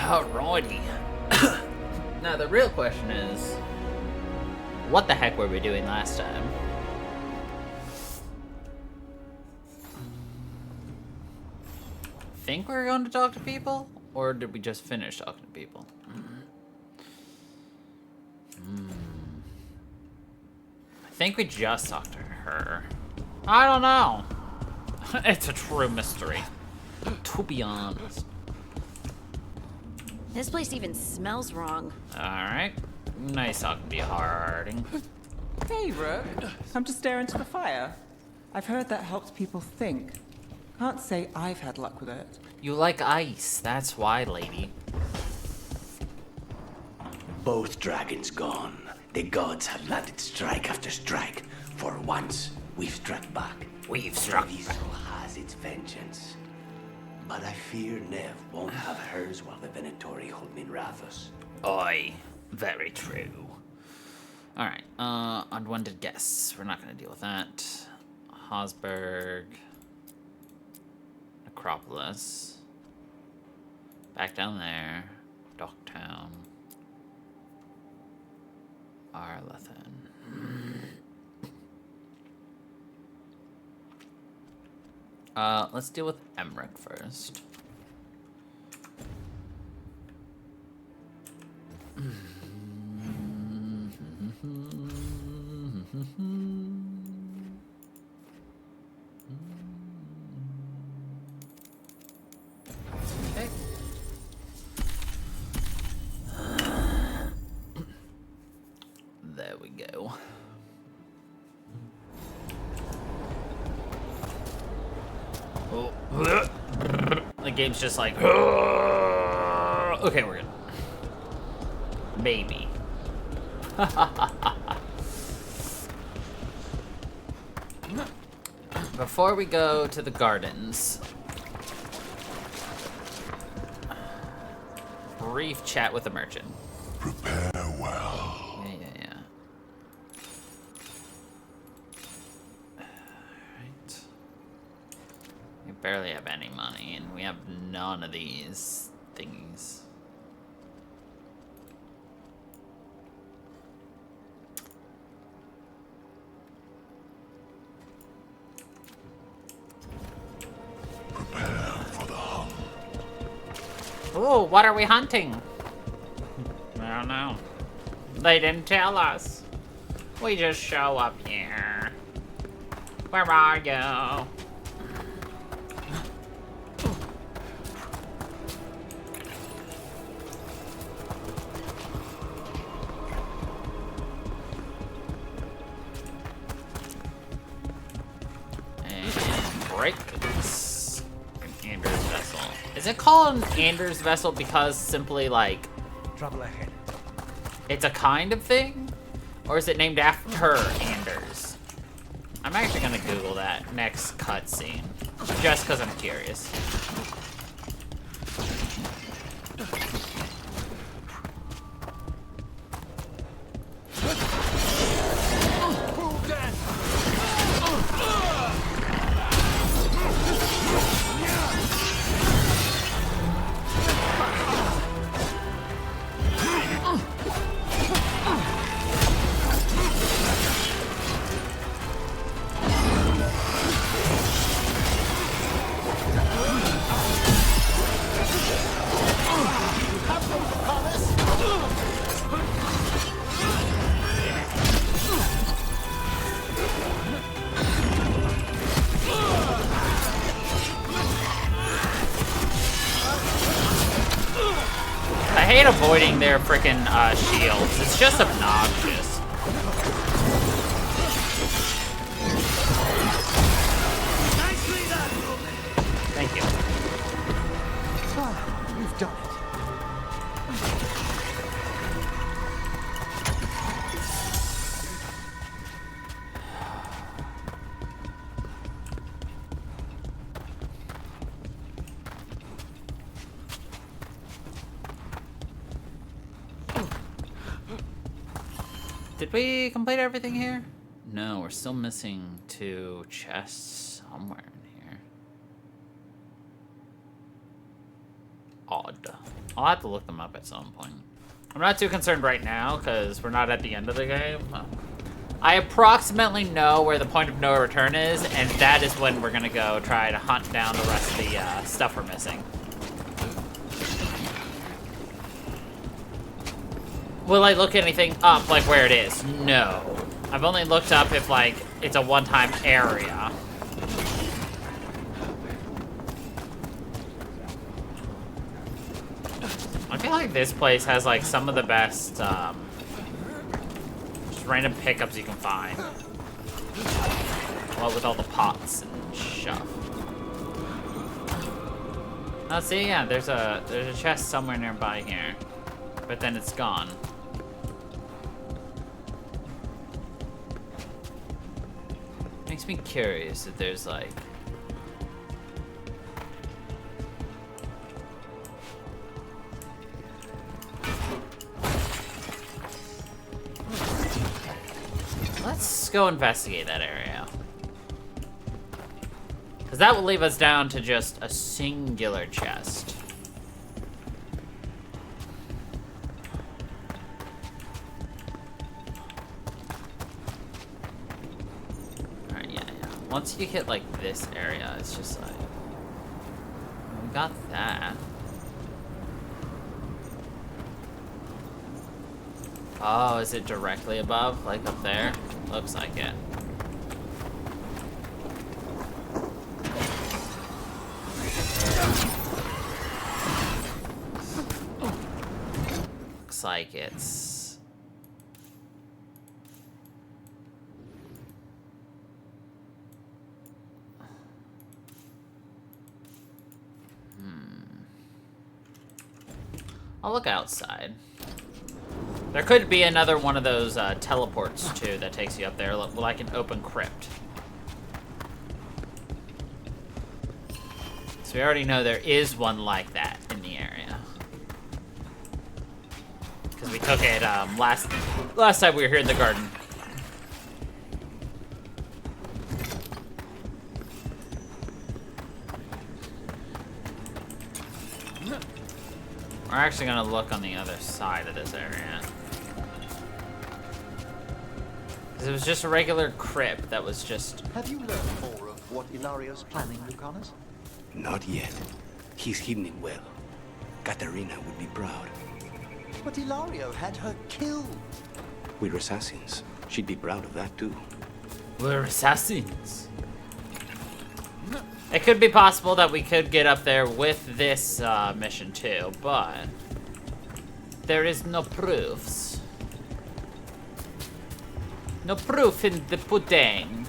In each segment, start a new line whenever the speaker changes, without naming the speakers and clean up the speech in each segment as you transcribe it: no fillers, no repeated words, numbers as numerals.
Alrighty. Now the real question is, what the heck were we doing last time? Think we were going to talk to people? Or did we just finish talking to people? I think we just talked to her. I don't know. It's a true mystery. To be honest.
This place even smells wrong.
Alright. Nice talking to you, Harding.
Hey, Rook. Come to stare into the fire. I've heard that helps people think. Can't say I've had luck with it.
You like ice, that's why, lady.
Both dragons gone. The gods have landed strike after strike. For once, we've struck back.
We've struck
This
back.
has its vengeance. But I fear Nev won't have hers while the Venatori hold Minrathos.
Oi. Very true. Alright, unwanted guests. We're not gonna deal with that. Hosberg. Necropolis. Back down there. Docktown. Arlethan. Let's deal with Emmerich first. Okay. There we go. Oh. The game's just like, okay, we're good. Maybe. Before we go to the gardens, brief chat with the merchant.
Prepare well.
Yeah. Alright. We barely have any money, and we have none of these thingies.
Prepare for the hunt.
Ooh, what are we hunting? I don't know. They didn't tell us. We just show up here. Where are you? And break this. Anders vessel. Is it called an Anders vessel because simply like
Trouble ahead.
it's a kind of thing? Or is it named after Anders? I'm actually gonna Google that next cutscene. Just because I'm curious. I hate avoiding their frickin' shields. It's just obnoxious. Thank you.
Ah, you've done it.
Did we complete everything here? No, we're still missing 2 chests somewhere in here. odd. I'll have to look them up at some point. I'm not too concerned right now because we're not at the end of the game. I approximately know where the point of no return is, and that is when we're gonna go try to hunt down the rest of the stuff we're missing. Will I look anything up, like where it is? No. I've only looked up if, like, it's a one-time area. I feel like this place has, like, some of the best, just random pickups you can find. Well, with all the pots and stuff. Oh, see, yeah, there's a chest somewhere nearby here. But then it's gone. Makes me curious if there's, like... Let's go investigate that area. Because that will leave us down to just a singular chest. Alright, yeah. Once you hit, like, this area, it's just like... We got that. Oh, is it directly above? Like up there? Looks like it. Looks like it's... I'll look outside. There could be another one of those teleports, too, that takes you up there, like an open crypt. So we already know there is one like that in the area. Because we took it last time we were here in the garden. We're actually going to look on the other side of this area. It was just a regular crypt that was just...
Have you learned more of what Ilario's planning, Lucanus?
Not yet. He's hidden it well. Katarina would be proud.
But Ilario had her killed.
We're assassins. She'd be proud of that too.
We're assassins. It could be possible that we could get up there with this mission too, but there is no proofs. No proof in the pudding.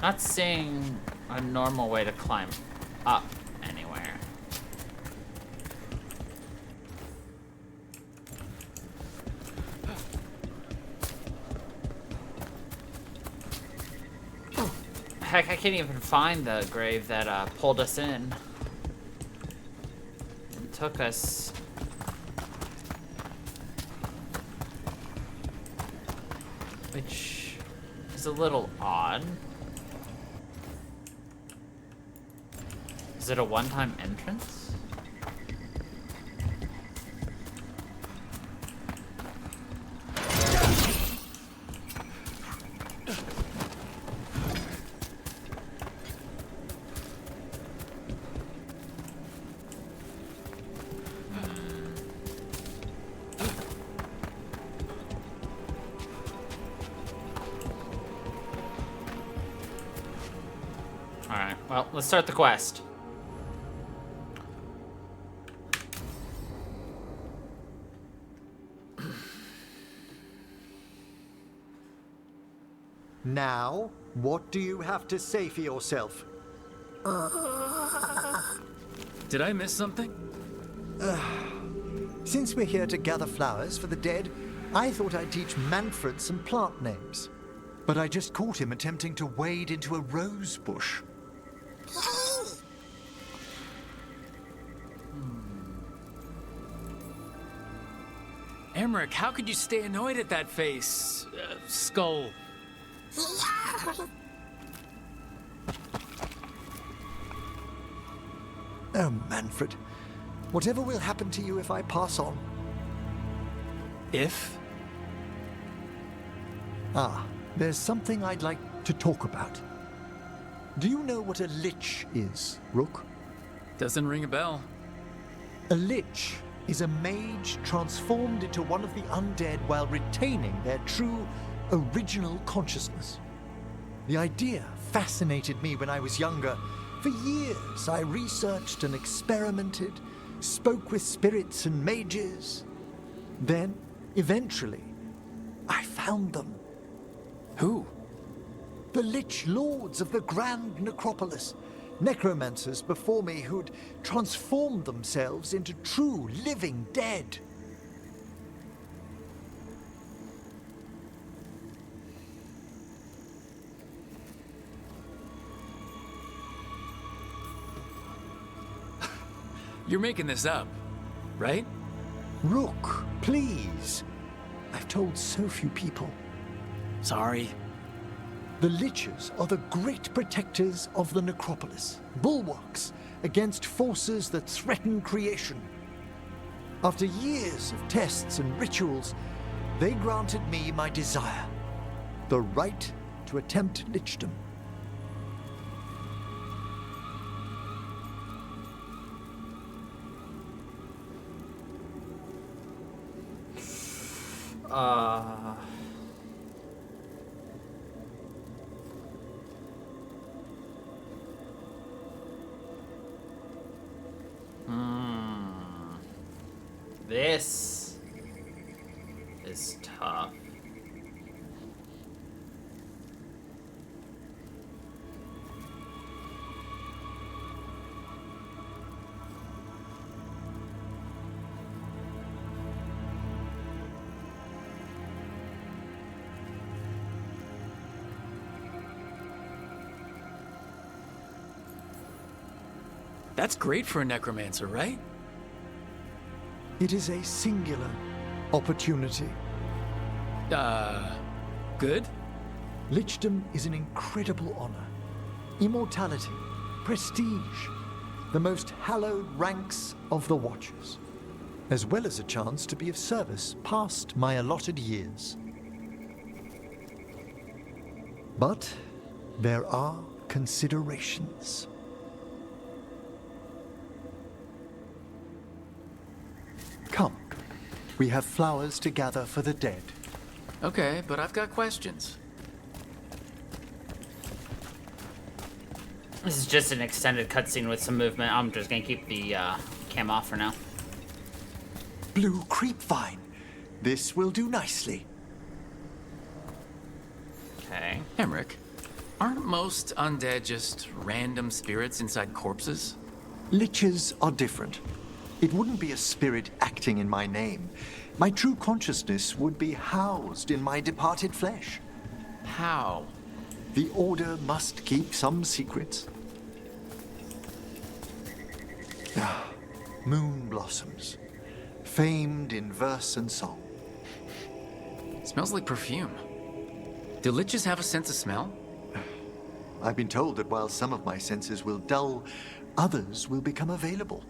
Not seeing a normal way to climb up anywhere. Heck, I can't even find the grave that pulled us in. It took us... Which is a little odd. Is it a one-time entrance? Alright, well, let's start the quest.
Now, what do you have to say for yourself?
Did I miss something?
Since we're here to gather flowers for the dead, I thought I'd teach Manfred some plant names. But I just caught him attempting to wade into a rose bush.
Emmerich, how could you stay annoyed at that face? Skull.
Oh, Manfred. Whatever will happen to you if I pass on?
If?
Ah, there's something I'd like to talk about. Do you know what a lich is, Rook?
Doesn't ring a bell.
A lich is a mage transformed into one of the undead while retaining their true, original consciousness. The idea fascinated me when I was younger. For years, I researched and experimented, spoke with spirits and mages. Then, eventually, I found them.
Who?
The Lich Lords of the Grand Necropolis. Necromancers before me who'd transformed themselves into true living dead.
You're making this up, right?
Rook, please. I've told so few people.
Sorry.
The Liches are the great protectors of the necropolis, bulwarks against forces that threaten creation. After years of tests and rituals, they granted me my desire, the right to attempt lichdom.
This is tough.
That's great for a necromancer, right?
It is a singular opportunity.
Good?
Lichdom is an incredible honor. Immortality, prestige, the most hallowed ranks of the Watchers, as well as a chance to be of service past my allotted years. But there are considerations. Come, we have flowers to gather for the dead.
Okay, but I've got questions.
This is just an extended cutscene with some movement. I'm just gonna keep the cam off for now.
Blue creepvine. This will do nicely.
Okay.
Emmerich, aren't most undead just random spirits inside corpses?
Liches are different. It wouldn't be a spirit acting in my name. My true consciousness would be housed in my departed flesh.
How?
The Order must keep some secrets. Moon blossoms, famed in verse and song.
Smells like perfume. Do liches have a sense of smell?
I've been told that while some of my senses will dull, others will become available.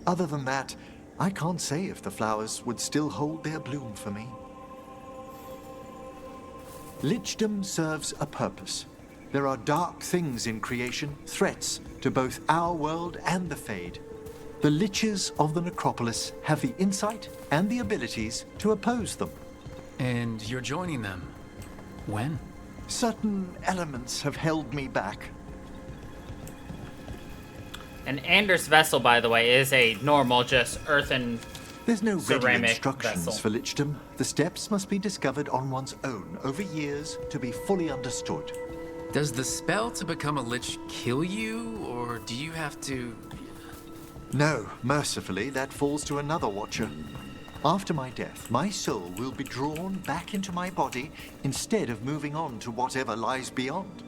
Other than that, I can't say if the flowers would still hold their bloom for me. Lichdom serves a purpose. There are dark things in creation, threats to both our world and the Fade. The Liches of the Necropolis have the insight and the abilities to oppose them.
And you're joining them. When?
Certain elements have held me back.
And Anders' vessel, by the way, is a normal, just earthen.
There's no ready
Ceramic
instructions
vessel.
for lichdom. The steps must be discovered on one's own over years to be fully understood.
Does the spell to become a lich kill you, or do you have to...
No, mercifully, that falls to another watcher. After my death, my soul will be drawn back into my body instead of moving on to whatever lies beyond.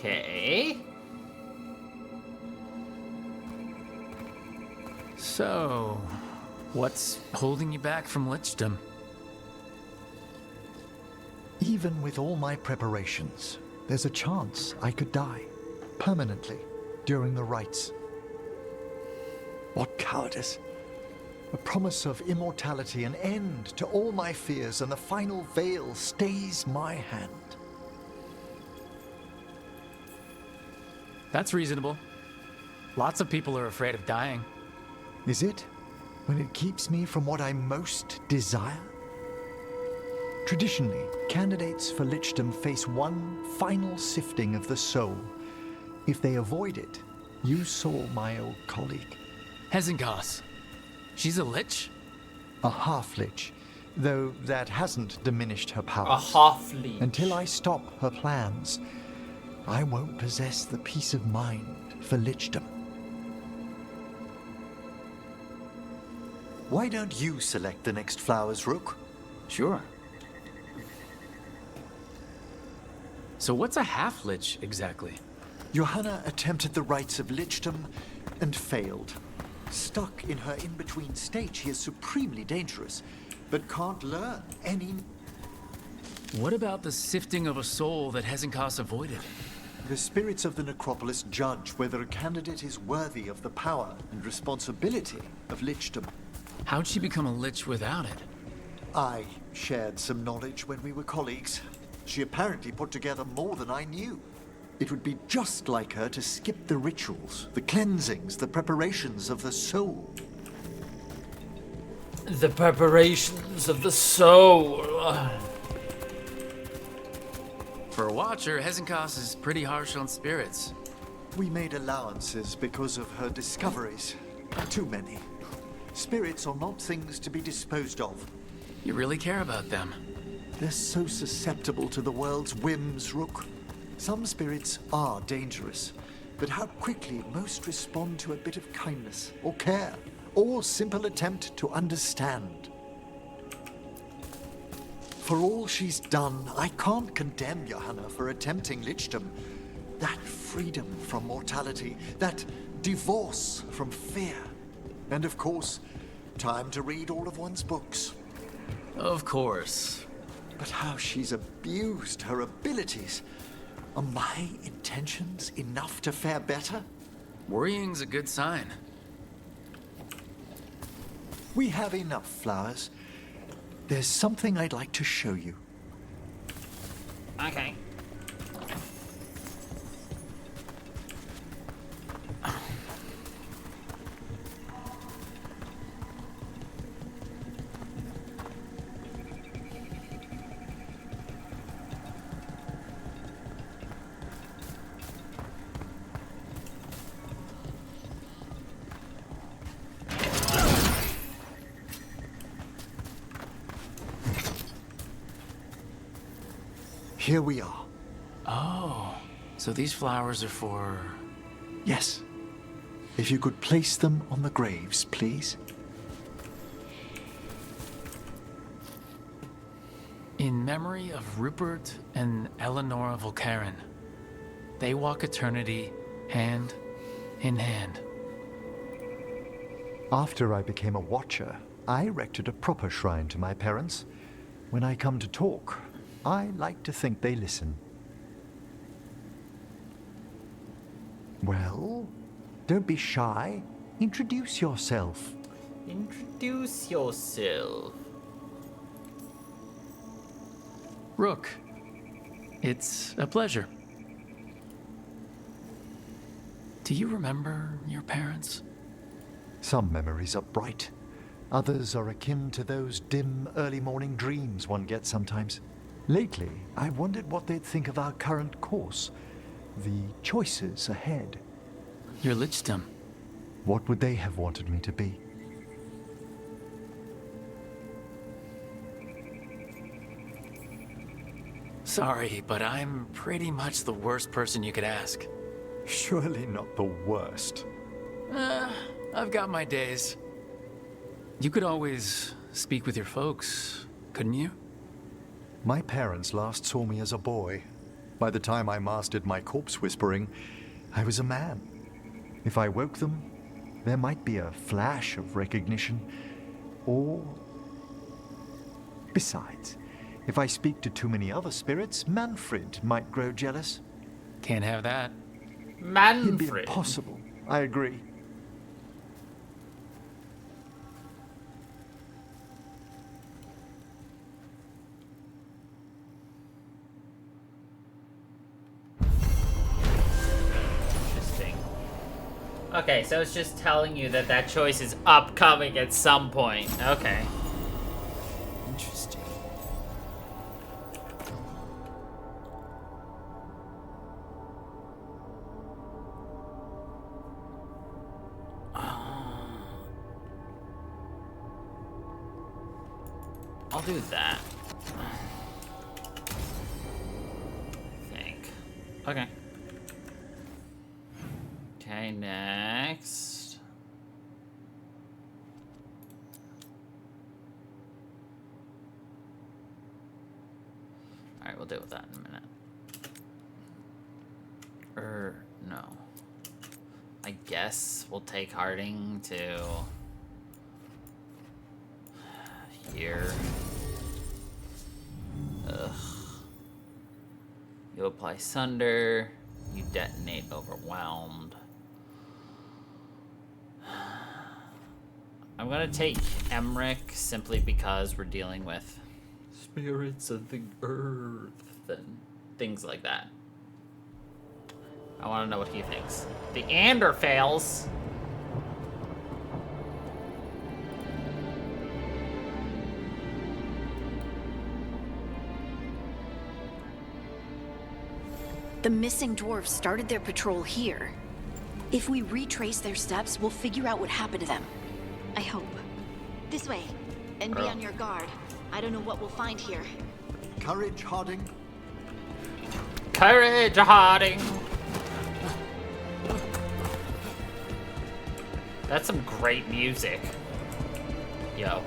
Okay.
So, What's holding you back from lichdom?
Even with all my preparations, there's a chance I could die permanently during the rites. What cowardice! A promise of immortality, an end to all my fears, and the final veil stays my hand.
That's reasonable. Lots of people are afraid of dying.
Is it? When it keeps me from what I most desire? Traditionally, candidates for lichdom face one final sifting of the soul. If they avoid it, you saw my old colleague.
Hezenkos. She's a lich?
A half-lich, though that hasn't diminished her power.
A half-leech.
Until I stop her plans, I won't possess the peace of mind for lichdom. Why don't you select the next flowers, Rook?
Sure. So what's a half-lich exactly?
Johanna attempted the rites of lichdom and failed. Stuck in her in-between state, she is supremely dangerous, but can't learn any...
What about the sifting of a soul that Hezenkos avoided?
The spirits of the necropolis judge whether a candidate is worthy of the power and responsibility of lichdom.
How'd she become a lich without it?
I shared some knowledge when we were colleagues. She apparently put together more than I knew. It would be just like her to skip the rituals, the cleansings, the preparations of the soul.
The preparations of the soul.
For a watcher, Hezenkos is pretty harsh on spirits.
We made allowances because of her discoveries. Too many. Spirits are not things to be disposed of.
You really care about them.
They're so susceptible to the world's whims, Rook. Some spirits are dangerous, but how quickly most respond to a bit of kindness, or care, or simple attempt to understand. For all she's done, I can't condemn Johanna for attempting lichdom. That freedom from mortality, that divorce from fear. And of course, time to read all of one's books.
Of course.
But how she's abused her abilities. Are my intentions enough to fare better?
Worrying's a good sign.
We have enough flowers. There's something I'd like to show you.
Okay.
Here we are.
Oh, so these flowers are for...
Yes. If you could place them on the graves, please.
In memory of Rupert and Eleanor Volkaren. They walk eternity hand in hand.
After I became a watcher, I erected a proper shrine to my parents. When I come to talk, I like to think they listen. Well, don't be shy. Introduce yourself.
Introduce yourself.
Rook, it's a pleasure. Do you remember your parents?
Some memories are bright. Others are akin to those dim early morning dreams one gets sometimes. Lately, I wondered what they'd think of our current course, the choices ahead.
Your lichdom.
What would they have wanted me to be?
Sorry, but I'm pretty much the worst person you could ask.
Surely not the worst.
I've got my days. You could always speak with your folks, couldn't you?
My parents last saw me as a boy. By the time I mastered my corpse whispering, I was a man. If I woke them, there might be a flash of recognition, Or... Besides, if I speak to too many other spirits, Manfred might grow jealous.
Can't have that.
It'd be
Manfred.
impossible. I agree.
Interesting. Okay, so it's just telling you that that choice is upcoming at some point. Okay. Interesting. I'll do that. I think. Okay. Okay, next. Alright, we'll deal with that in a minute. No. I guess we'll take Harding to here. Ugh. You apply Sunder. You detonate Overwhelmed. I'm gonna take Emmerich simply because we're dealing with spirits of the earth and things like that. I want to know what he thinks. The Ander fails.
The missing dwarves started their patrol here. If we retrace their steps, we'll figure out what happened to them. I hope. This way. And be on your guard. I don't know what we'll find here.
Courage, Harding.
Courage, Harding. That's some great music. Yo.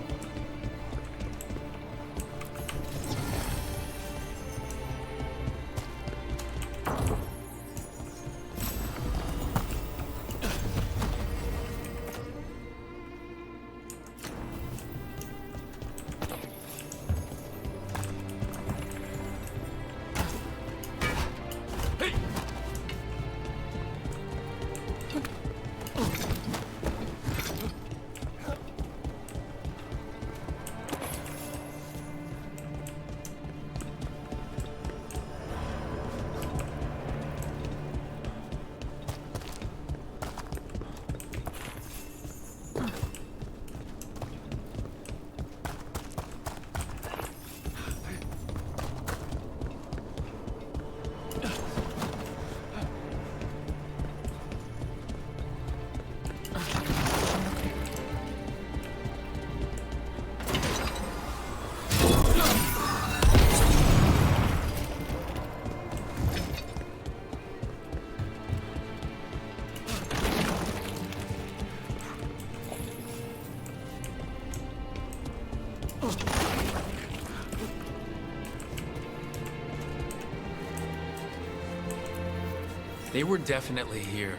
They were definitely here.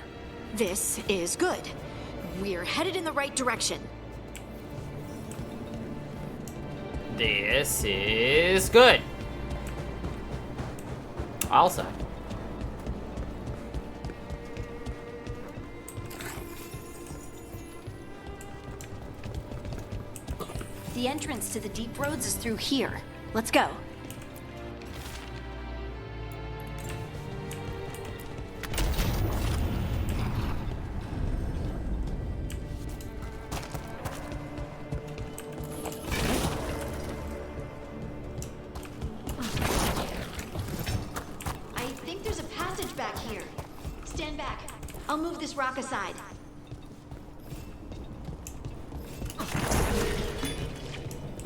This is good. We're headed in the right direction.
This is good. Also.
The entrance to the deep roads is through here. Let's go. I think there's a passage back here. Stand back. I'll move this rock aside.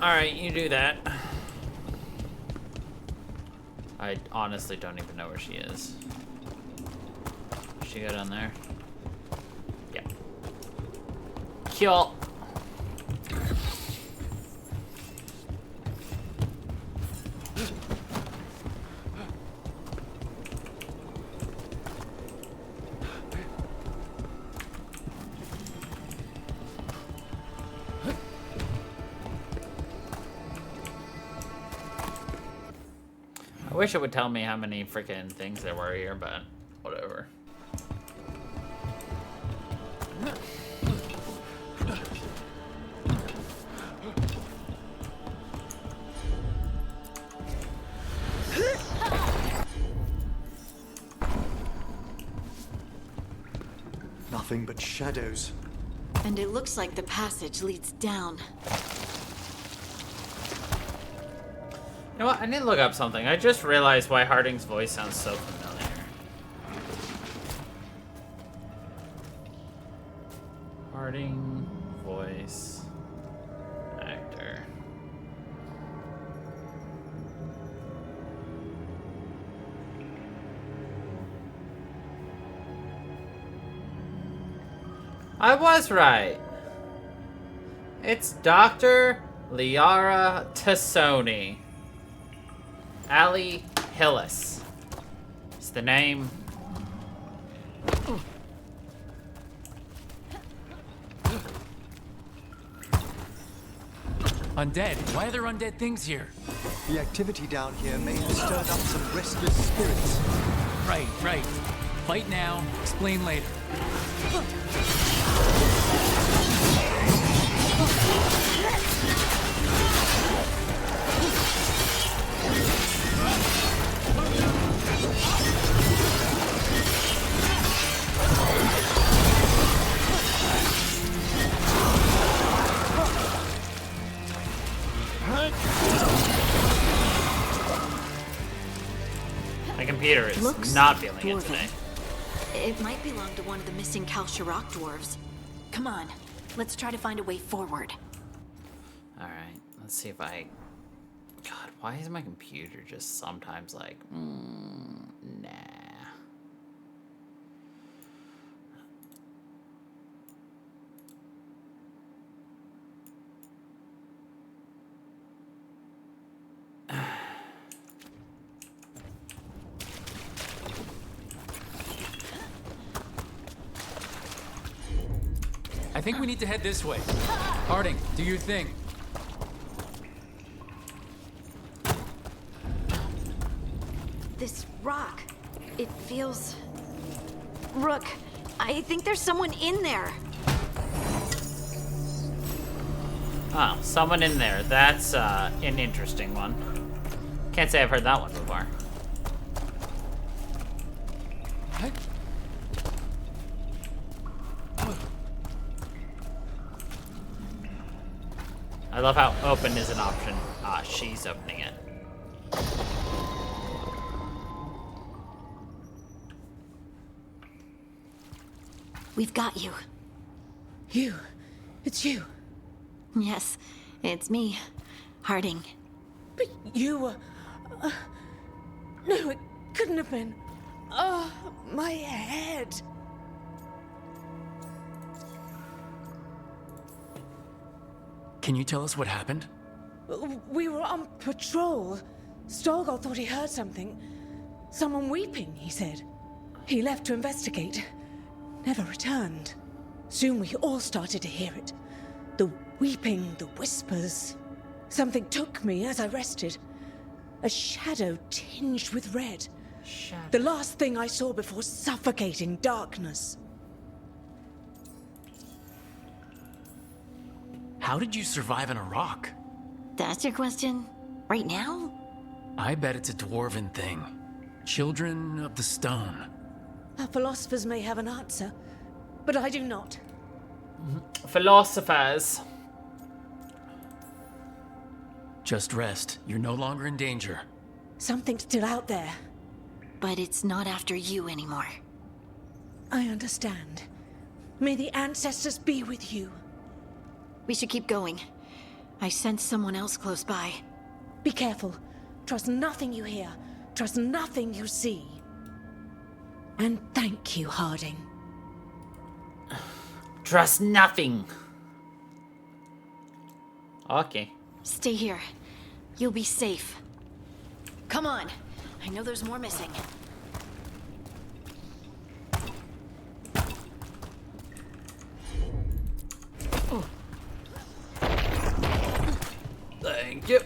Alright, you do that. I honestly don't even know where she is. Does she go down there? Yeah. Kill. I wish it would tell me how many freaking things there were here, but whatever.
Nothing but shadows.
And it looks like the passage leads down.
You know what? I need to look up something. I just realized why Harding's voice sounds so familiar. Harding voice actor. I was right. It's Dr. Liara Tassoni. Ali Hillis is the name.
Undead? Why are there undead things here?
The activity down here may have stirred up some restless spirits.
Right, right. Fight now, explain later.
My computer is
Looks
not feeling it
dwarven.
today.
It might belong to one of the missing Kal Shirak dwarves. Come on, let's try to find a way forward.
Alright, let's see if I... God, why is my computer just sometimes like... nah.
I think we need to head this way. Harding, do your thing.
This rock, it feels... Rook, I think there's someone in there.
Oh, someone in there. That's an interesting one. Can't say I've heard that one before. I love how open is an option. Ah, she's opening it.
We've got you.
You. It's you.
Yes, it's me, Harding.
But you were... no, it couldn't have been. Oh, my head.
Can you tell us what happened?
We were on patrol. Stolgol thought he heard something. Someone weeping, he said. He left to investigate. Never returned. Soon we all started to hear it. The weeping, the whispers. Something took me as I rested. A shadow tinged with red. The last thing I saw before suffocating darkness.
How did you survive in a rock?
That's your question? Right now?
I bet it's a dwarven thing. Children of the stone.
Our philosophers may have an answer, but I do not.
Philosophers.
Just rest. You're no longer in danger.
Something's still out there.
But it's not after you anymore.
I understand. May the ancestors be with you.
We should keep going. I sense someone else close by.
Be careful. Trust nothing you hear. Trust nothing you see. And thank you, Harding.
Trust nothing. Okay.
Stay here. You'll be safe. Come on. I know there's more missing.
Thank you.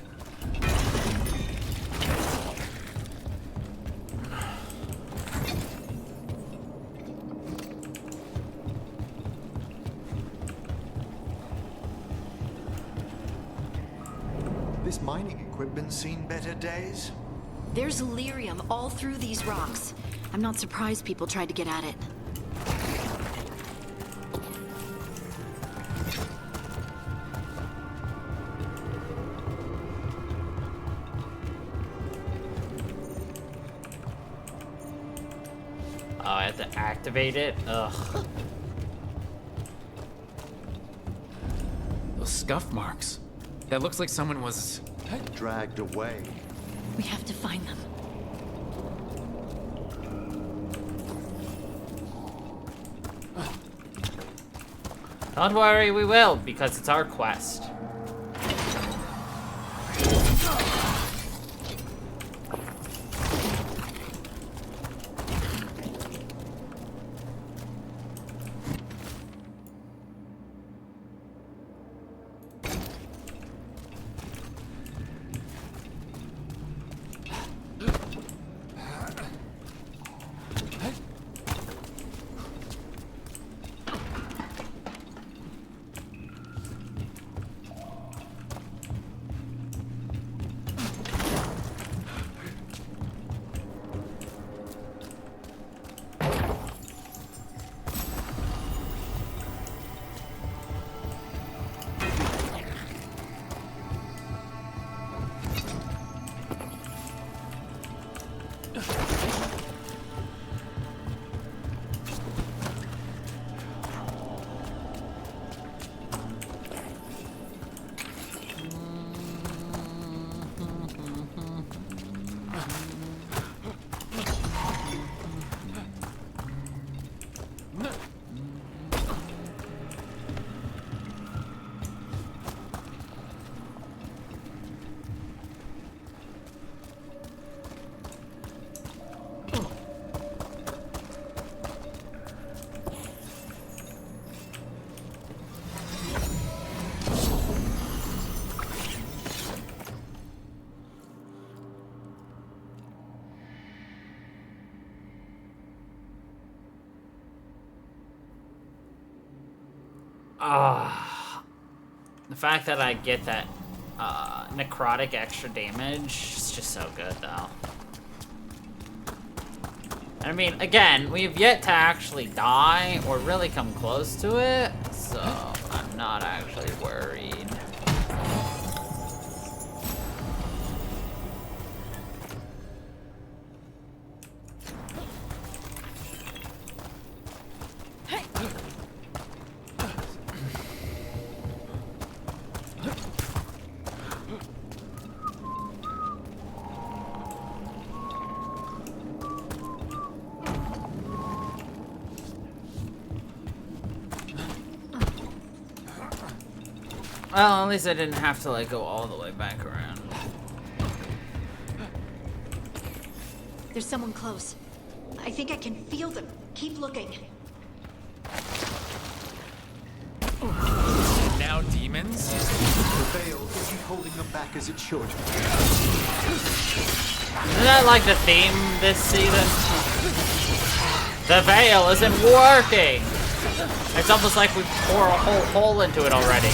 This mining equipment's seen better days.
There's lyrium all through these rocks. I'm not surprised people tried to get at it.
Oh, I have to activate it? Ugh.
Those scuff marks. That looks like someone was...
Dragged away.
We have to find them.
Don't worry, we will, because it's our quest. The fact that I get that necrotic extra damage is just so good, though. I mean, again, we've yet to actually die or really come close to it, so I'm not actually worried. Well, at least I didn't have to, like, go all the way back around.
There's someone close. I think I can feel them. Keep looking.
Now demons?
The veil isn't holding them back as it should.
Isn't that like the theme this season? The veil isn't working! It's almost like we pour a whole hole into it already.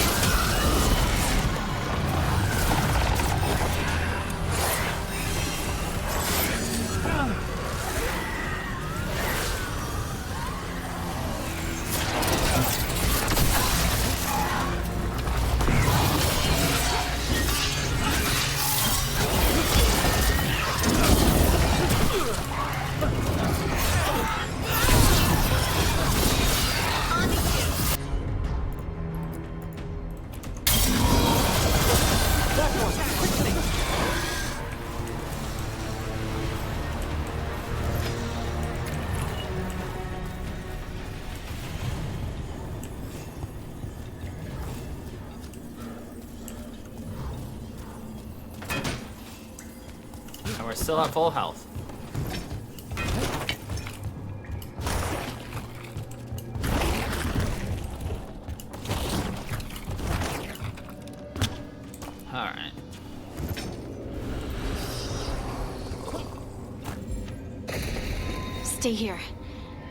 And we're still at full health. Alright.
Stay here.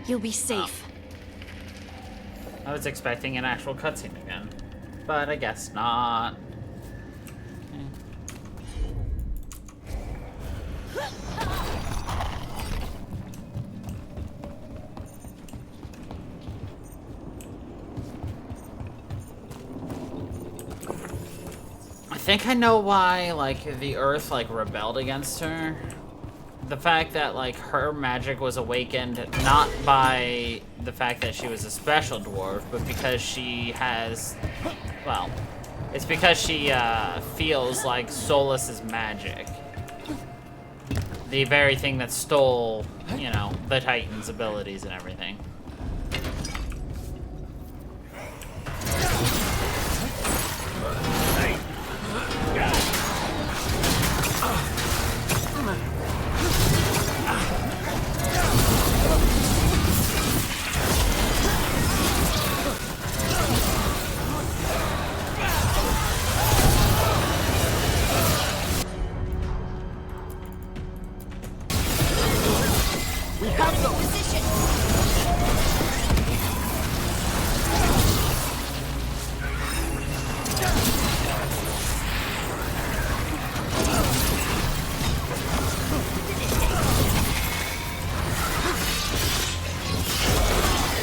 You'll be safe.
I was expecting an actual cutscene again, but I guess not. I think I know why, like, the Earth, like, rebelled against her. The fact that, like, her magic was awakened not by the fact that she was a special dwarf, but because she has, well, it's because she feels like Solas's magic. The very thing that stole, you know, the Titan's abilities and everything.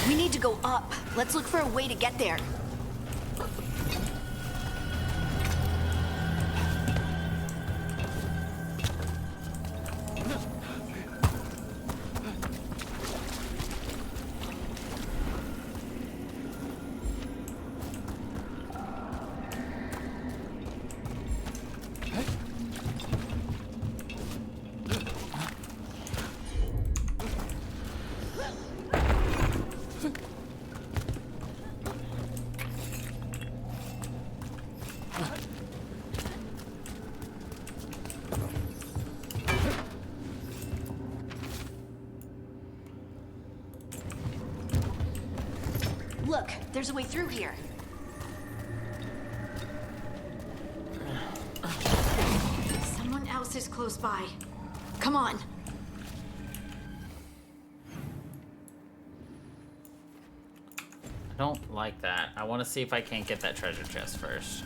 We need to go up. Let's look for a way to get there. Look, there's a way through here. Someone else is close by. Come on.
I don't like that. I want to see if I can't get that treasure chest first.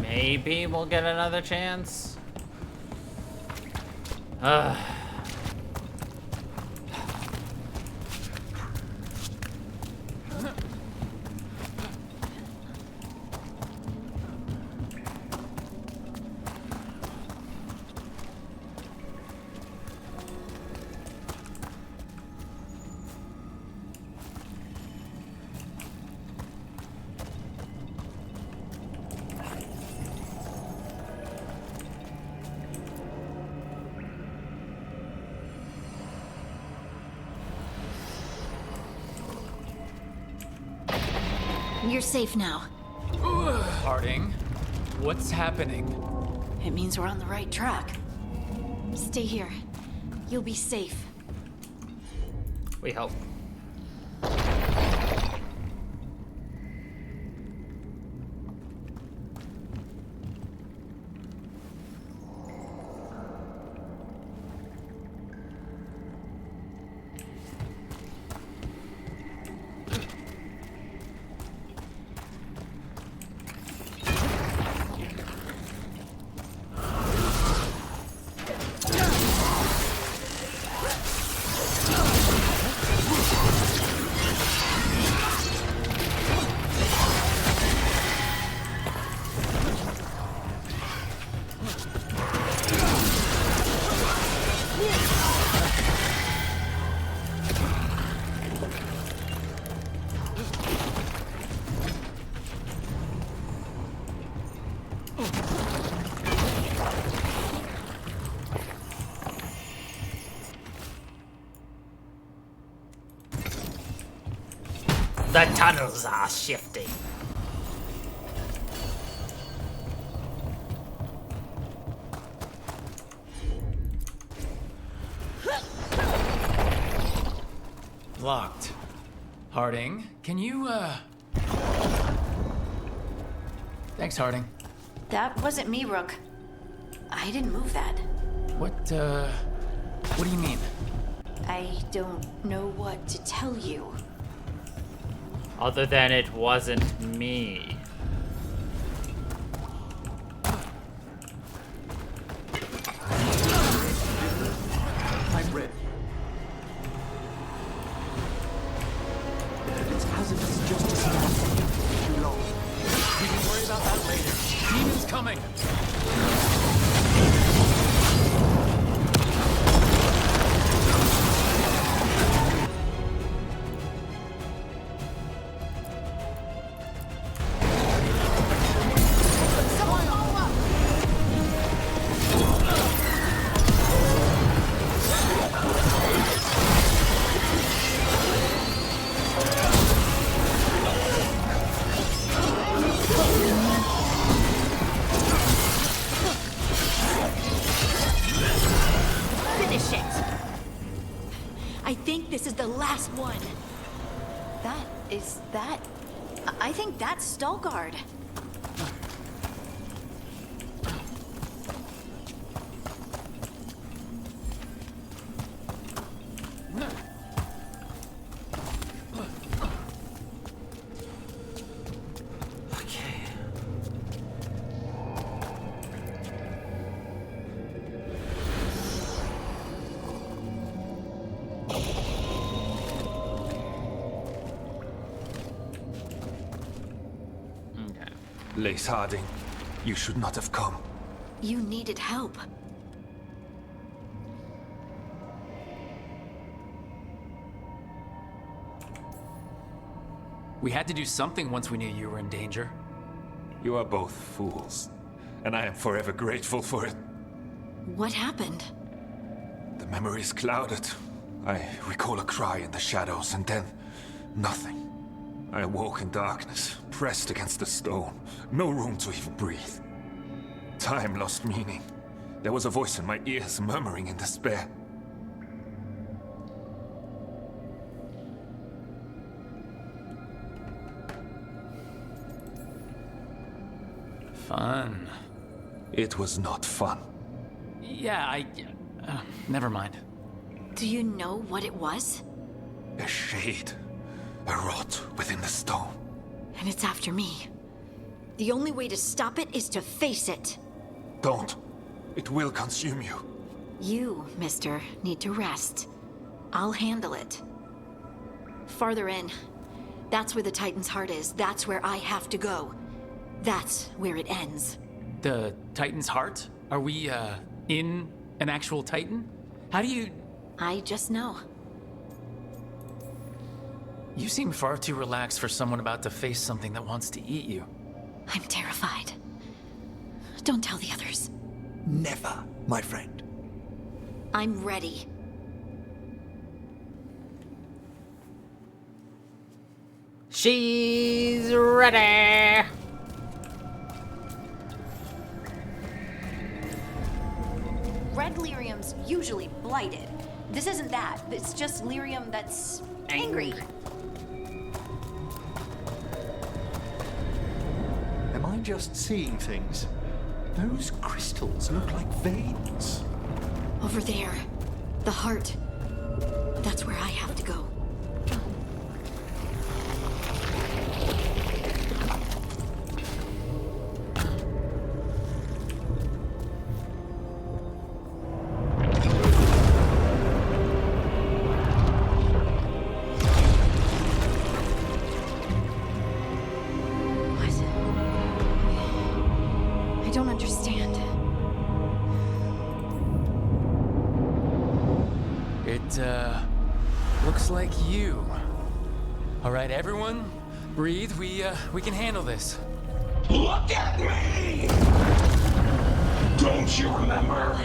Maybe we'll get another chance.
You're safe now.
Harding, what's happening?
It means we're on the right track. Stay here. You'll be safe.
We hope. The tunnels are shifting.
Locked. Harding, can you, Thanks, Harding.
That wasn't me, Rook. I didn't move that.
What do you mean?
I don't know what to tell you.
Other than it wasn't me.
I'm ready. It's hazardous justice now. Too long.
We can worry about that later. Demons coming!
Finish it! I think this is the last one. I think that's Veilguard.
Okay.
Lace Harding, you should not have come.
You needed help.
We had to do something once we knew you were in danger.
You are both fools, and I am forever grateful for it.
What happened?
The memory is clouded. I recall a cry in the shadows, and then nothing. I awoke in darkness, pressed against the stone. No room to even breathe. Time lost meaning. There was a voice in my ears murmuring in despair.
Fun.
It was not fun.
Yeah, never mind.
Do you know what it was?
A shade. A rot within the stone.
And it's after me. The only way to stop it is to face it.
Don't. It will consume you.
You, mister, need to rest. I'll handle it. Farther in. That's where the Titan's heart is. That's where I have to go. That's where it ends.
The Titan's heart? Are we, in an actual Titan? How do you...
I just know.
You seem far too relaxed for someone about to face something that wants to eat you.
I'm terrified. Don't tell the others.
Never, my friend.
I'm ready.
She's ready.
Red lyrium's usually blighted. This isn't that. It's just lyrium that's angry.
Am I just seeing things? Those crystals look like veins.
Over there. The heart. That's where I have to go. What? I don't understand.
It, looks like you. All right, everyone, breathe. We can handle this.
Look at me! Don't you remember?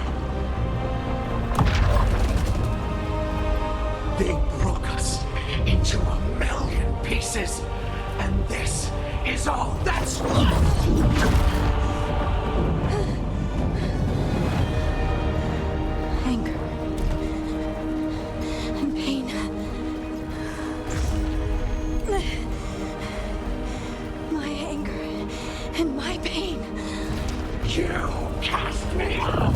They broke us into a million
pieces. And this is all that's left.
Anger and pain. My anger and my pain.
You cast me out.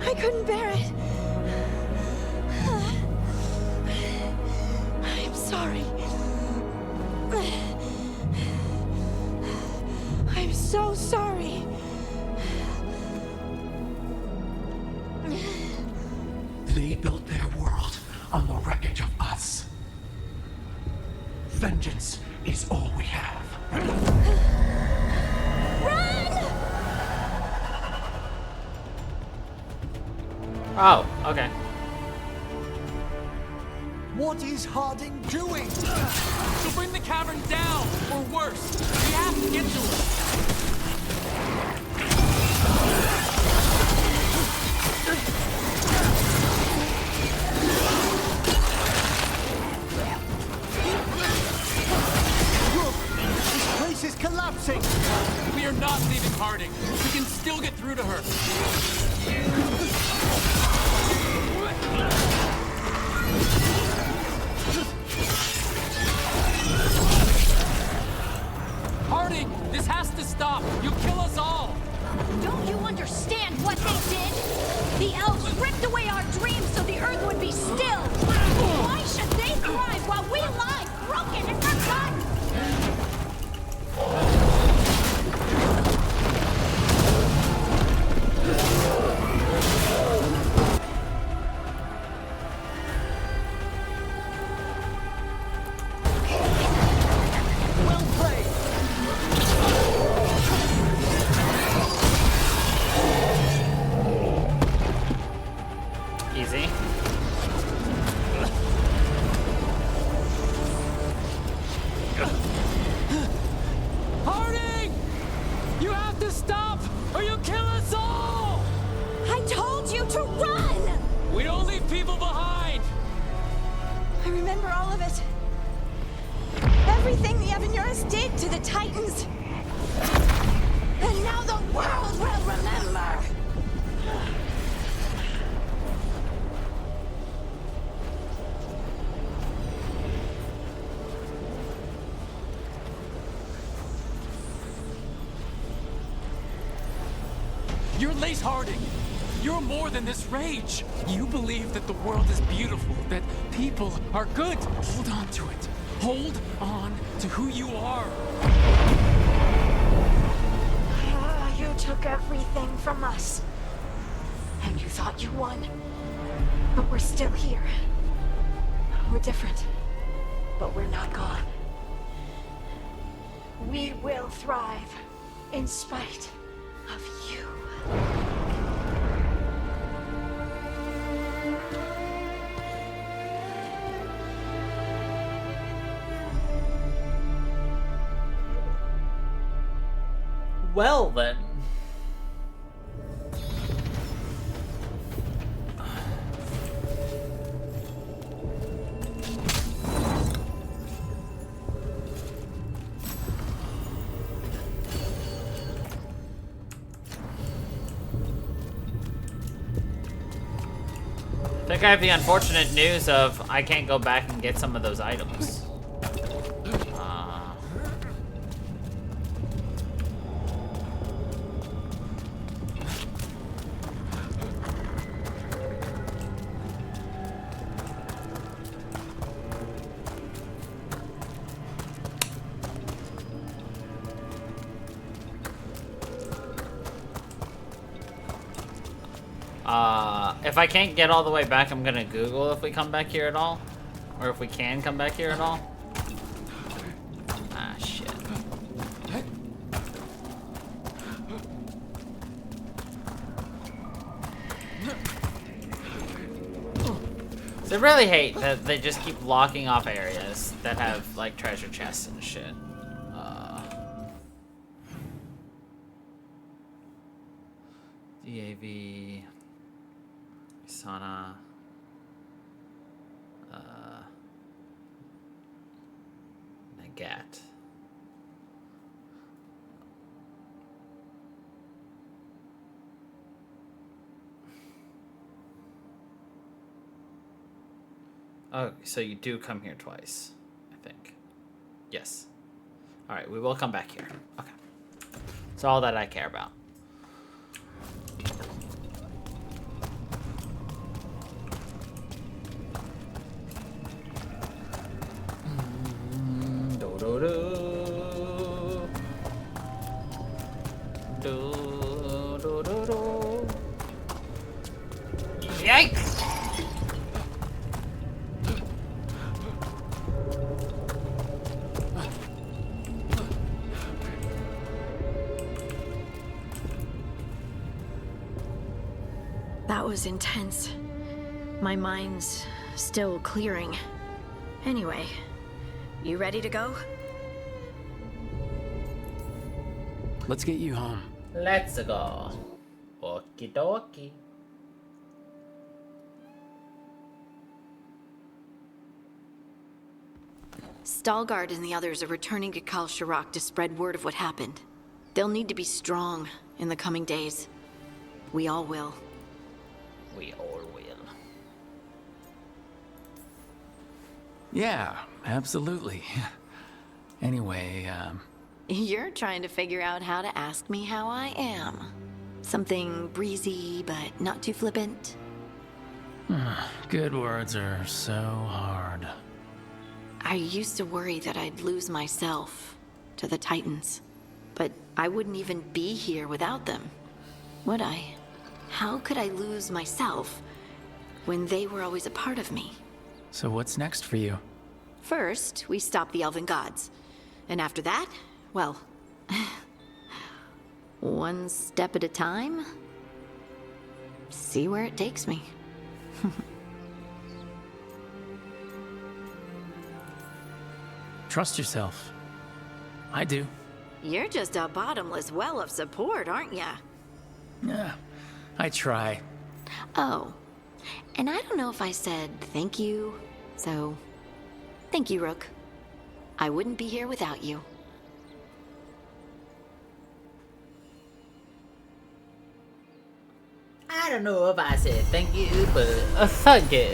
I couldn't bear it. I'm sorry. I'm so sorry.
They built their world on the wreckage of us. Vengeance is all we have.
Oh, okay.
What is Harding doing?
So bring the cavern down, or worse. We have to get to it.
Look! This place is collapsing!
We are not leaving Harding. We can still get through to her. Harding, this has to stop. You'll kill us all.
Don't you understand what they did? The elves ripped away our dreams so the earth would be still. Why should they thrive while we lie broken and forgotten?
Well played!
Easy.
Harding! You have to stop, or you'll kill us all!
I told you to run!
We don't leave people behind!
I remember all of it. Everything the Avenurus did to the Titans. And now the world will remember!
You're Lace Harding. You're more than this rage. You believe that the world is beautiful, that people are good. Hold on to it. Hold on to who you are.
You took everything from us. And you thought you won. But we're still here. We're different. But we're not gone. We will thrive in spite of you.
Well then. I think I have the unfortunate news of I can't go back and get some of those items. If I can't get all the way back, I'm gonna Google if we come back here at all. Or if we can come back here at all. Ah, shit. So I really hate that they just keep locking off areas that have, like, treasure chests and shit. DAV... Sana... get. Oh, so you do come here twice, I think. Yes. All right, we will come back here. Okay. That's all that I care about. Do do do. Do do do do. Yikes!
That was intense. My mind's still clearing. Anyway, you ready to go?
Let's get you home.
Let's go. Okie dokie.
Veilguard and the others are returning to Kal Shirak to spread word of what happened. They'll need to be strong in the coming days. We all will.
We all will.
Yeah, absolutely. Anyway,
You're trying to figure out how to ask me how I am. Something breezy, but not too flippant.
good words are so hard.
I used to worry that I'd lose myself to the Titans. But I wouldn't even be here without them, would I? How could I lose myself when they were always a part of me?
So what's next for you?
First, we stop the Elven Gods. And after that, well, one step at a time. See where it takes me.
Trust yourself. I do.
You're just a bottomless well of support, aren't ya?
Yeah, I try.
Oh, and I don't know if I said thank you, so thank you, Rook. I wouldn't be here without you.
I don't know if I said thank you, but thank you.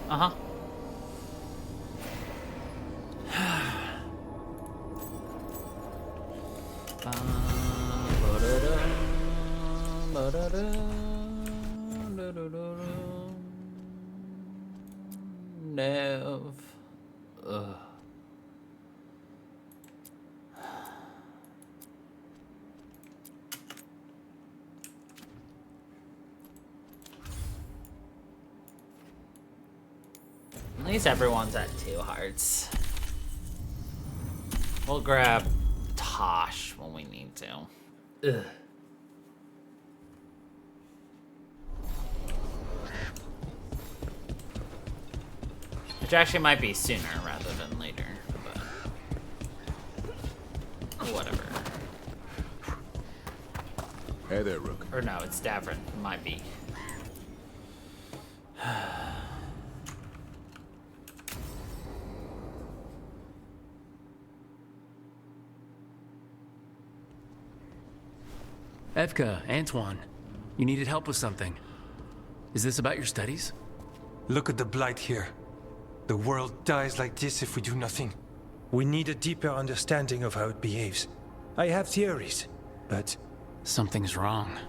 Uh-huh. Nev. Ugh. At least everyone's at 2 hearts. We'll grab Tosh when we need to. Ugh. Which actually might be sooner rather than later, but whatever.
Hey there, Rook.
Or no, it's Davrin. It might be.
Evka, Antoine, you needed help with something. Is this about your studies?
Look at the blight here. The world dies like this if we do nothing. We need a deeper understanding of how it behaves. I have theories, but...
Something's wrong.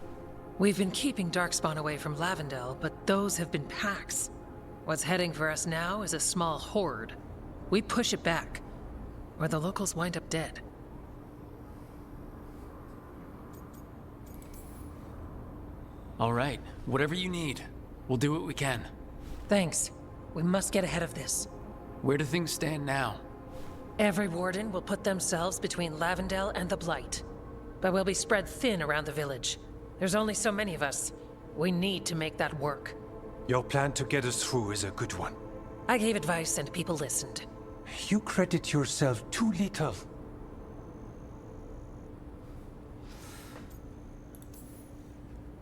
We've been keeping Darkspawn away from Lavendel, but those have been packs. What's heading for us now is a small horde. We push it back, or the locals wind up dead.
All right, whatever you need. We'll do what we can.
Thanks. We must get ahead of this.
Where do things stand now?
Every warden will put themselves between Lavendel and the Blight. But we'll be spread thin around the village. There's only so many of us. We need to make that work.
Your plan to get us through is a good one.
I gave advice and people listened.
You credit yourself too little.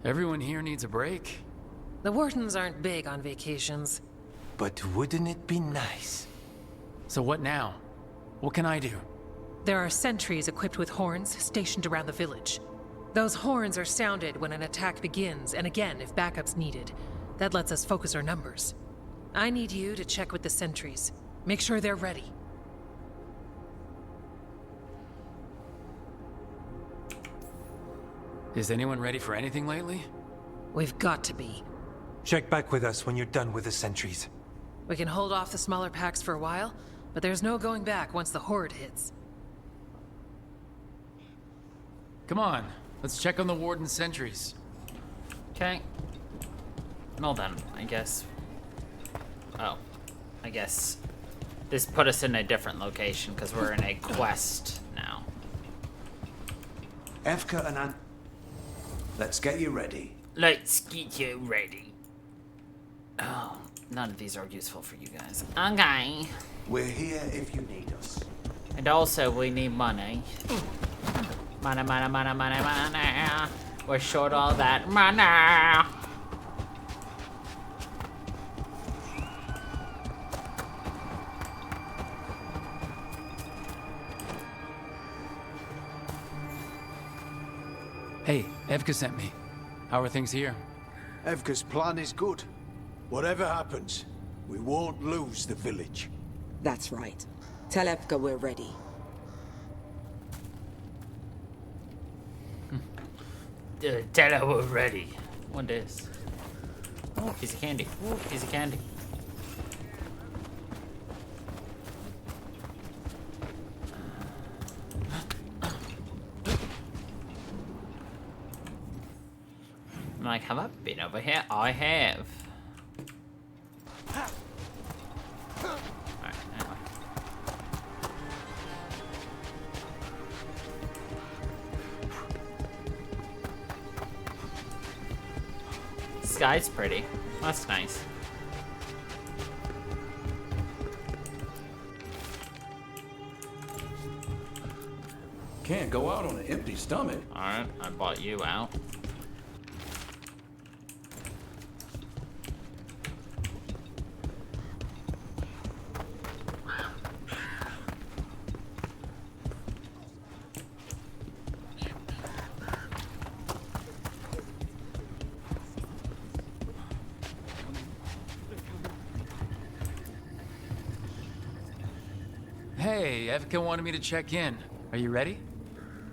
Everyone here needs a break.
The wardens aren't big on vacations.
But wouldn't it be nice?
So what now? What can I do?
There are sentries equipped with horns stationed around the village. Those horns are sounded when an attack begins, and again if backup's needed. That lets us focus our numbers. I need you to check with the sentries. Make sure they're ready.
Is anyone ready for anything lately?
We've got to be.
Check back with us when you're done with the sentries.
We can hold off the smaller packs for a while, but there's no going back once the horde hits.
Come on, let's check on the warden sentries.
Okay. Well then, I guess. Oh, I guess this put us in a different location because we're in a quest now.
Evka and Ant, let's get you ready.
Let's get you ready. Oh, none of these are useful for you guys. Okay.
We're here if you need us.
And also, we need money. Money, money, money, money, money. We're short all that money.
Hey, Evka sent me. How are things here?
Evka's plan is good. Whatever happens, we won't lose the village.
That's right. Tell Evka we're ready.
Tell her we're ready. What is? Oh, piece of candy. Ooh, piece of candy. I'm like, have I been over here? I have. Alright, anyway. The sky's pretty. That's nice.
Can't go out on an empty stomach.
Alright, I bought you out.
Hey, Evka wanted me to check in. Are you ready?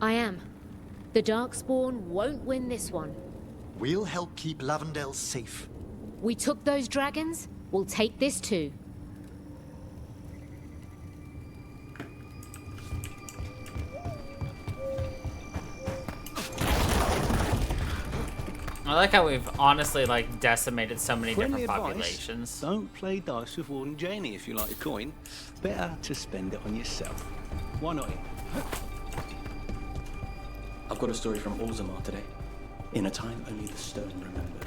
I am. The Darkspawn won't win this one.
We'll help keep Lavendale safe.
We took those dragons, we'll take this too.
I like how we've honestly like decimated so many
Friendly
different
advice,
populations.
don't play dice with Warden Janie if you like a coin. Better to spend it on yourself. Why not?
I've got a story from Orzammar today. In a time only the stone remembers.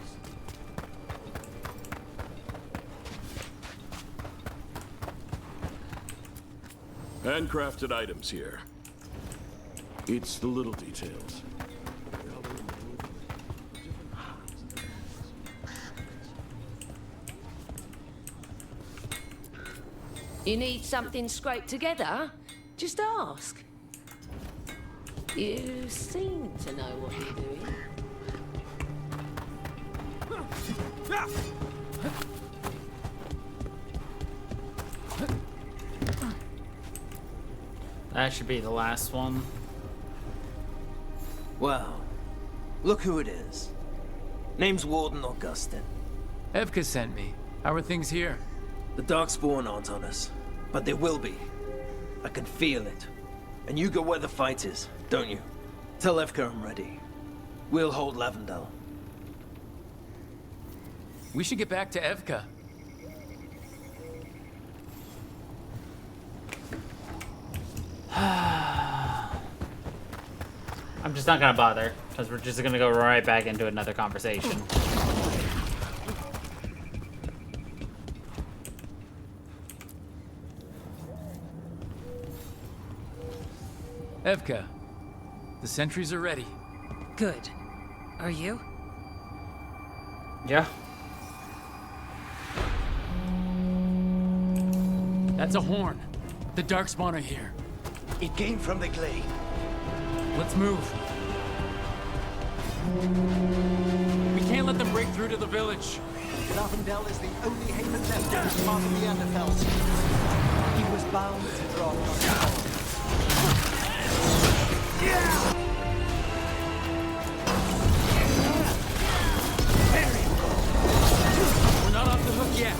Handcrafted items here. It's the little details.
You need something scraped together? Just ask. You seem to know what you're doing.
That should be the last one.
Well, look who it is. Name's Warden Augustin.
Evka sent me. How are things here?
The Darkspawn aren't on us, but they will be. I can feel it. And you go where the fight is, don't you? Tell Evka I'm ready. We'll hold Lavendale.
We should get back to Evka.
I'm just not gonna bother, because we're just gonna go right back into another conversation.
Evka, the sentries are ready.
Good. Are you?
Yeah.
That's a horn. The Darkspawn are here.
It came from the glade.
Let's move. We can't let them break through to the village.
Lavendel is the only haven left in this part of the Underfell. He was bound to draw Darkspawn.
We're not off the hook yet.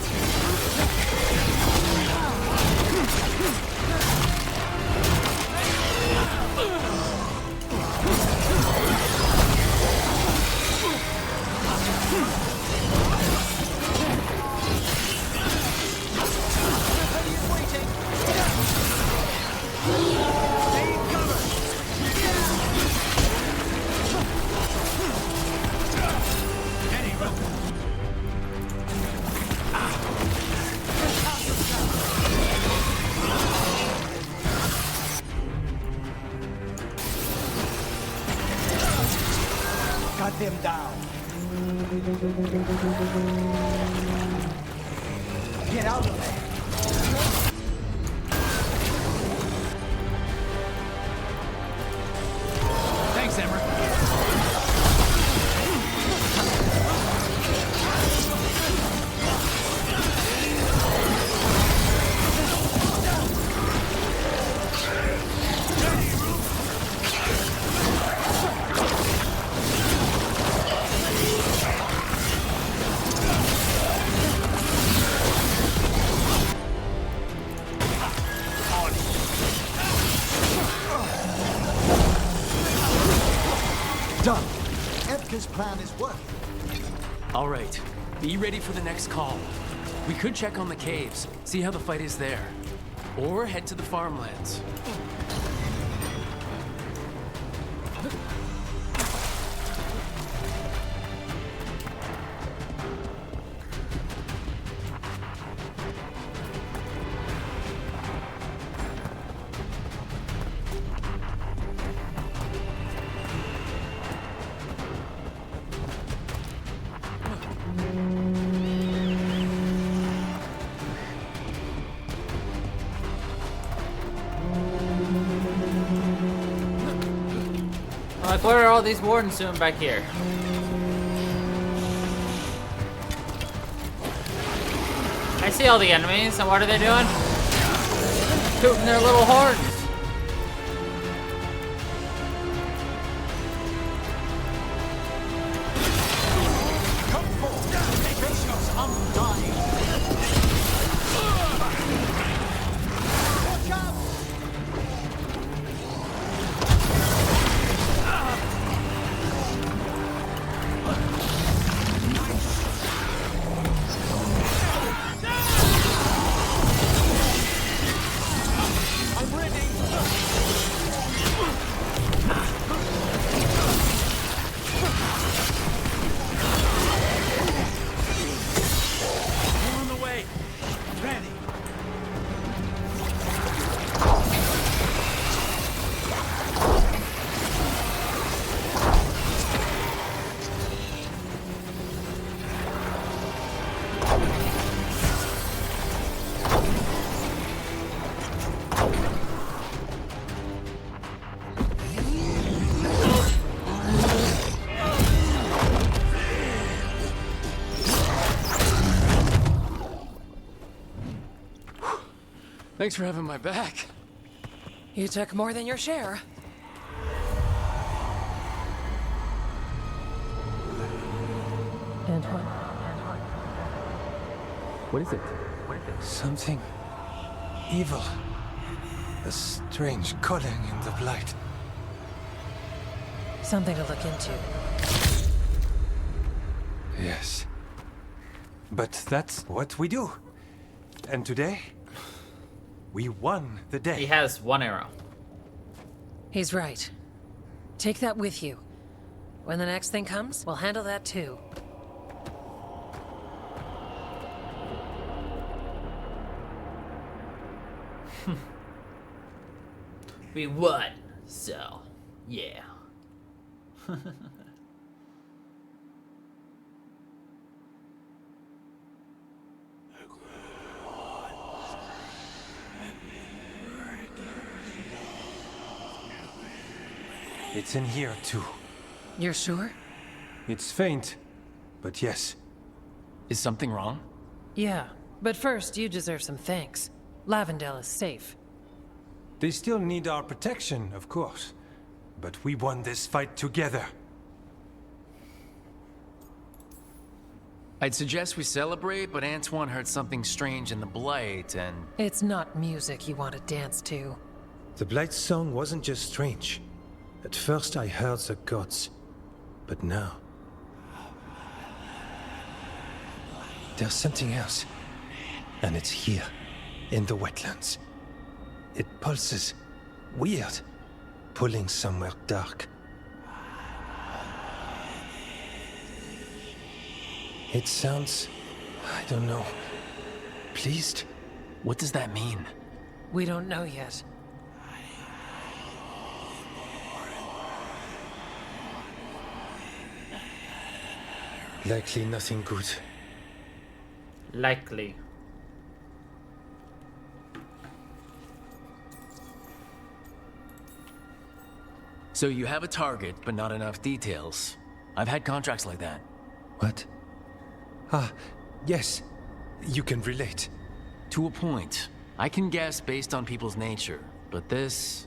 Cut them down. Get out of there.
Thanks, Emmer.
Done. Epka's plan is working.
All right, be ready for the next call. We could check on the caves, see how the fight is there. Or head to the farmlands.
Like, what are all these wardens doing back here? I see all the enemies, and what are they doing? Tooting their little horns.
Thanks for having my back.
You took more than your share.
Antoine. What is it?
Something evil. A strange calling in the blight.
Something to look into.
Yes. But that's what we do. And today, we won the day.
He has one arrow.
He's right. Take that with you. When the next thing comes, we'll handle that too.
We won, so yeah.
It's in here, too.
You're sure?
It's faint, but yes.
Is something wrong?
Yeah, but first, you deserve some thanks. Lavendale is safe.
They still need our protection, of course. But we won this fight together.
I'd suggest we celebrate, but Antoine heard something strange in the Blight, and...
It's not music you want to dance to.
The Blight's song wasn't just strange. At first I heard the gods. But now... there's something else. And it's here, in the wetlands. It pulses. Weird. Pulling somewhere dark. It sounds... I don't know... pleased?
What does that mean?
We don't know yet.
Likely nothing good.
Likely.
So you have a target, but not enough details. I've had contracts like that.
What? Ah, yes. You can relate.
To a point. I can guess based on people's nature, but this...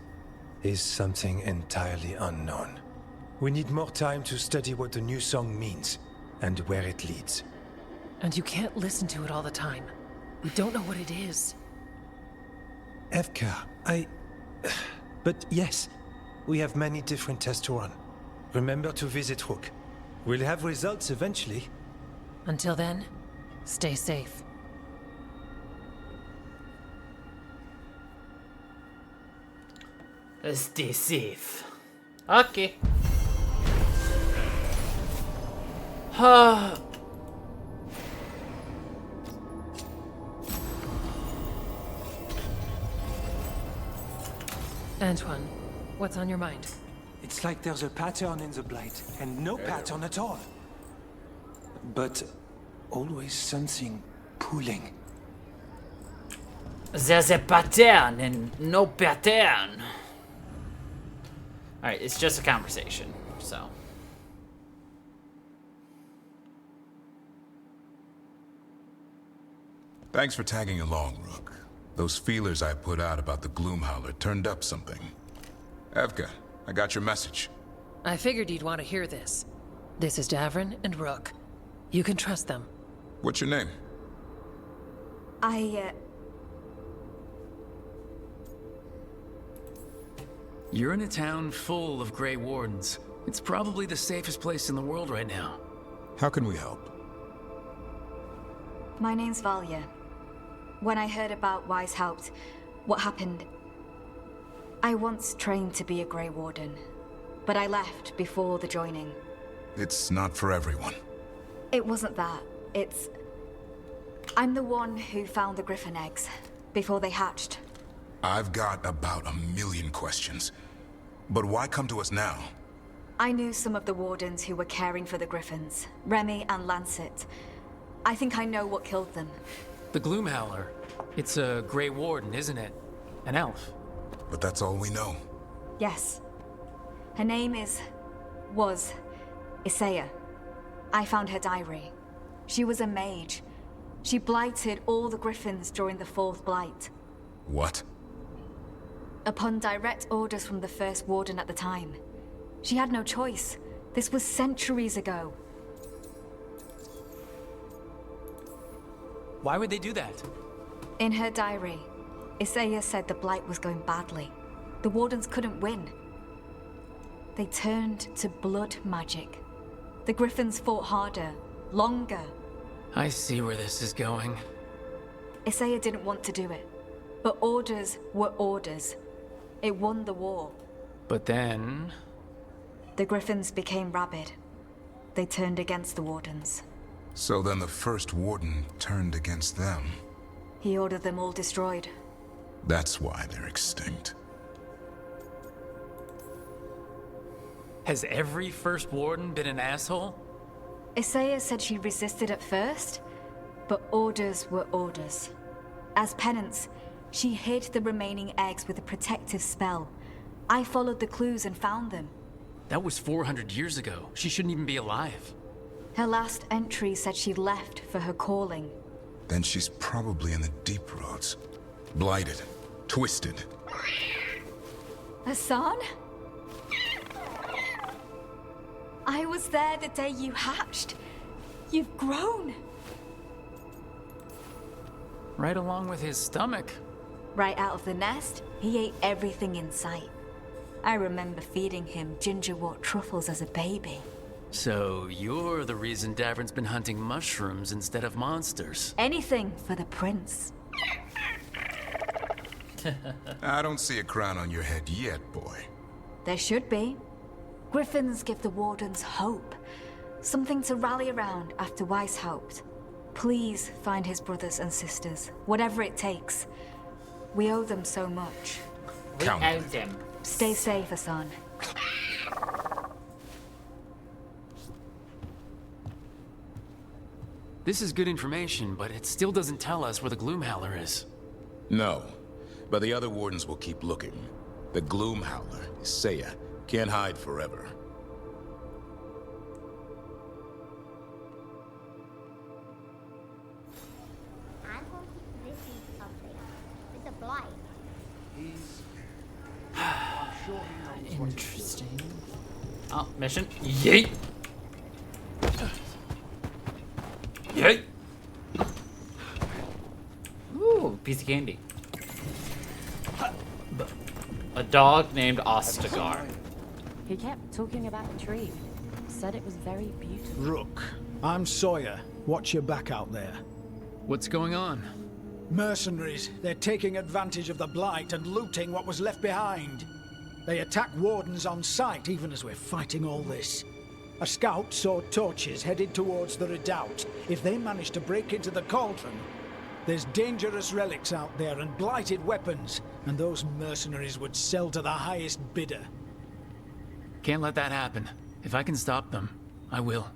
is something entirely unknown. We need more time to study what the new song means, and where it leads.
And you can't listen to it all the time. We don't know what it is.
Evka, But yes, we have many different tests to run. Remember to visit Rook. We'll have results eventually.
Until then, stay safe.
Stay safe. Okay.
Antoine, what's on your mind?
It's like there's a pattern in the Blight, and no pattern at all. But always something pulling.
There's a pattern and no pattern. Alright, it's just a conversation, so.
Thanks for tagging along, Rook. Those feelers I put out about the Gloomhowler turned up something. Evka, I got your message.
I figured you'd want to hear this. This is Davrin and Rook. You can trust them.
What's your name?
You're in a town full of Grey Wardens. It's probably the safest place in the world right now.
How can we help?
My name's Valya. When I heard about Wise Helped, what happened... I once trained to be a Grey Warden, but I left before the joining.
It's not for everyone.
It wasn't that. It's... I'm the one who found the Griffin eggs, before they hatched.
I've got about 1,000,000 questions. But why come to us now?
I knew some of the Wardens who were caring for the Griffins, Remy and Lancet. I think I know what killed them.
The Gloomhowler. It's a Grey Warden, isn't it? An elf.
But that's all we know.
Yes. Her name was Isaiah. I found her diary. She was a mage. She blighted all the Griffins during the Fourth Blight.
What?
Upon direct orders from the First Warden at the time. She had no choice. This was centuries ago.
Why would they do that?
In her diary, Isaiah said the Blight was going badly. The Wardens couldn't win. They turned to blood magic. The Griffins fought harder, longer.
I see where this is going.
Isaiah didn't want to do it. But orders were orders. It won the war.
But then...
The Griffins became rabid. They turned against the Wardens.
So then the First Warden turned against them.
He ordered them all destroyed.
That's why they're extinct.
Has every First Warden been an asshole?
Isaiah said she resisted at first, but orders were orders. As penance, she hid the remaining eggs with a protective spell. I followed the clues and found them.
That was 400 years ago. She shouldn't even be alive.
Her last entry said she left for her calling.
Then she's probably in the deep roads. Blighted. Twisted.
Hassan? I was there the day you hatched. You've grown.
Right along with his stomach.
Right out of the nest, he ate everything in sight. I remember feeding him gingerwort truffles as a baby.
So you're the reason Davern's been hunting mushrooms instead of monsters.
Anything for the prince.
I don't see a crown on your head yet, boy.
There should be. Griffins give the Wardens hope. Something to rally around after Weishaupt. Please find his brothers and sisters, whatever it takes. We owe them so much.
We owe them.
Stay safe, Hassan.
This is good information, but it still doesn't tell us where the Gloomhowler is.
No, but the other wardens will keep looking. The Gloomhowler, Isaiah, can't hide forever.
I'm going to keep this piece up there with the blight.
I'm sure he knows what
Interesting. Oh, mission. Yeet! Yeet! Ooh, piece of candy. A dog named Ostagar.
He kept talking about the tree. Said it was very beautiful.
Rook, I'm Sawyer. Watch your back out there.
What's going on?
Mercenaries. They're taking advantage of the blight and looting what was left behind. They attack wardens on sight even as we're fighting all this. A scout saw torches headed towards the redoubt. If they manage to break into the cauldron, there's dangerous relics out there and blighted weapons, and those mercenaries would sell to the highest bidder.
Can't let that happen. If I can stop them, I will.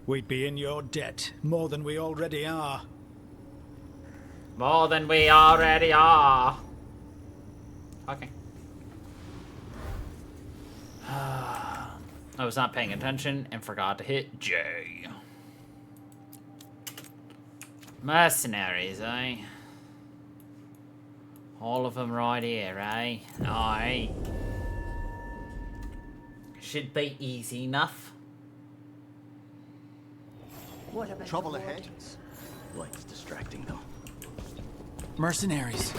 We'd be in your debt, more than we already are.
More than we already are. Okay. I was not paying attention and forgot to hit J. Mercenaries, eh? All of them right here, eh? Aye. Should be easy enough.
What about trouble ahead? Light's distracting though.
Mercenaries.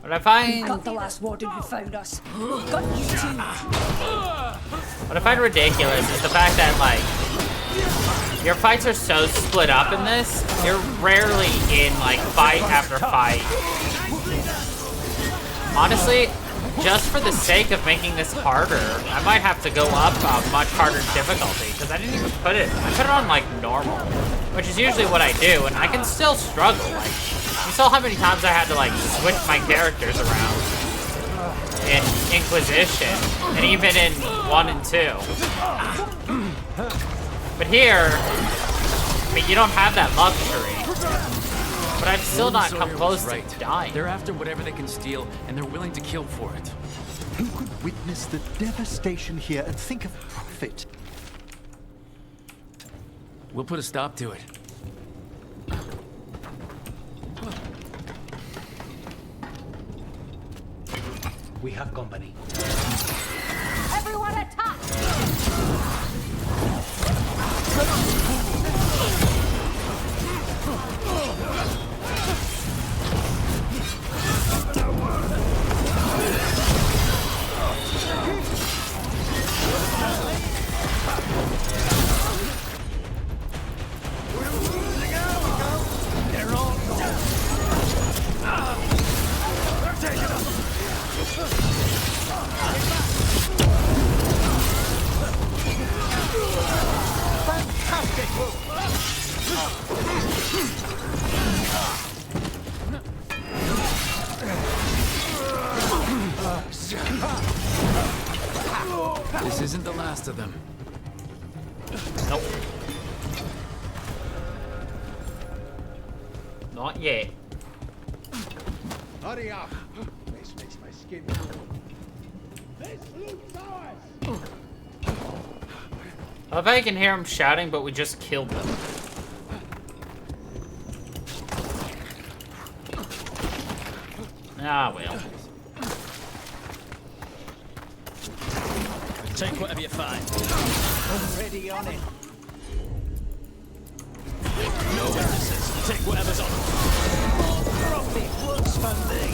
What I find...
Got the last warden who found us. Got you too.
What I find ridiculous is the fact that, like, your fights are so split up in this, you're rarely in, like, fight after fight. Honestly, just for the sake of making this harder, I might have to go up a much harder difficulty, because I didn't even put it, I put it on, like, normal, which is usually what I do, and I can still struggle. Like, you saw how many times I had to, like, switch my characters around in Inquisition, and even in 1 and 2. But here, I mean, you don't have that luxury. But I've still not come close to dying.
They're after whatever they can steal, and they're willing to kill for it.
Who could witness the devastation here and think of profit?
We'll put a stop to it.
We have company.
Everyone attack!
They're all gone. They're taking us. Fantastic move.
This isn't the last of them.
Nope. Not yet.
Hurry up. This makes my skin cool.
I bet I can hear him shouting, but we just killed them. Ah, well.
Take whatever you find.
Already on it.
No witnesses. Take whatever's on them.
More profit works for me.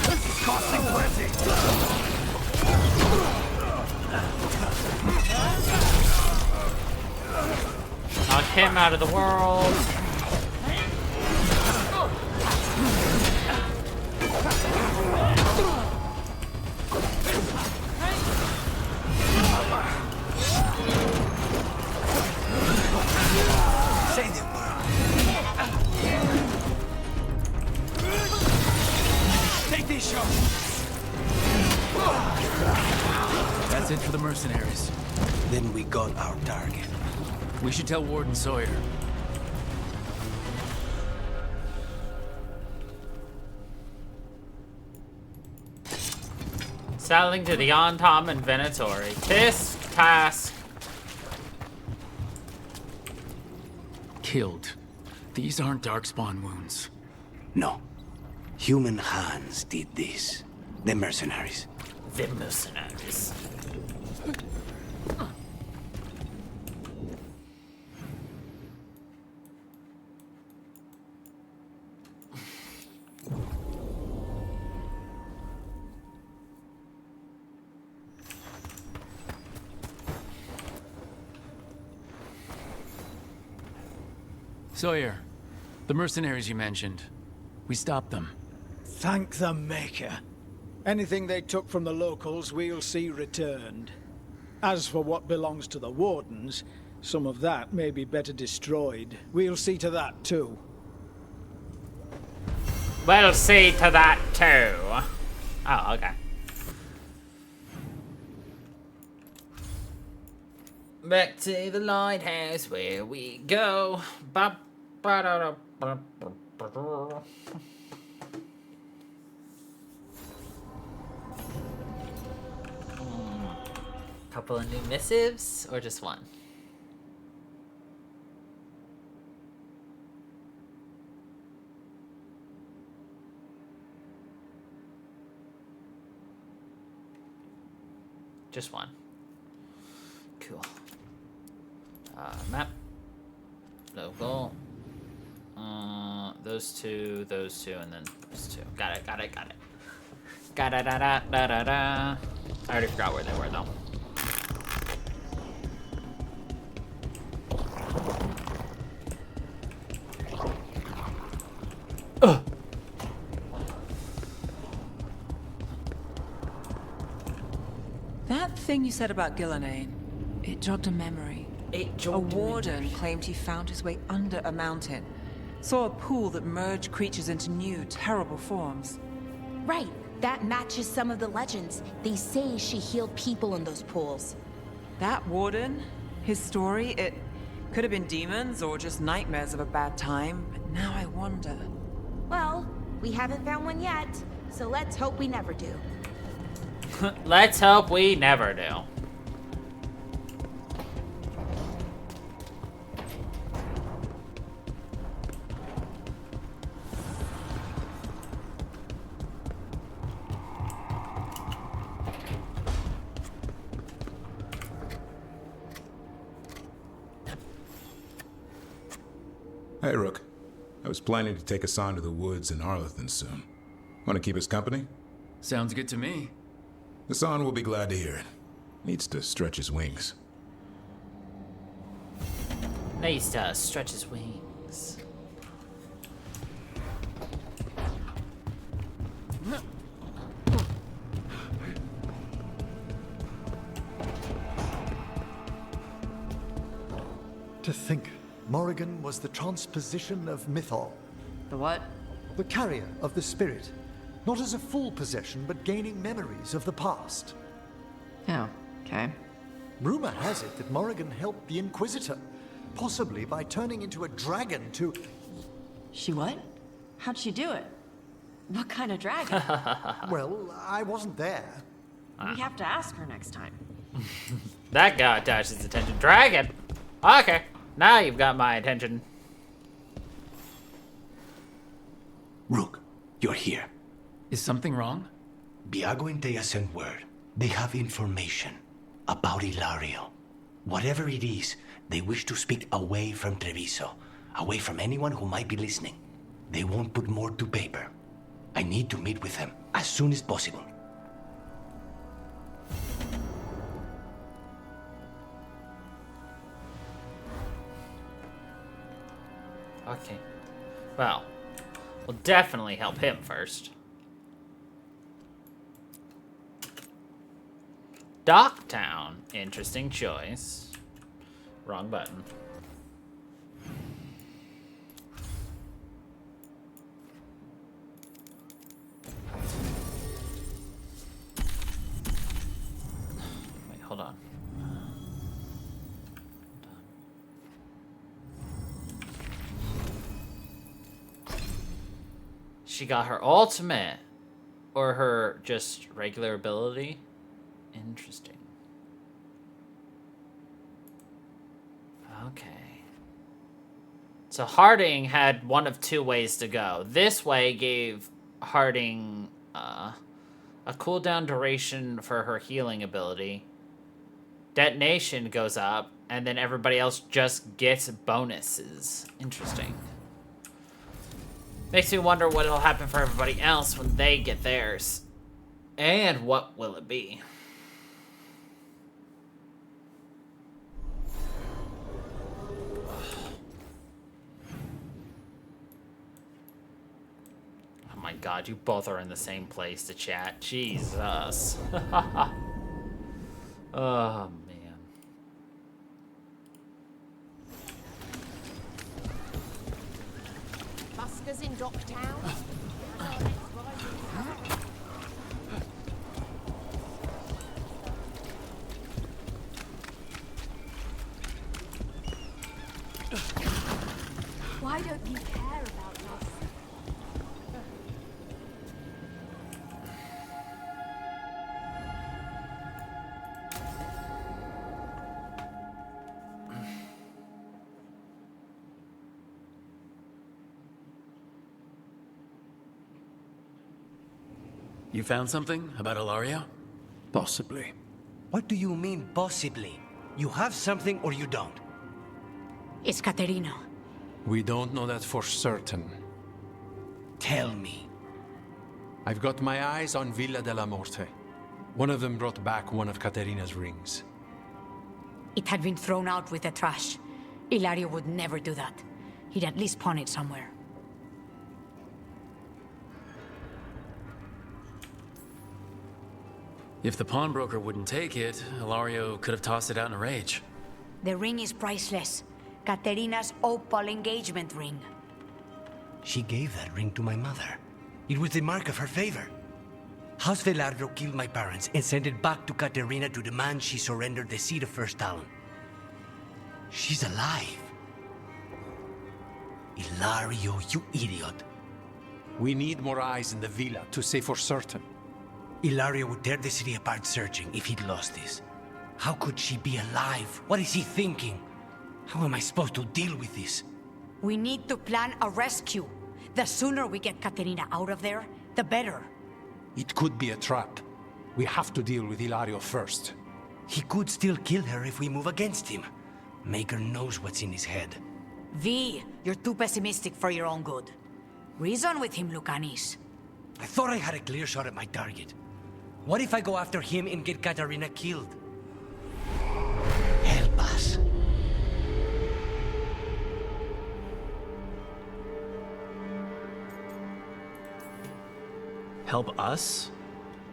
This is costing plenty.
Knock him out of the world.
Say the word. Take these shots.
That's it for the mercenaries.
Then we got our target.
We should tell Warden Sawyer.
Sailing to the Antom and Venatori. Tisk task.
Killed. These aren't Darkspawn wounds.
No. Human hands did this. The mercenaries.
The mercenaries.
Sawyer, the mercenaries you mentioned. We stopped them.
Thank the Maker. Anything they took from the locals, we'll see returned. As for what belongs to the Wardens, some of that may be better destroyed. We'll see to that, too.
We'll see to that, too. Oh, okay. Back to the lighthouse where we go. Couple of new missives, or just one? Just one. Cool. Map. Local. Those two, and then those two. Got it. I already forgot where they were, though.
That thing you said about Gillenane, it jogged a memory. A warden claimed he found his way under a mountain. Saw a pool that merged creatures into new, terrible forms.
Right. That matches some of the legends. They say she healed people in those pools.
That warden, his story, it could have been demons or just nightmares of a bad time, but now I wonder.
Well, we haven't found one yet, so let's hope we never do.
Let's hope we never do.
Hey, Rook. I was planning to take us on to the woods in Arlethan soon. Want to keep us company?
Sounds good to me.
Hassan will be glad to hear it. Needs to stretch his wings.
Needs to stretch his wings.
To think, Morrigan was the transposition of Mythol.
The what?
The carrier of the spirit. Not as a full possession, but gaining memories of the past.
Oh, okay.
Rumor has it that Morrigan helped the Inquisitor, possibly by turning into a dragon to...
She what? How'd she do it?
What kind of dragon?
Well, I wasn't there.
We have to ask her next time.
That got Dash's attention. Dragon! Okay, now you've got my attention.
Rook, you're here.
Is something wrong?
Biago and Thea sent word. They have information about Ilario. Whatever it is, they wish to speak away from Treviso, away from anyone who might be listening. They won't put more to paper. I need to meet with them as soon as possible.
Okay. Well, we'll definitely help him first. Docktown. Interesting choice. Wrong button. Wait, hold on. She got her ultimate, or her just regular ability. Interesting. Okay. So Harding had one of two ways to go. This way gave Harding a cooldown duration for her healing ability. Detonation goes up, and then everybody else just gets bonuses. Interesting. Makes me wonder what'll happen for everybody else when they get theirs. And what will it be? Oh my god, you both are in the same place to chat. Jesus. Oh, man.
Buskers in Docktown?
Why don't you care about us?
You found something about Ilario?
Possibly.
What do you mean, possibly? You have something or you don't?
It's Caterina.
We don't know that for certain.
Tell me.
I've got my eyes on Villa della Morte. One of them brought back one of Caterina's rings.
It had been thrown out with the trash. Ilario would never do that. He'd at least pawn it somewhere.
If the pawnbroker wouldn't take it, Ilario could have tossed it out in a rage.
The ring is priceless. Caterina's opal engagement ring.
She gave that ring to my mother. It was the mark of her favor. House Veilguard killed my parents and sent it back to Caterina to demand she surrender the seat of First Talon. She's alive. Ilario, you idiot.
We need more eyes in the villa to say for certain.
Ilario would tear the city apart searching if he'd lost this. How could she be alive? What is he thinking? How am I supposed to deal with this?
We need to plan a rescue. The sooner we get Caterina out of there, the better.
It could be a trap. We have to deal with Ilario first.
He could still kill her if we move against him. Maker knows what's in his head.
V, you're too pessimistic for your own good. Reason with him, Lucanis.
I thought I had a clear shot at my target. What if I go after him and get Caterina killed? Help us.
Help us?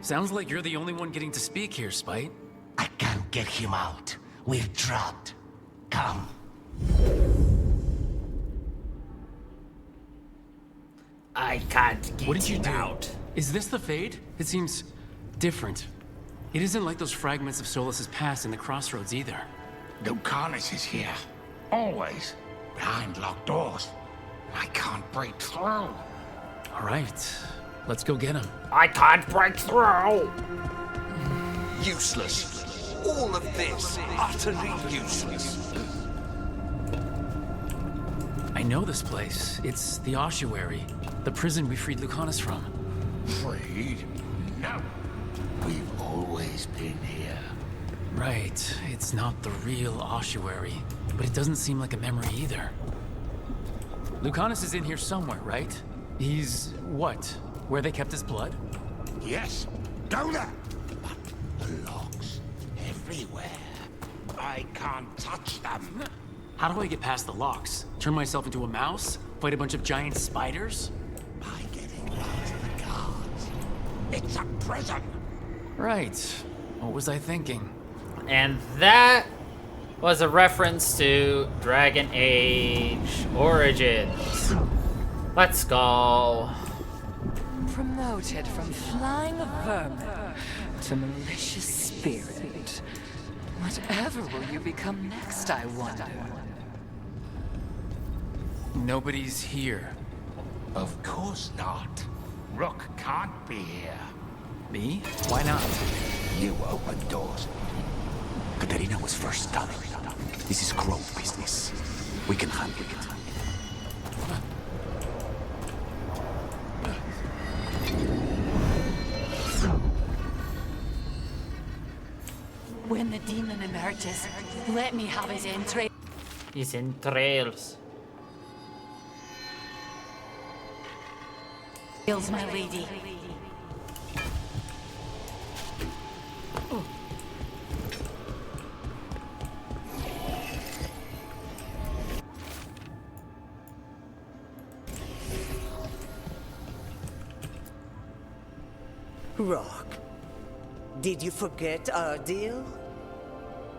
Sounds like you're the only one getting to speak here, Spite.
I can't get him out. We're trapped. Come.
I can't get
What did you do?
out.
Is this the Fade? It seems different. It isn't like those fragments of Solas's past in the Crossroads either.
Lucanis is here. Always. Behind locked doors. I can't break through.
All right. Let's go get him.
I can't break through!
Useless. All of this, utterly useless.
I know this place. It's the ossuary. The prison we freed Lucanus from.
Freed? No. We've always been here.
Right. It's not the real ossuary. But it doesn't seem like a memory either. Lucanus is in here somewhere, right? He's... what? Where they kept his blood?
Yes. Go there. But the locks everywhere. I can't touch them.
How do I get past the locks? Turn myself into a mouse? Fight a bunch of giant spiders?
By getting past the guards. It's a prison.
Right. What was I thinking?
And that was a reference to Dragon Age Origins. Let's go.
Promoted from flying vermin to malicious spirit. Whatever will you become next, I wonder?
Nobody's here.
Of course not. Rook can't be here.
Me? Why not?
You open doors. Katerina was first done. This is Crow business. We can handle it.
When the demon emerges, let me have his entrails.
His entrails.
My lady.
Rock, did you forget our deal?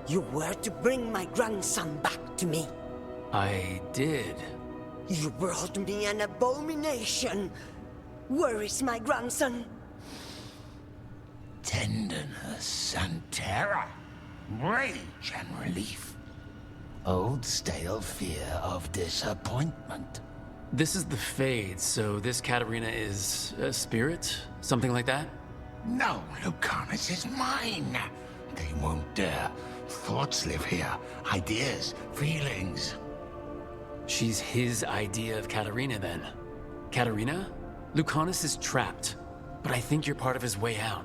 You were to bring my grandson back to me.
I did.
You brought me an abomination. Where is my grandson?
Tenderness and terror. Rage and relief. Old stale fear of disappointment.
This is the Fade, so this Katerina is a spirit? Something like that?
No, Lucanus is mine. They won't dare. Thoughts live here. Ideas, feelings.
She's his idea of Katerina, then. Katerina? Lucanus is trapped, but I think you're part of his way out.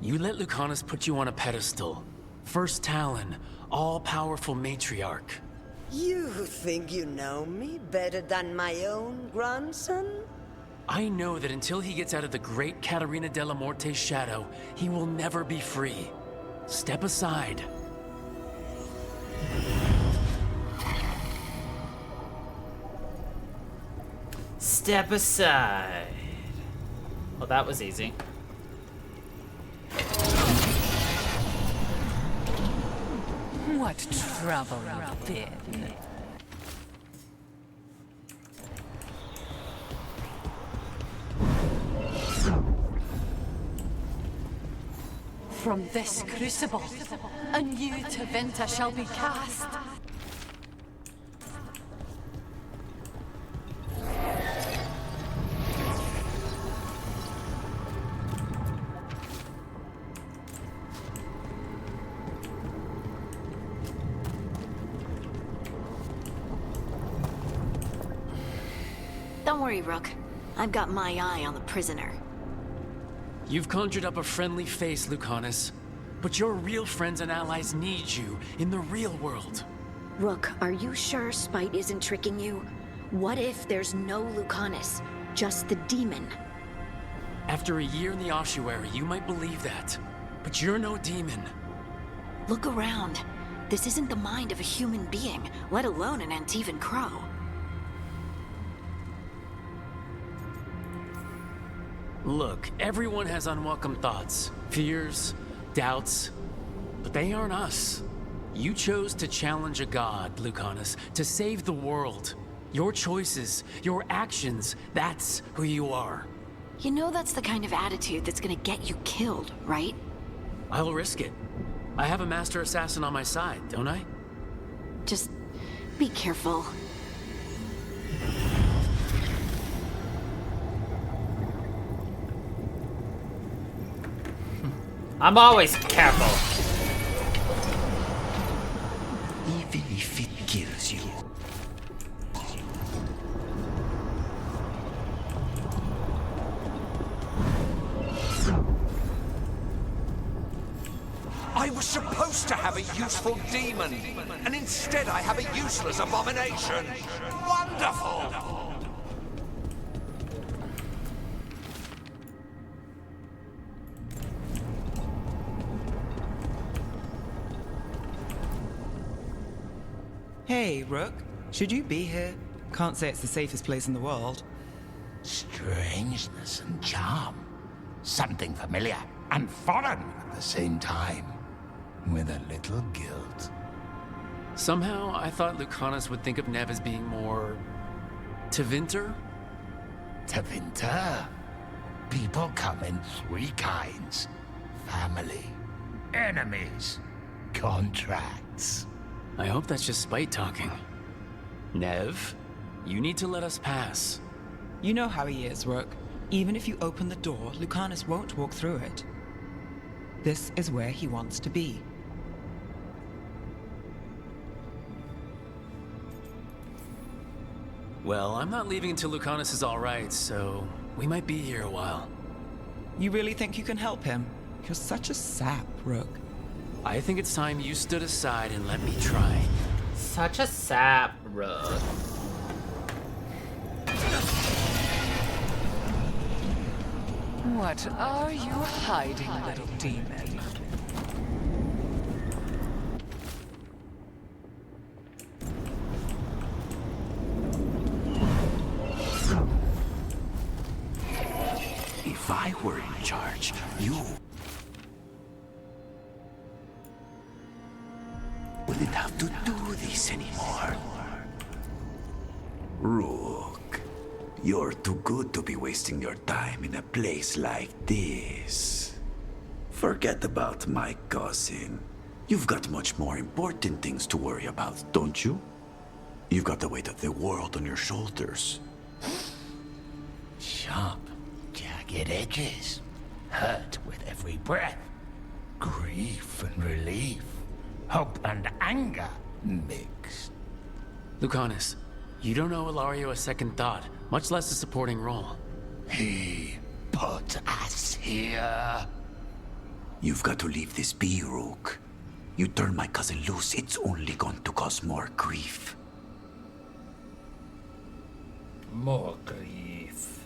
You let Lucanus put you on a pedestal. First Talon, all-powerful matriarch.
You think you know me better than my own grandson?
I know that until he gets out of the great Caterina Della Morte's shadow, he will never be free. Step aside.
Step aside. Well, that was easy.
What trouble you've been. From this crucible, a new Tevinter shall be cast.
Don't worry, Rook. I've got my eye on the prisoner.
You've conjured up a friendly face, Lucanus. But your real friends and allies need you in the real world.
Rook, are you sure Spite isn't tricking you? What if there's no Lucanus, just the demon?
After a year in the ossuary, you might believe that. But you're no demon.
Look around. This isn't the mind of a human being, let alone an Antivan Crow.
Look, everyone has unwelcome thoughts, fears, doubts, but they aren't us. You chose to challenge a god, Lucanus, to save the world. Your choices, your actions, that's who you are.
You know that's the kind of attitude that's gonna get you killed, right?
I'll risk it. I have a master assassin on my side, don't I?
Just be careful.
I'm always careful.
Even if it kills you.
I was supposed to have a useful demon, and instead I have a useless abomination. Wonderful!
Hey, Rook. Should you be here? Can't say it's the safest place in the world.
Strangeness and charm. Something familiar and foreign at the same time. With a little guilt.
Somehow, I thought Lucanus would think of Nev as being more... Tevinter?
Tevinter? People come in three kinds. Family, enemies, contracts.
I hope that's just spite talking. Nev, you need to let us pass.
You know how he is, Rook. Even if you open the door, Lucanus won't walk through it. This is where he wants to be.
Well, I'm not leaving until Lucanus is alright, so we might be here a while.
You really think you can help him? You're such a sap, Rook.
I think it's time you stood aside and let me try.
Such a sap, Rook.
What are you hiding, little demon?
If I were in charge, you wouldn't have to do this anymore.
Rook, you're too good to be wasting your time in a place like this. Forget about my cousin. You've got much more important things to worry about, don't you? You've got the weight of the world on your shoulders.
Sharp, jagged edges. Hurt with every breath. Grief and relief. Hope and anger mixed.
Lucanus, you don't owe Ilario a second thought, much less a supporting role.
He put us here.
You've got to leave this be, Rook. You turn my cousin loose, it's only going to cause more grief.
More grief.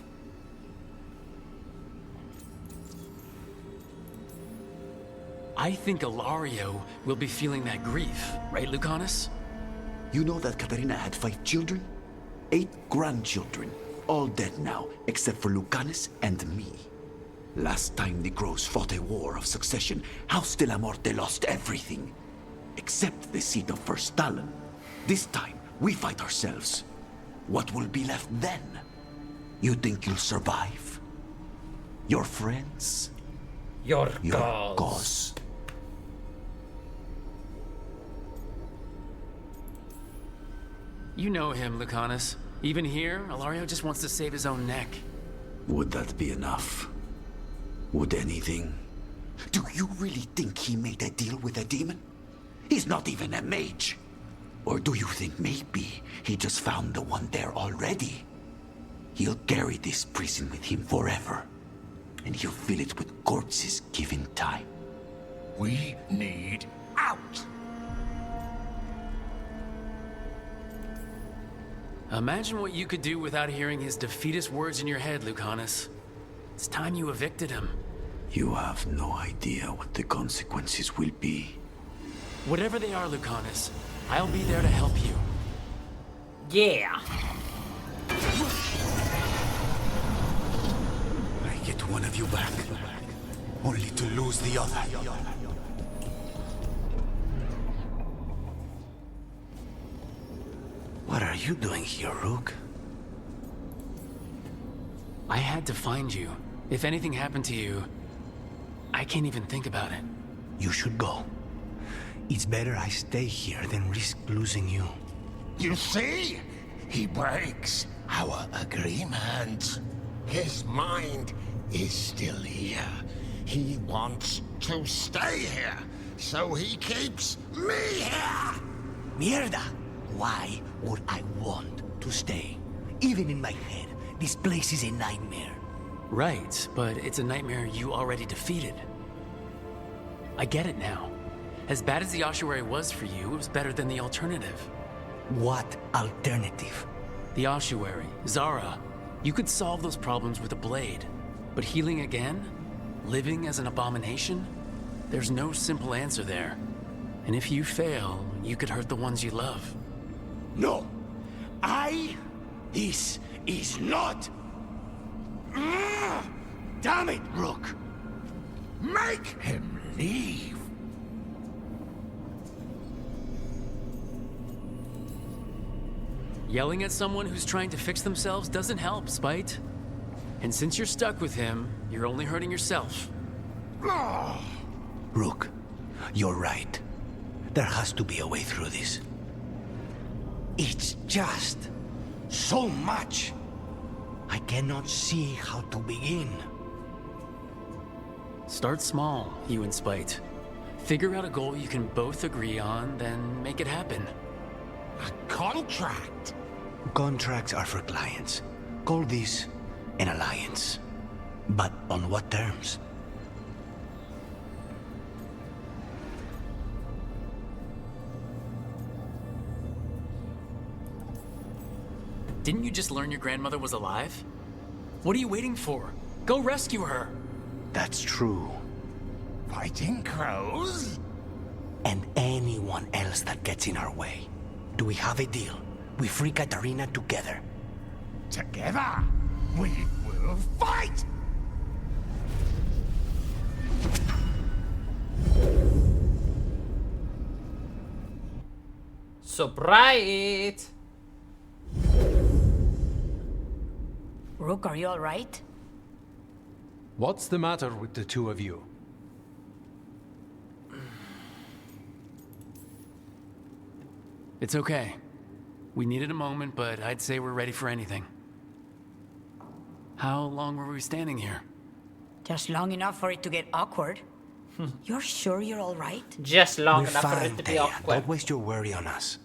I think Ilario will be feeling that grief, right, Lucanus?
You know that Katarina had 5 children? 8 grandchildren. All dead now, except for Lucanus and me. Last time the Grows fought a war of succession, House de la Morte lost everything. Except the seat of First Talon. This time, we fight ourselves. What will be left then? You think you'll survive? Your friends?
Your
cause.
You know him, Lucanus. Even here, Ilario just wants to save his own neck.
Would that be enough? Would anything? Do you really think he made a deal with a demon? He's not even a mage. Or do you think maybe he just found the one there already? He'll carry this prison with him forever. And he'll fill it with corpses given time.
We need out!
Imagine what you could do without hearing his defeatist words in your head, Lucanus. It's time you evicted him.
You have no idea what the consequences will be.
Whatever they are, Lucanus, I'll be there to help you.
Yeah.
I get one of you back, only to lose the other. What are you doing here, Rook?
I had to find you. If anything happened to you, I can't even think about it.
You should go.
It's better I stay here than risk losing you.
You see? He breaks our agreement. His mind is still here. He wants to stay here, so he keeps me here!
Mierda! Why would I want to stay? Even in my head, this place is a nightmare.
Right, but it's a nightmare you already defeated. I get it now. As bad as the ossuary was for you, it was better than the alternative.
What alternative?
The ossuary, Zara. You could solve those problems with a blade. But healing again? Living as an abomination? There's no simple answer there. And if you fail, you could hurt the ones you love.
No! This is not... Damn it, Rook!
Make him leave!
Yelling at someone who's trying to fix themselves doesn't help, Spite. And since you're stuck with him, you're only hurting yourself.
Rook, you're right. There has to be a way through this. It's just so much. I cannot see how to begin.
Start small, you and Spite. Figure out a goal you can both agree on, then make it happen.
A contract?
Contracts are for clients. Call this an alliance. But on what terms?
Didn't you just learn your grandmother was alive? What are you waiting for? Go rescue her!
That's true.
Fighting crows?
And anyone else that gets in our way. Do we have a deal? We free Katarina together.
Together? We will fight!
So bright!
Rook, are you all right?
What's the matter with the two of you?
It's okay. We needed a moment, but I'd say we're ready for anything. How long were we standing here?
Just long enough for it to get awkward. You're sure you're all right?
Just long
We're
enough for
fine,
it to be
Thea.
awkward.
Don't waste your worry on us.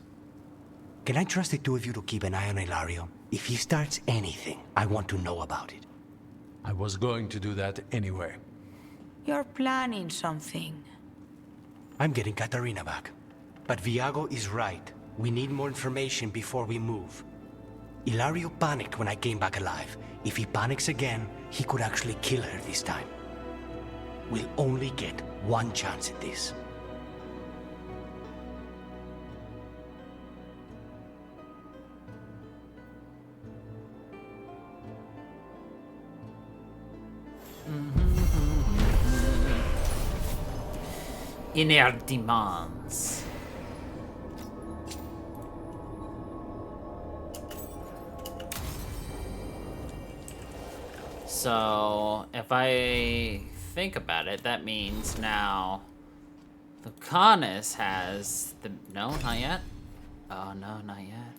Can I trust the two of you to keep an eye on Ilario? If he starts anything, I want to know about it.
I was going to do that anyway.
You're planning something.
I'm getting Katarina back. But Viago is right. We need more information before we move. Ilario panicked when I came back alive. If he panics again, he could actually kill her this time. We'll only get one chance at this.
Inner demands. So, if I think about it, that means now Lucanus has the... No, not yet. Oh, no, not yet.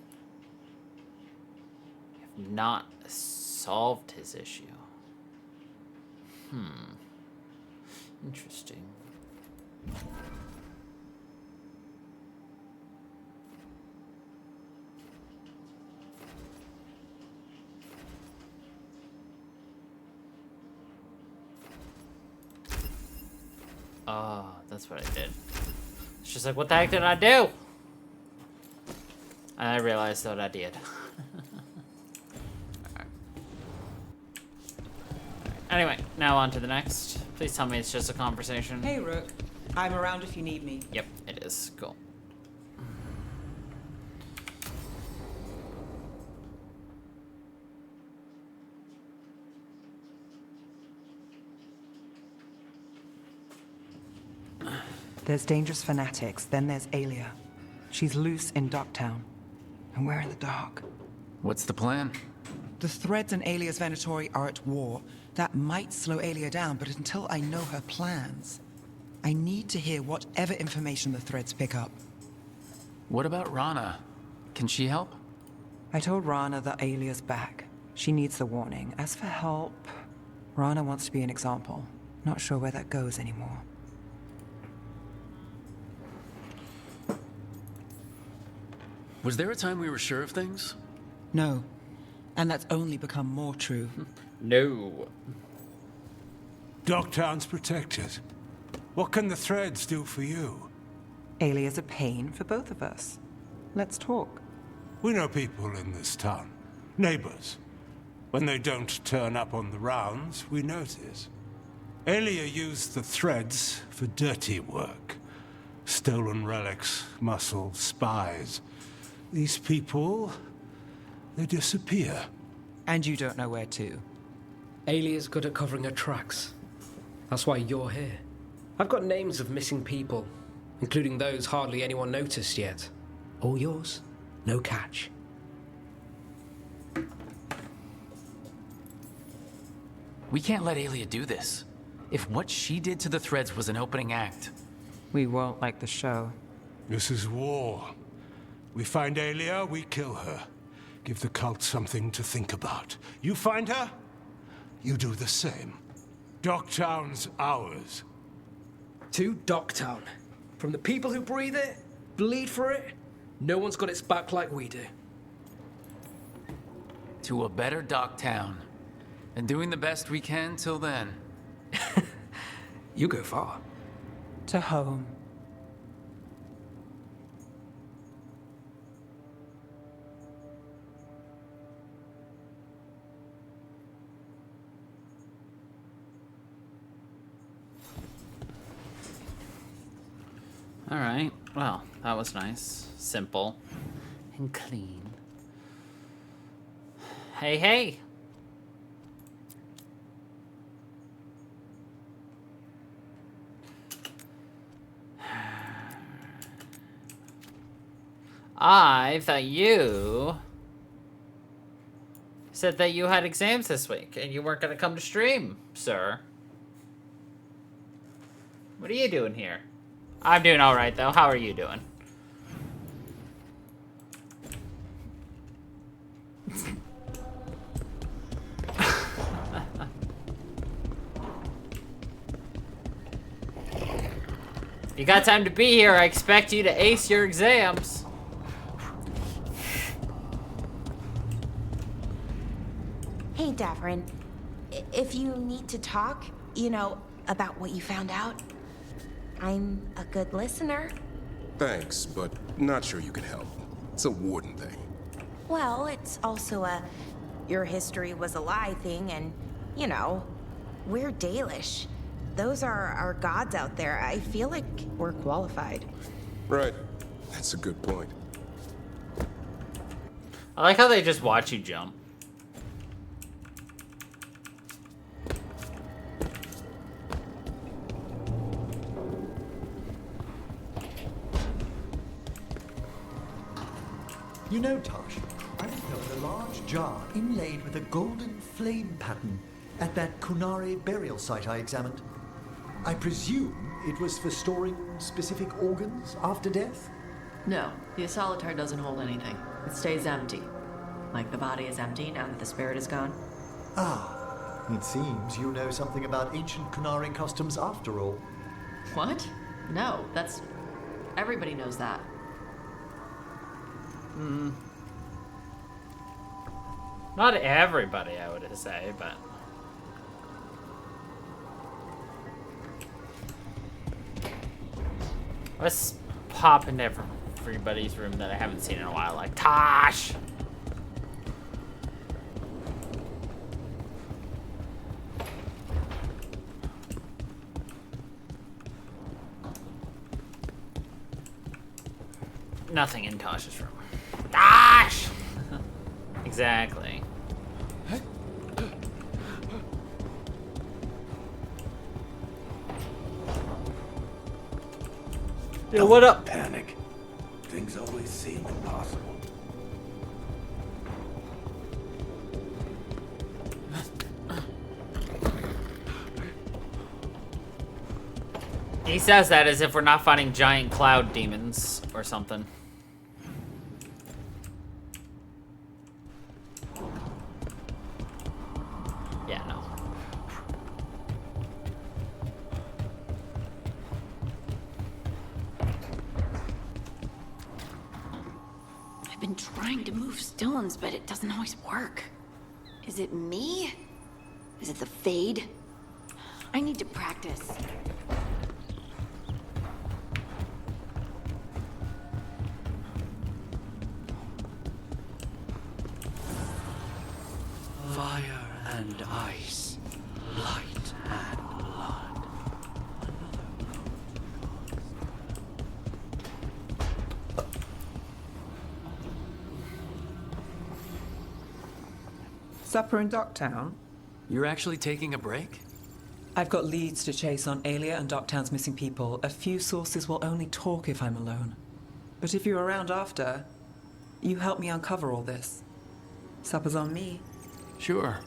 We have not solved his issue. Interesting. Oh, that's what I did. It's just like, what the heck did I do? And I realized what I did. Alright. Anyway, now on to the next. Please tell me it's just a conversation.
Hey, Rook. I'm around if you need me.
Yep, it is. Cool.
There's dangerous fanatics, then there's Alia. She's loose in Docktown. And we're in the dark.
What's the plan?
The Threads and Alia's Venatori are at war. That might slow Alia down, but until I know her plans,
I need to hear whatever information the threads pick up.
What about Rana? Can she help?
I told Rana that Alia's back. She needs the warning. As for help, Rana wants to be an example. Not sure where that goes anymore.
Was there a time we were sure of things?
No. And that's only become more true.
No.
Dogtown's protected. What can the threads do for you?
Alia's a pain for both of us. Let's talk.
We know people in this town. Neighbors. When they don't turn up on the rounds, we notice. Alia used the threads for dirty work. Stolen relics, muscle, spies. These people, they disappear.
And you don't know where to.
Alia's good at covering her tracks. That's why you're here. I've got names of missing people, including those hardly anyone noticed yet. All yours, no catch.
We can't let Alia do this. If what she did to the threads was an opening act,
we won't like the show.
This is war. We find Alia, we kill her. Give the cult something to think about. You find her, you do the same. Dogtown's ours.
To Dogtown. From the people who breathe it, bleed for it, no one's got its back like we do.
to a better Dogtown. And doing the best we can till then.
You go far.
To home.
All right. Well, that was nice. Simple. And clean. Hey, hey! I thought you said that you had exams this week and you weren't going to come to stream, sir. What are you doing here? I'm doing all right, though. How are you doing? You got time to be here. I expect you to ace your exams.
Hey, Davrin. If you need to talk, you know, about what you found out, I'm a good listener.
Thanks, but not sure you can help. It's a warden thing.
Well, it's also a your history was a lie thing, and, you know, we're Dalish. Those are our gods out there. I feel like we're qualified.
Right. That's a good point.
I like how they just watch you jump.
You know, Tosh, I discovered a large jar inlaid with a golden flame pattern at that Kunari burial site I examined. I presume it was for storing specific organs after death?
No, the Asolitar doesn't hold anything. It stays empty. Like the body is empty now that the spirit is gone.
Ah, it seems you know something about ancient Kunari customs after all.
What? No, that's... Everybody knows that.
Not everybody, I would say, but... Let's pop into everybody's room that I haven't seen in a while, like Tosh! Nothing in Tosh's room. Tosh! Exactly. Yo, what up?
Panic. Things always seem impossible.
He says that as if we're not fighting giant cloud demons or something. Yeah, no.
I've been trying to move stones, but it doesn't always work. Is it me? Is it the fade? I need to practice.
Fire and ice, light and blood.
Supper in Docktown?
You're actually taking a break?
I've got leads to chase on Alia and Docktown's missing people. A few sources will only talk if I'm alone. But if you're around after, you help me uncover all this. Supper's on me.
Sure.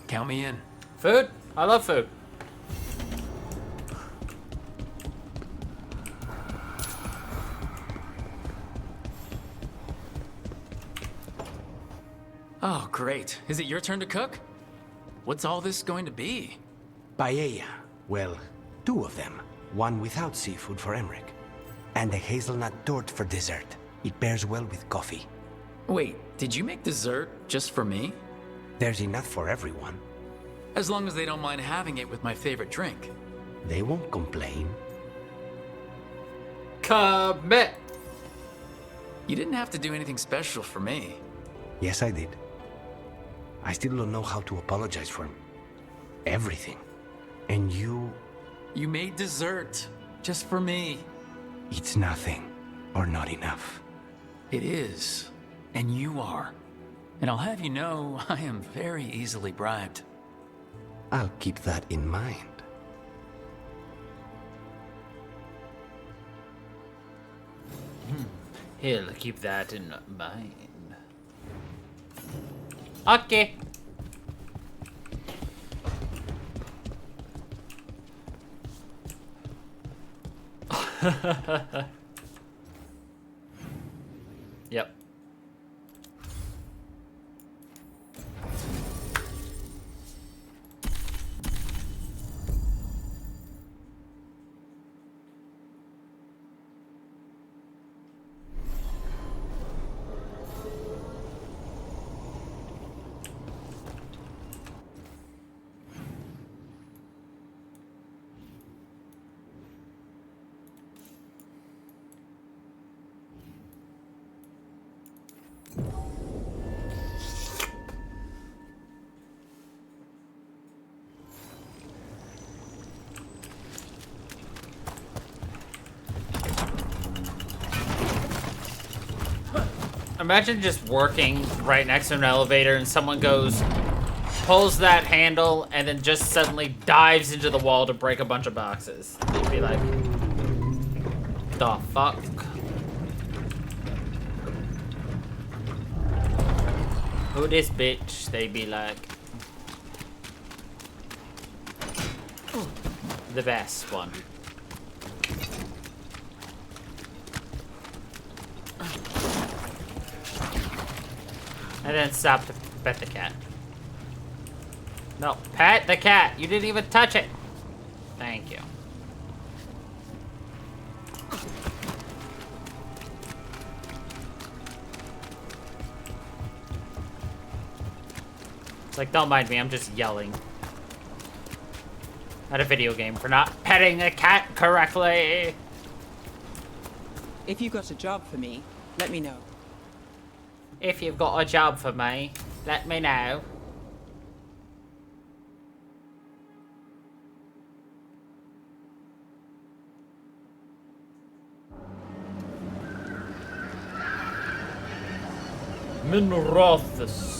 Count me in.
Food? I love food.
Oh, great. Is it your turn to cook? What's all this going to be?
Paella. Well, 2 of them. One without seafood for Emmerich. And a hazelnut torte for dessert. It pairs well with coffee.
Wait, did you make dessert just for me?
There's enough for everyone.
As long as they don't mind having it with my favorite drink.
They won't complain.
Commit!
You didn't have to do anything special for me.
Yes, I did. I still don't know how to apologize for everything. And you...
You made dessert just for me.
It's nothing, or not enough.
It is, and you are. And I'll have you know, I am very easily bribed.
I'll keep that in mind.
He'll keep that in mind. Okay. Yep. Imagine just working right next to an elevator and someone goes, pulls that handle, and then just suddenly dives into the wall to break a bunch of boxes. You'd be like, the fuck? Who this bitch? They be like, the best one. And then stop to pet the cat. No, pet the cat. You didn't even touch it. Thank you. It's like, don't mind me, I'm just yelling at a video game for not petting a cat correctly.
If you got a job for me, let me know.
If you've got a job for me, let me know. Minrothus.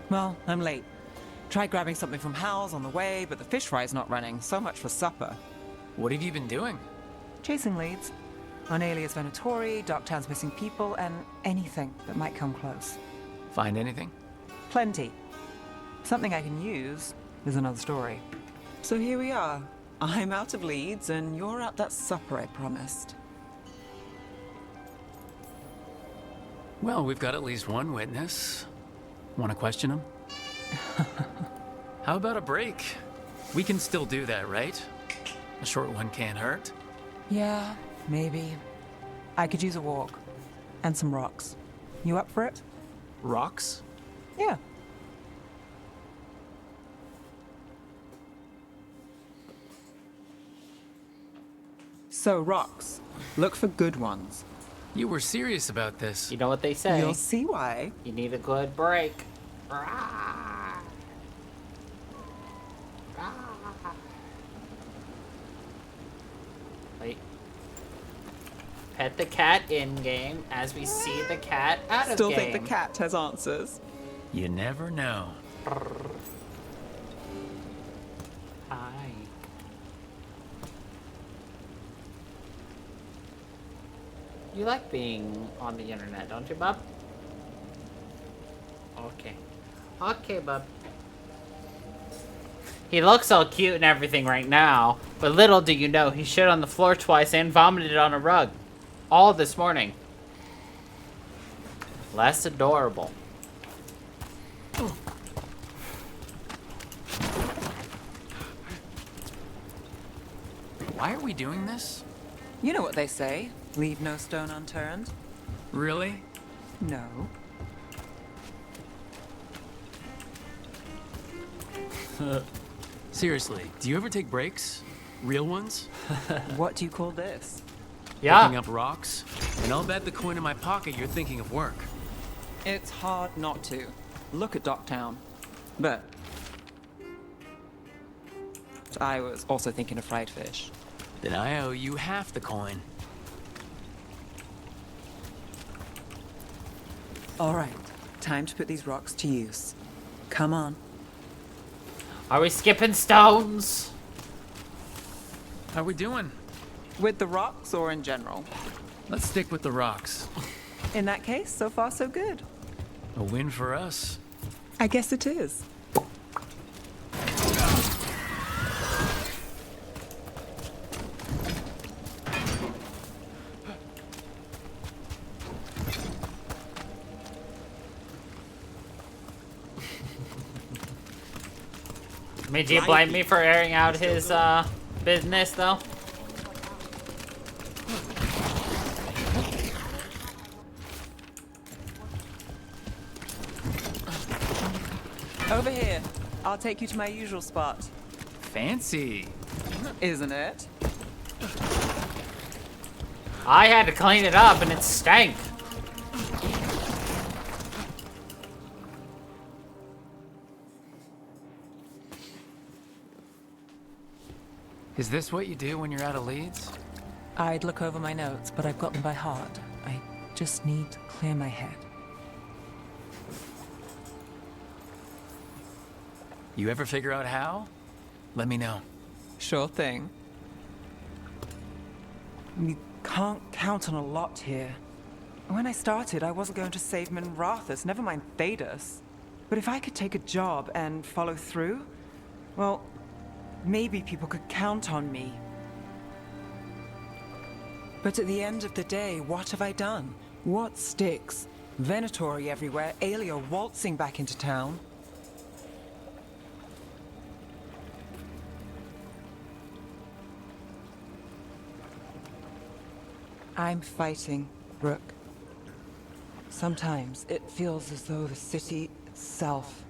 Well, I'm late. Tried grabbing something from Hal's on the way, but the fish fry's not running. So much for supper.
What have you been doing?
chasing leads. On Alias Venatori, Docktown's missing people, and anything that might come close.
Find anything?
Plenty. Something I can use is another story. So here we are. I'm out of leads, and you're at that supper I promised.
Well, we've got at least one witness. Want to question him? How about a break? We can still do that, right? A short one can't hurt.
Yeah, maybe. I could use a walk. And some rocks. You up for it?
Rocks?
Yeah. So, rocks. Look for good ones.
You were serious about this.
You know what they say.
You'll see why.
You need a good break. Rah. Wait. Pet the cat in-game as we see the cat out of
Still
game.
think the cat has answers.
You never know.
Hi. You like being on the internet, don't you, bub? Okay. Okay, bub. He looks all cute and everything right now, but little do you know he shit on the floor twice and vomited on a rug. All this morning. Less adorable.
Why are we doing this?
You know what they say. Leave no stone unturned.
Really?
No.
Seriously, do you ever take breaks? Real ones?
What do you call this?
Yeah.
Picking up rocks? And I'll bet the coin in my pocket you're thinking of work.
It's hard not to. Look at Docktown. But I was also thinking of fried fish.
Then I owe you half the coin.
All right, time to put these rocks to use. Come on.
Are we skipping stones?
How we doing?
With the rocks or in general?
Let's stick with the rocks.
In that case, so far so good.
A win for us.
I guess it is.
I mean, do you blame me for airing out his business, though?
Over here. I'll take you to my usual spot.
Fancy.
Isn't it?
I had to clean it up and it stank.
Is this what you do when you're out of leads?
I'd look over my notes, but I've got them by heart. I just need to clear my head.
You ever figure out how? Let me know.
Sure thing. You can't count on a lot here. When I started, I wasn't going to save Minrathus, never mind Thedas. But if I could take a job and follow through, well, maybe people could count on me. But at the end of the day, what have I done? What sticks? Venatori everywhere, Aelia waltzing back into town. I'm fighting, Brooke. Sometimes it feels as though the city itself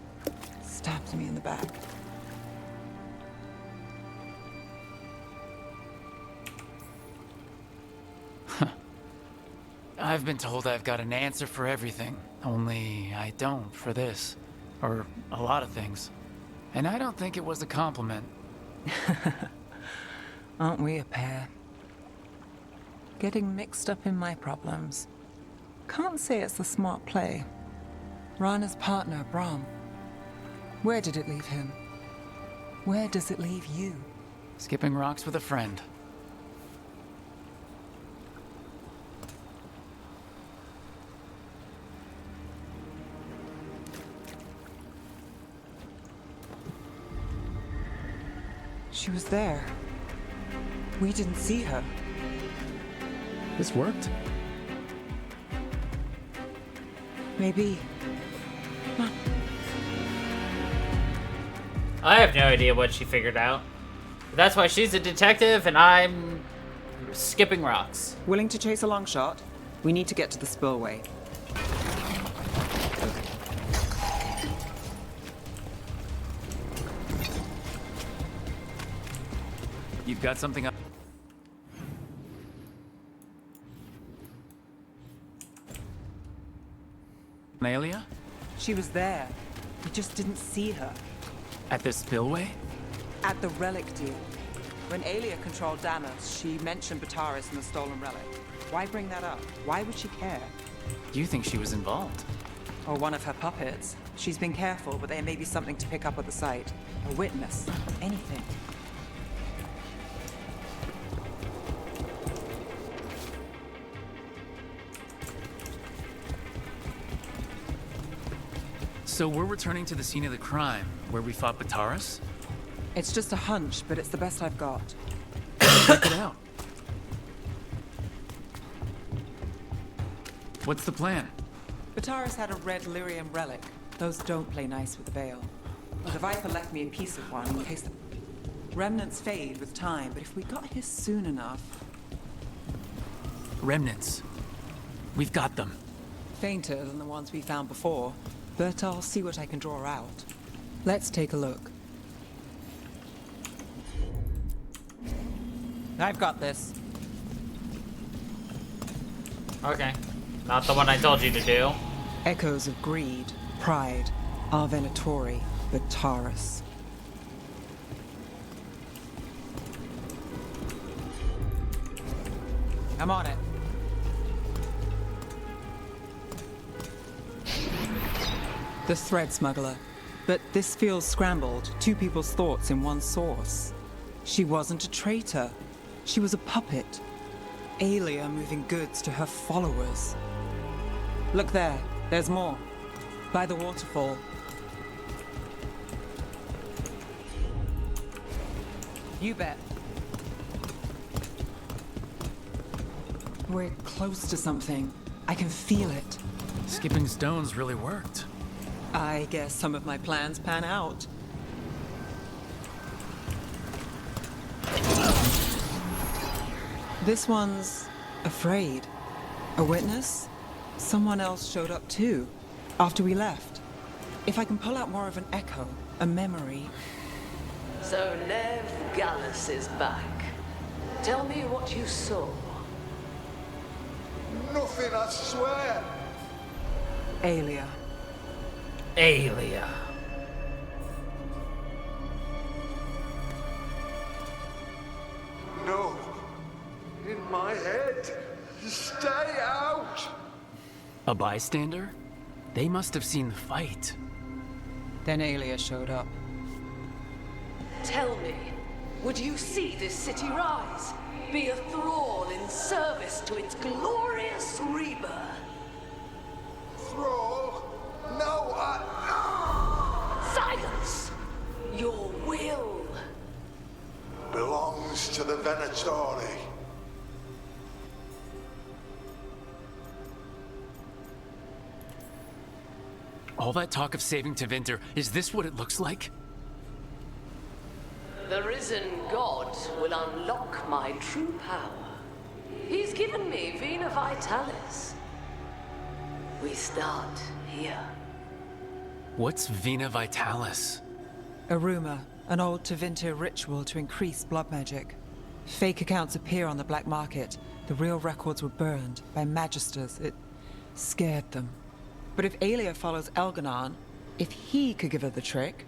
stabs me in the back.
I've been told I've got an answer for everything, only I don't for this. Or a lot of things. And I don't think it was a compliment.
Aren't we a pair? Getting mixed up in my problems. Can't say it's the smart play. Rana's partner, Brahm. Where did it leave him? Where does it leave you?
Skipping rocks with a friend.
She was there. We didn't see her.
This worked.
Maybe. Huh.
I have no idea what she figured out. That's why she's a detective and I'm skipping rocks.
Willing to chase a long shot? We need to get to the spillway.
You've got something up. Aelia?
She was there. We just didn't see her.
At the spillway?
At the relic deal. When Aelia controlled Damas, she mentioned Bataris and the stolen relic. Why bring that up? Why would she care?
You think she was involved?
Or one of her puppets. She's been careful, but there may be something to pick up at the site. A witness. Anything.
So we're returning to the scene of the crime, where we fought Bataris?
It's just a hunch, but it's the best I've got.
Check it out. What's the plan?
Bataris had a red lyrium relic. Those don't play nice with the Veil. The Viper left me a piece of one in case the remnants fade with time, but if we got here soon enough...
Remnants. We've got them.
Fainter than the ones we found before, but I'll see what I can draw out. Let's take a look. I've got this.
Okay. Not the one I told you to do.
Echoes of greed, pride, our Venatori, Bataris. I'm on it. The thread smuggler. But this feels scrambled. Two people's thoughts in one source. She wasn't a traitor. She was a puppet. Aelia moving goods to her followers. Look there. There's more. By the waterfall. You bet. We're close to something. I can feel it.
Skipping stones really worked.
I guess some of my plans pan out. This one's afraid. A witness? Someone else showed up too, after we left. If I can pull out more of an echo, a memory...
So Nev Gallus is back. Tell me what you saw.
Nothing, I swear.
Aelia.
Aelia.
No. In my head. Stay out.
A bystander? They must have seen the fight.
Then Aelia showed up.
Tell me, would you see this city rise? Be a thrall in service to its glorious rebirth?
Thrall? No,
Silence! Your will
belongs to the Venatori.
All that talk of saving Tevinter, is this what it looks like?
The risen god will unlock my true power. He's given me Vena Vitalis. We start here.
What's Vena Vitalis?
A rumor, an old Tevinter ritual to increase blood magic. Fake accounts appear on the black market. The real records were burned by magisters. It scared them. But if Aelia follows Elganon, if he could give her the trick,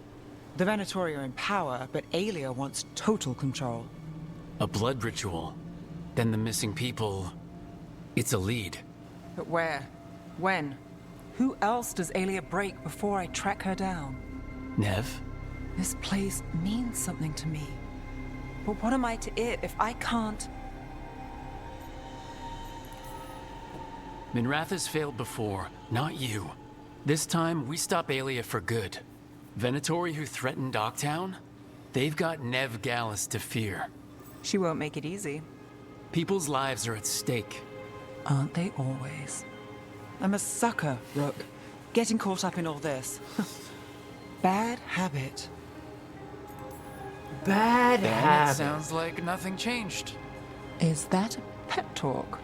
the Venatori are in power, but Aelia wants total control.
A blood ritual. Then the missing people... It's a lead.
But where? When? Who else does Aelia break before I track her down?
Nev?
This place means something to me. But what am I to it if I can't...
Minrath has failed before, not you. This time, we stop Aelia for good. Venatori who threatened Docktown? They've got Nev Gallus to fear.
She won't make it easy.
People's lives are at stake.
Aren't they always? I'm a sucker, Rook. Getting caught up in all this. Bad habit.
Bad
Then
habit.
it sounds like nothing changed.
Is that a pep talk?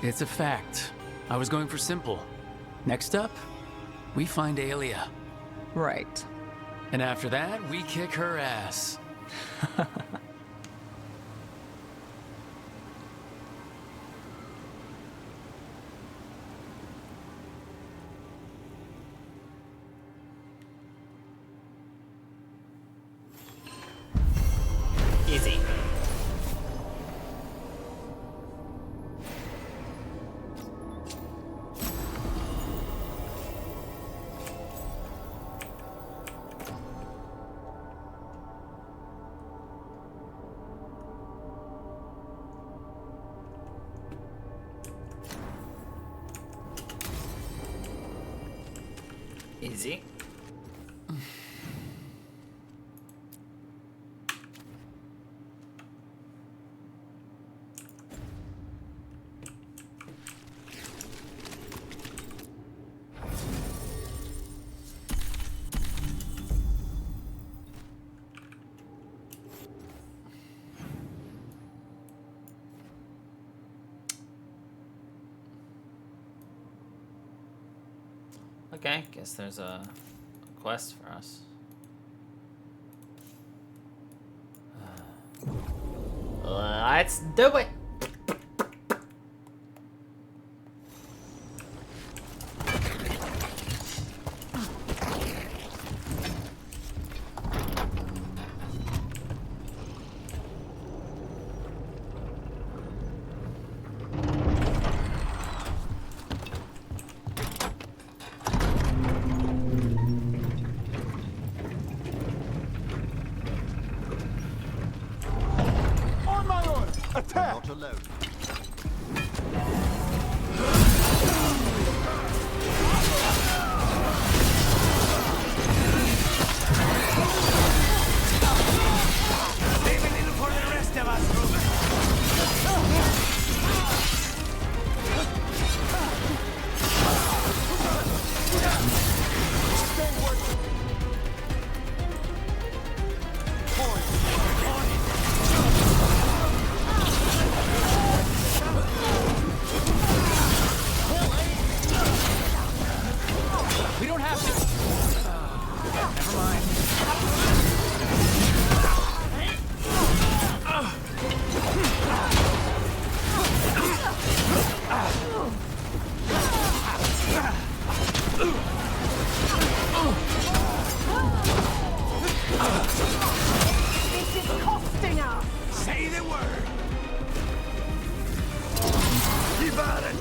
It's a fact. I was going for simple. Next up, we find Aelia.
Right.
And after that, we kick her ass.
Easy. Easy. Okay, guess there's a quest for us. Let's do it!
Not alone.
Leave a little for the rest of us,
We don't have to. Never mind.
This is costing us! Say the word! Keep at it!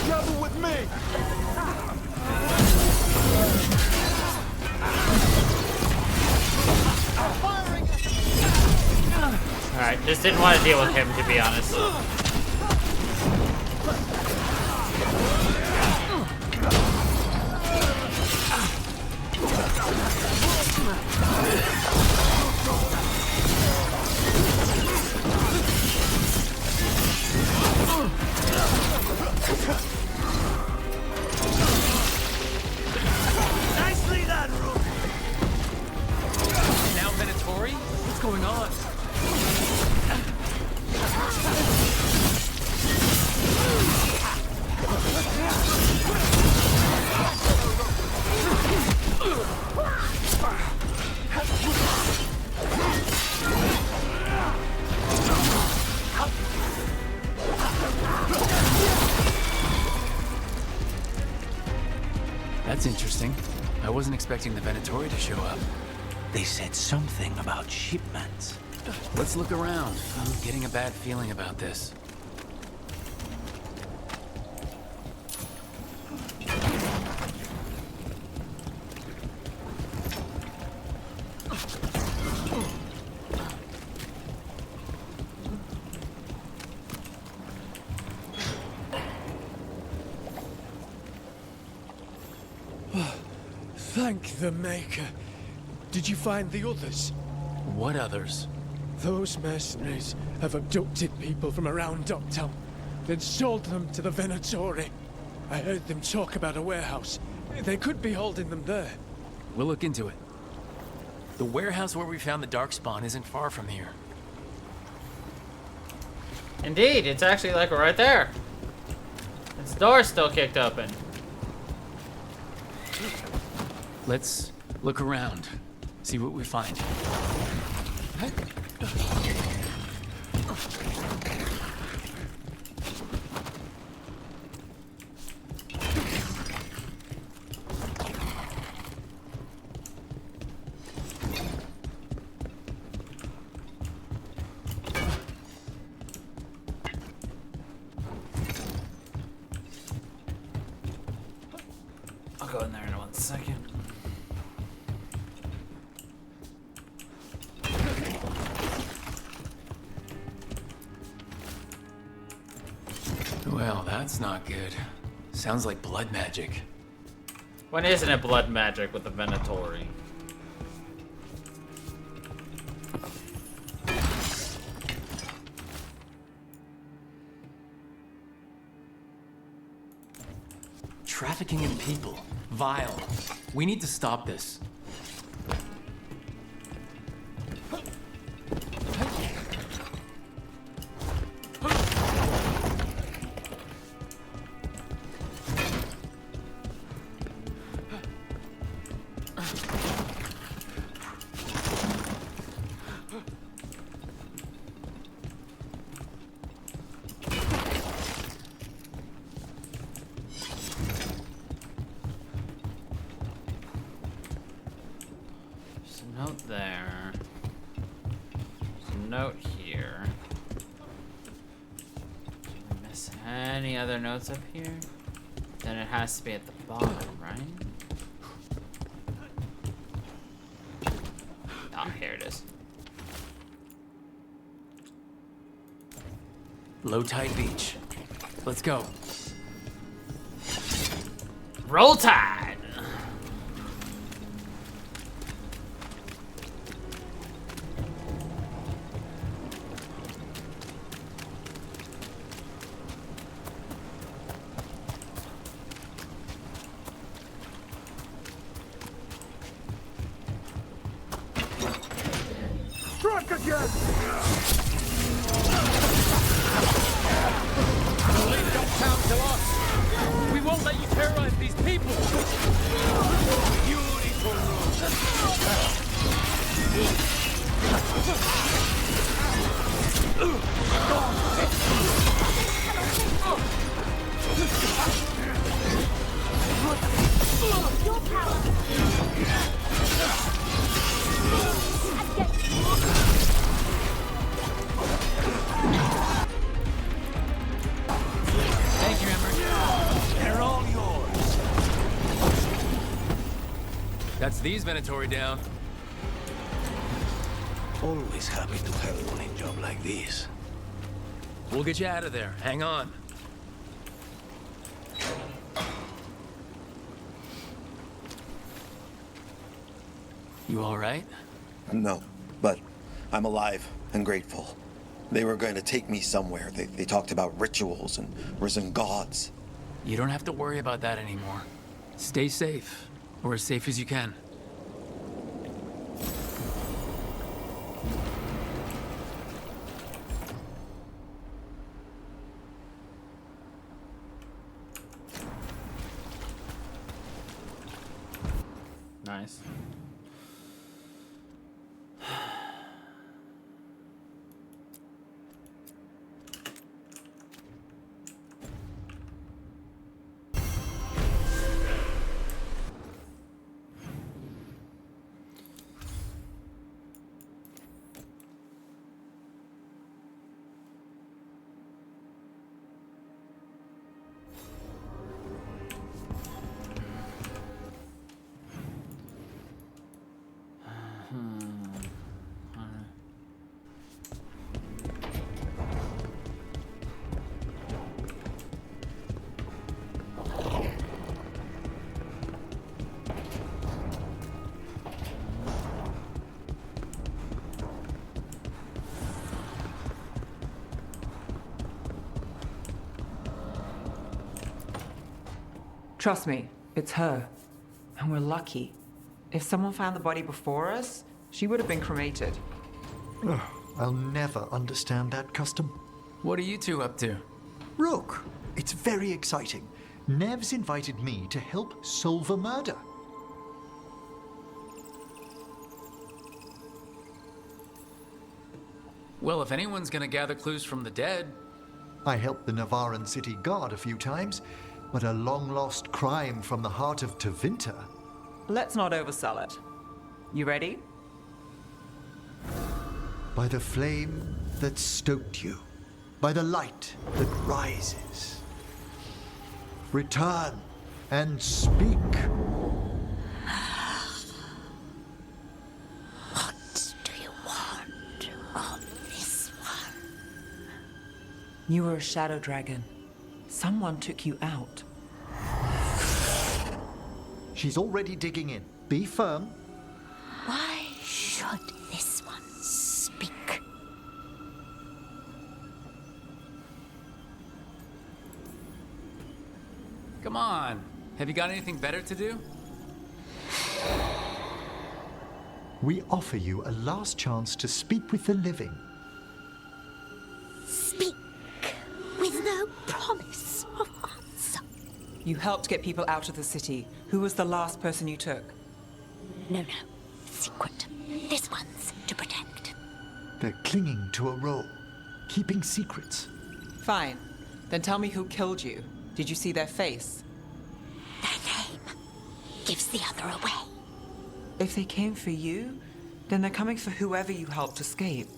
Gather with me!
Alright, just didn't want to deal with him, to be honest.
Nicely done, Rook!
Now Venatori? What's going on? That's interesting. I wasn't expecting the Venatori to show up.
They said something about shipments.
Let's look around. I'm getting a bad feeling about this.
Thank the Maker. Did you find the others?
What others?
Those mercenaries have abducted people from around Uptown, then sold them to the Venatori. I heard them talk about a warehouse. They could be holding them there.
We'll look into it. The warehouse where we found the Darkspawn isn't far from here.
Indeed, it's actually like right there. Its door's still kicked open.
Let's look around, see what we find.
I'll go in there in 1 second.
Well, that's not good. Sounds like blood magic.
When isn't it blood magic with the Venatori?
Trafficking in people. Vile. We need to stop this.
Note there. There's a note here. Did we miss any other notes up here? Then it has to be at the bottom, right? Ah, here it is.
Low tide beach. Let's go.
Roll Tide!
Strike again!
Leave Uptown to us. We won't let you terrorize these people. Beautiful Thank you, Emmer.
They're all yours.
That's these Venatori down.
Always happy to help on a job like this.
We'll get you out of there. Hang on. You all right?
No, but I'm alive and grateful. They were going to take me somewhere. They talked about rituals and risen gods.
You don't have to worry about that anymore. Stay safe, or as safe as you can.
Nice.
Trust me, it's her. And we're lucky. If someone found the body before us, she would have been cremated.
Ugh, I'll never understand that custom.
What are you two up to?
Rook, it's very exciting. Nev's invited me to help solve a murder.
Well, if anyone's gonna gather clues from the dead...
I helped the Navaran city guard a few times, but a long-lost crime from the heart of Tevinter.
Let's not oversell it. You ready?
By the flame that stoked you, by the light that rises. Return and speak.
What do you want of this one?
You were a shadow dragon. Someone took you out.
She's already digging in. Be firm.
Why should this one speak?
Come on. Have you got anything better to do?
We offer you a last chance to speak with the living.
Speak with no promise of answer.
You helped get people out of the city. Who was the last person you took?
No. Secret. This one's to protect.
They're clinging to a role, keeping secrets.
Fine. Then tell me who killed you. Did you see their face?
Their name gives the other away.
If they came for you, then they're coming for whoever you helped escape.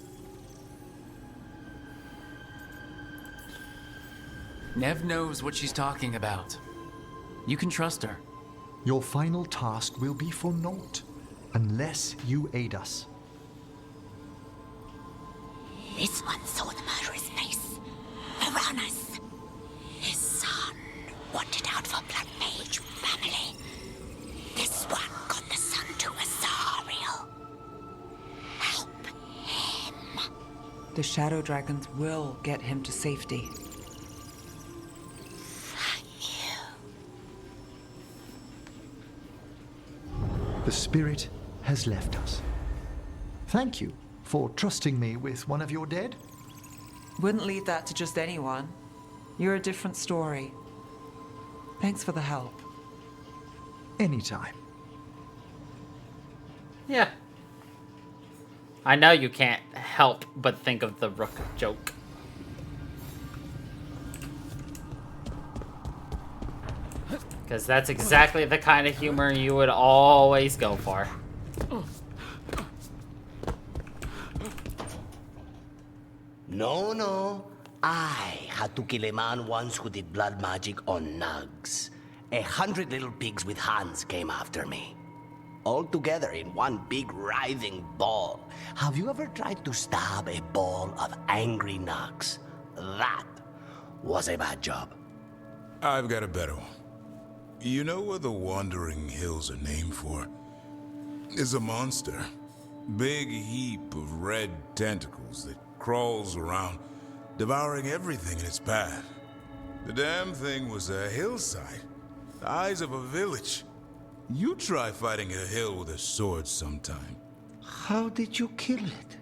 Nev knows what she's talking about. You can trust her.
Your final task will be for naught, unless you aid us.
This one saw the murderer's face. Uranus. His son wanted out for blood mage family. This one got the son to Azariel. Help him.
The shadow dragons will get him to safety.
The spirit has left us. Thank you for trusting me with one of your dead.
Wouldn't leave that to just anyone. You're a different story. Thanks for the help.
Anytime.
Yeah. I know you can't help but think of the Rook joke. Because that's exactly the kind of humor you would always go for.
No. I had to kill a man once who did blood magic on nugs. 100 little pigs with hands came after me. All together in one big writhing ball. Have you ever tried to stab a ball of angry nugs? That was a bad job.
I've got a better one. You know what the Wandering Hills are named for? It's a monster. Big heap of red tentacles that crawls around, devouring everything in its path. The damn thing was a hillside, the eyes of a village. You try fighting a hill with a sword sometime.
How did you kill it?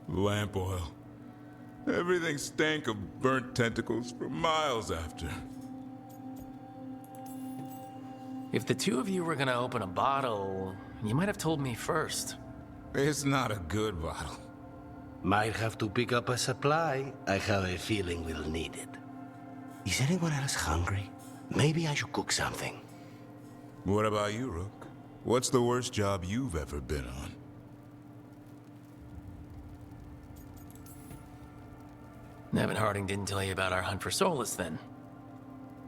Lamp oil. Everything stank of burnt tentacles for miles after.
If the two of you were gonna open a bottle, you might have told me first.
It's not a good bottle.
Might have to pick up a supply. I have a feeling we'll need it. Is anyone else hungry? Maybe I should cook something.
What about you, Rook? What's the worst job you've ever been on?
Nevin Harding didn't tell you about our hunt for Solus, then?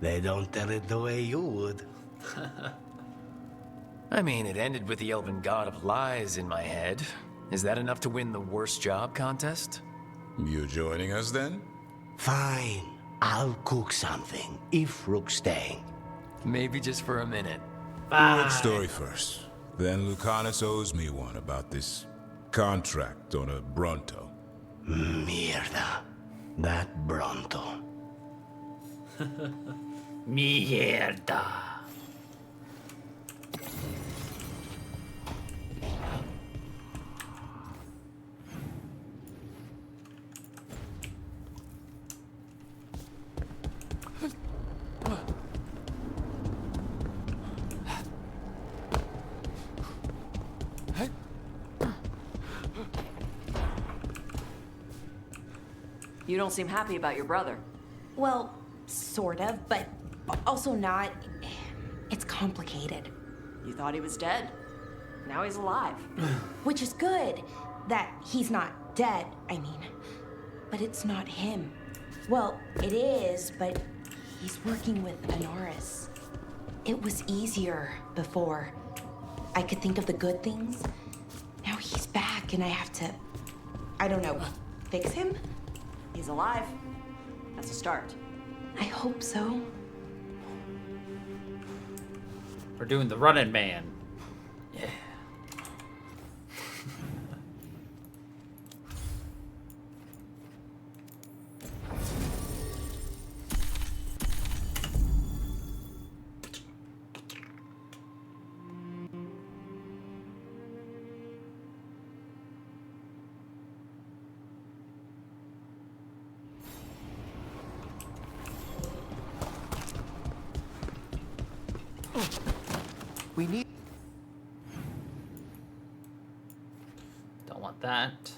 They don't tell it the way you would.
I mean, it ended with the Elven God of Lies in my head. Is that enough to win the worst job contest?
You joining us, then?
Fine. I'll cook something, if Rook's staying.
Maybe just for a minute.
Rook's story first. Then Lucanus owes me one about this contract on a Bronto.
Mierda. That Bronto.
Mierda.
You don't seem happy about your brother.
Well, sort of, but also not. It's complicated.
You thought he was dead. Now he's alive.
Which is good. That he's not dead, I mean. But it's not him. Well, it is, but he's working with Honoris. It was easier before. I could think of the good things. Now he's back and I have to, I don't know, fix him?
He's alive. That's a start.
I hope so.
We're doing the running man. Yeah.
We need...
Don't want that.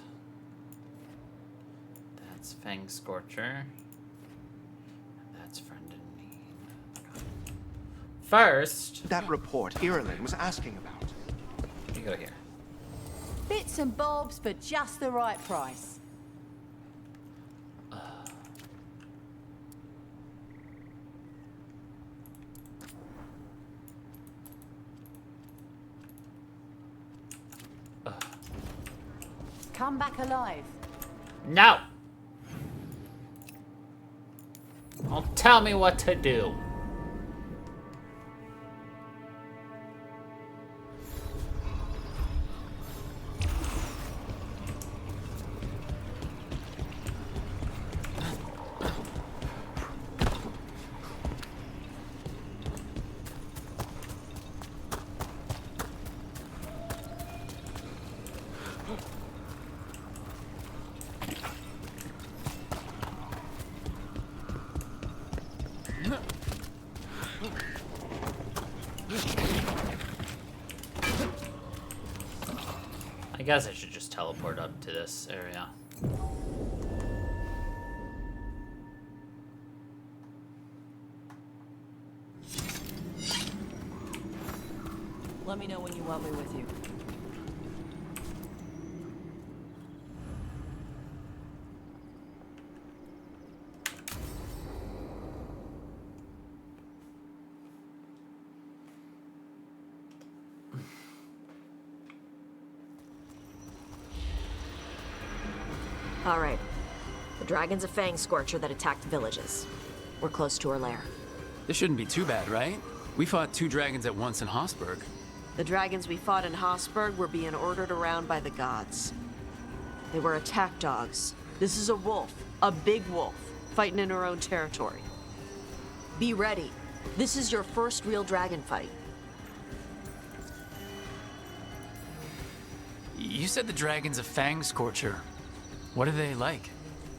That's Fang Scorcher. That's Friend in Need. First...
That report Irilyn was asking about.
You go here.
Bits and bobs for just the right price. Come back alive.
No! Don't tell me what to do. I guess I should just teleport up to this area.
Let me know when you want me with you.
All right. The dragon's a Fang Scorcher that attacked villages. We're close to her lair.
This shouldn't be too bad, right? We fought 2 dragons at once in Hossberg.
The dragons we fought in Hossberg were being ordered around by the gods. They were attack dogs. This is a wolf, a big wolf, fighting in her own territory. Be ready. This is your first real dragon fight.
You said the dragon's a Fang Scorcher. What are they like?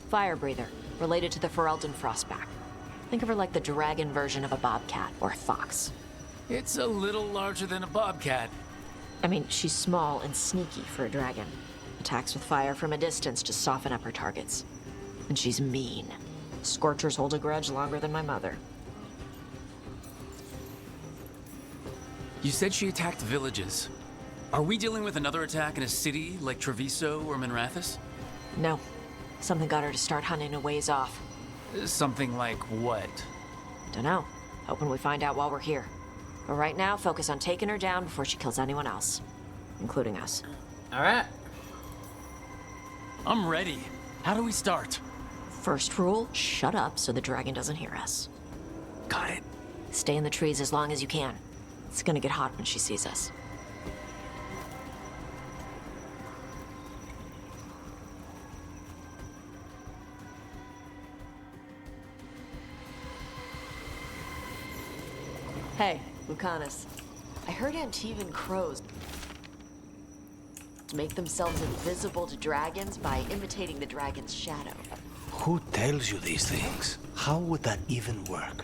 Fire breather, related to the Ferelden Frostback. Think of her like the dragon version of a bobcat or a fox.
It's a little larger than a bobcat.
I mean, she's small and sneaky for a dragon. Attacks with fire from a distance to soften up her targets. And she's mean. Scorchers hold a grudge longer than my mother.
You said she attacked villages. Are we dealing with another attack in a city like Treviso or Minrathous?
No. Something got her to start hunting a ways off.
Something like what?
Dunno. Hoping we find out while we're here. But right now, focus on taking her down before she kills anyone else. Including us.
Alright.
I'm ready. How do we start?
First rule, shut up so the dragon doesn't hear us.
Got it.
Stay in the trees as long as you can. It's gonna get hot when she sees us. Hey, Lucanus. I heard Antivan crows make themselves invisible to dragons by imitating the dragon's shadow.
Who tells you these things? How would that even work?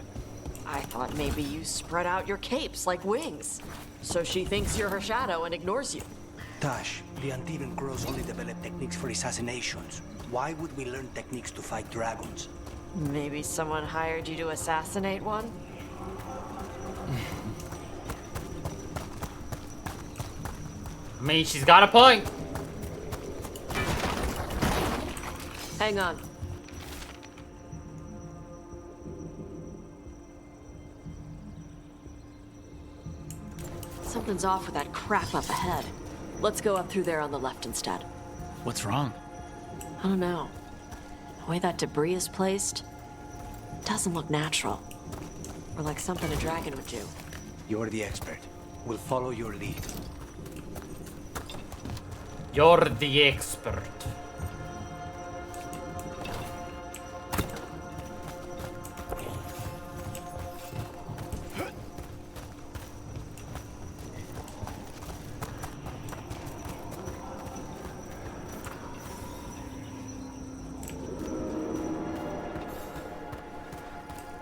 I thought maybe you spread out your capes like wings, so she thinks you're her shadow and ignores you.
Tash, the Antivan crows only develop techniques for assassinations. Why would we learn techniques to fight dragons?
Maybe someone hired you to assassinate one?
I mean, she's got a point.
Hang on. Something's off with that crap up ahead. Let's go up through there on the left instead.
What's wrong?
I don't know. The way that debris is placed doesn't look natural. Or like something a dragon would do.
You're the expert. We'll follow your lead.
You're the expert.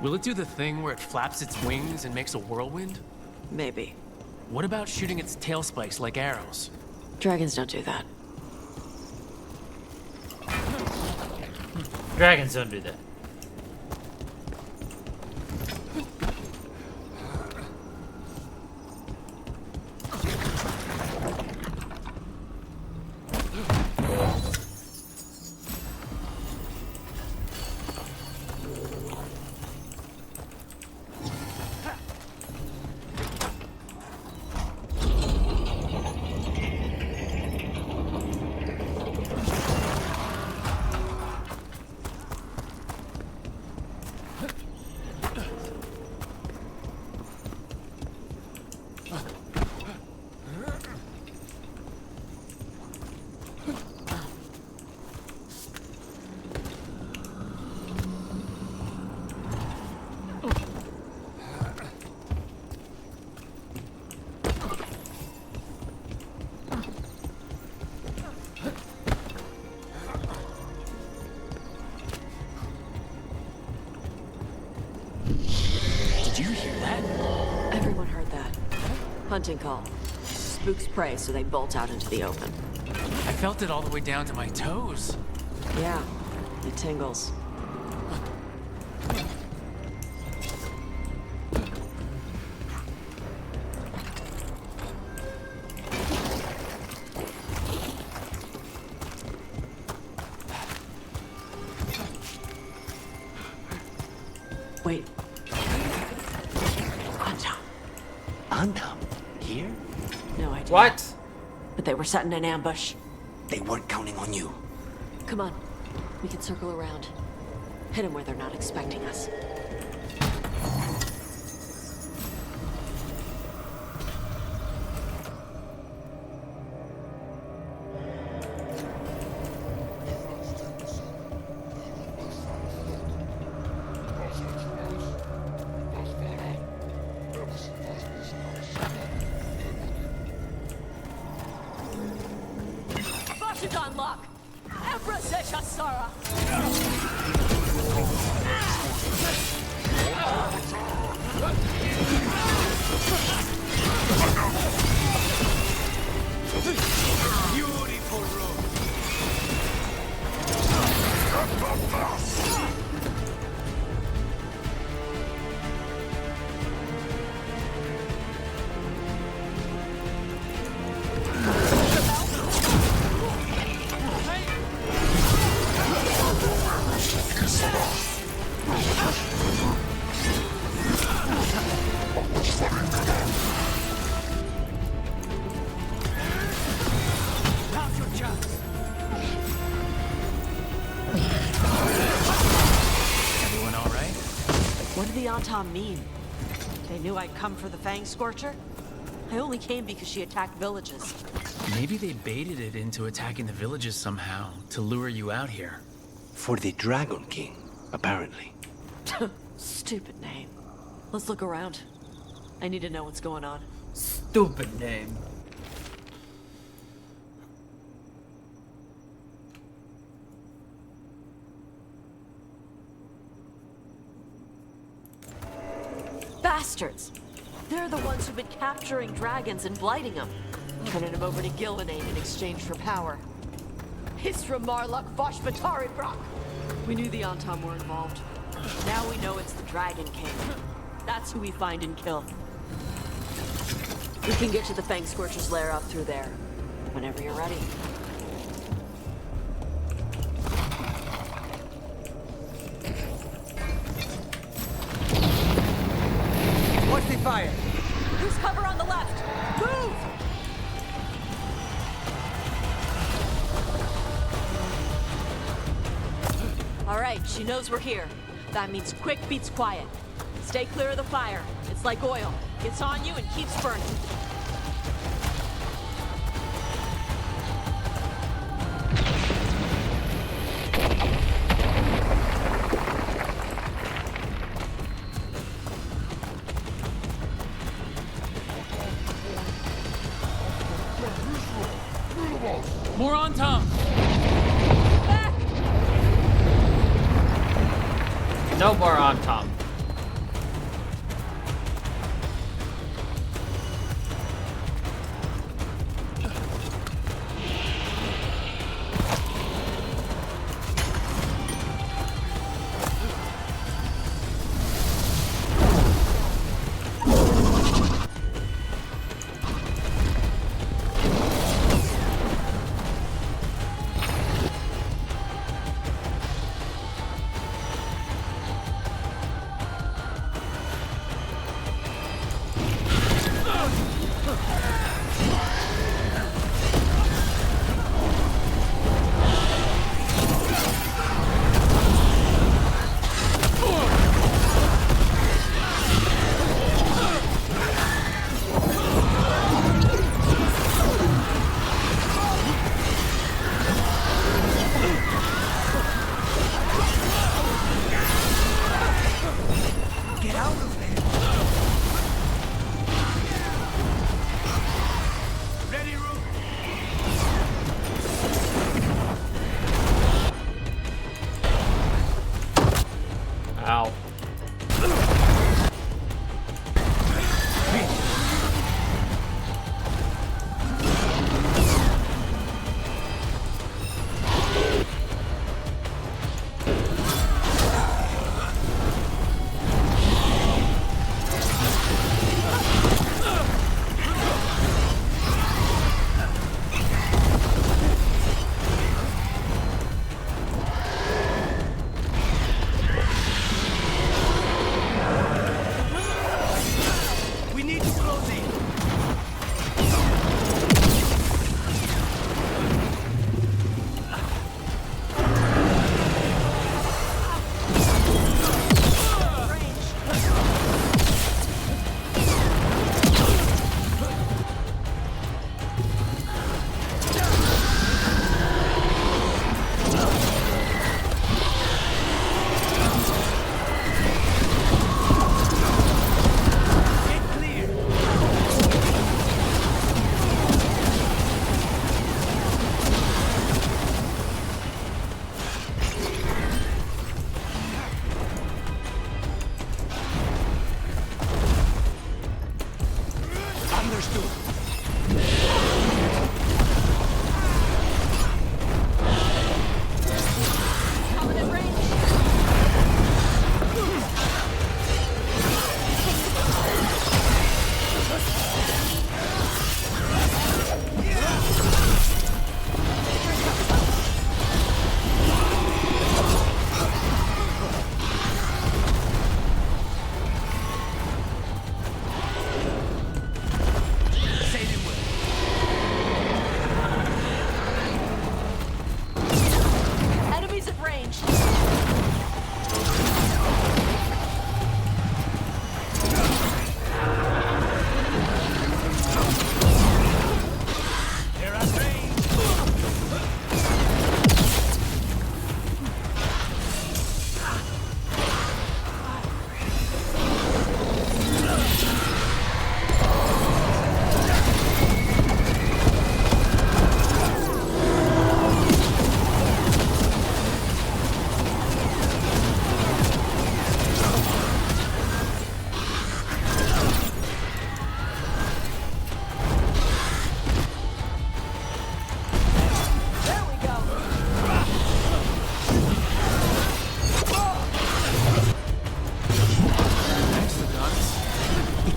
Will it do the thing where it flaps its wings and makes a whirlwind?
Maybe.
What about shooting its tail spikes like arrows?
Dragons don't do that.
Dragons don't do that.
Did you hear that?
Everyone heard that. Hunting call. Spooks prey, so they bolt out into the open.
I felt it all the way down to my toes.
Yeah, it tingles. Wait.
Antam? Here?
No idea.
What?
But they were setting an ambush.
They weren't counting on you.
Come on. We can circle around. Hit them where they're not expecting us.
Bashidon lock! Empress Eshasara!
Beautiful room. Now's your chance.
Everyone all right?
What did the Antam mean? They knew I'd come for the Fang Scorcher? I only came because she attacked villages.
Maybe they baited it into attacking the villages somehow to lure you out here.
For the Dragon King, apparently.
Stupid name. Let's look around. I need to know what's going on.
Stupid name.
Bastards! They're the ones who've been capturing dragons and blighting them, turning them over to Gillenane in exchange for power. Hisra Marluk Voshvatari Brock! We knew the Antam were involved. Now we know it's the Dragon King. That's who we find and kill. We can get to the Fang Scorcher's lair up through there. Whenever you're ready.
Watch the fire!
Use cover on the left! Move! Alright, she knows we're here. That means quick beats quiet. Stay clear of the fire. It's like oil. Gets on you and keeps burning.
More on Tom!
No more on Tom.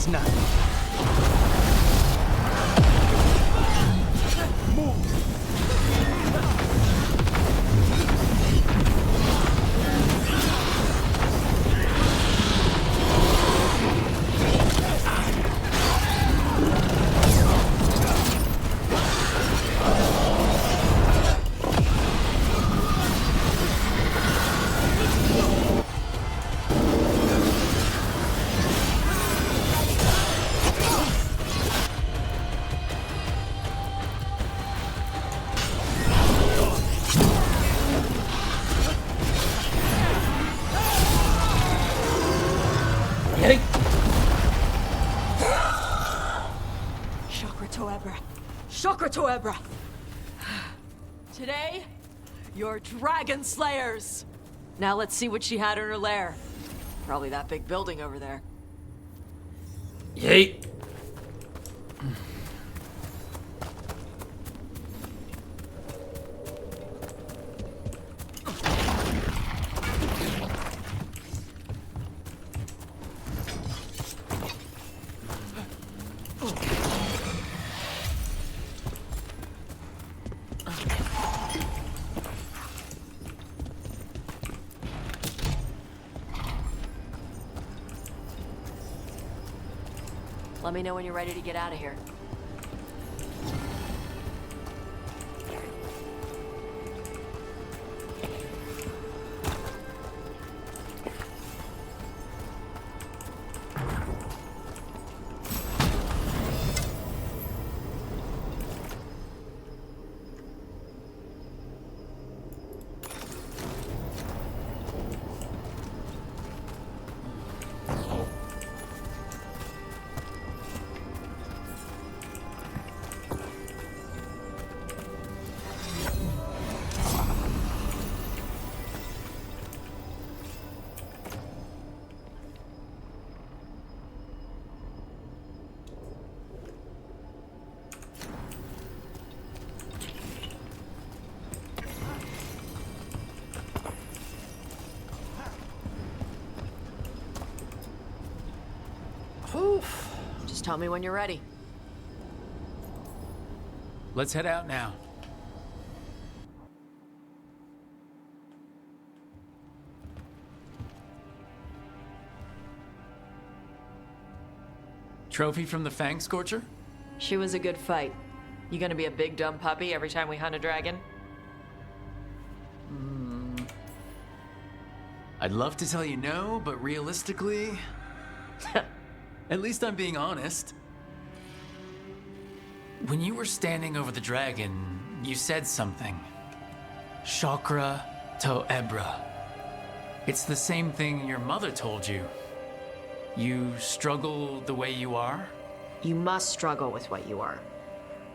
It's nothing.
Chakra Toebra! Today, you're Dragon Slayers! Now let's see what she had in her lair. Probably that big building over there.
Yeet.
Let me know when you're ready to get out of here. Just tell me when you're ready.
Let's head out now. Trophy from the Fang Scorcher?
She was a good fight. You gonna be a big dumb puppy every time we hunt a dragon?
I'd love to tell you no, but realistically... At least I'm being honest. When you were standing over the dragon, you said something. Chakra Toebra. It's the same thing your mother told you. You struggle the way you are?
You must struggle with what you are.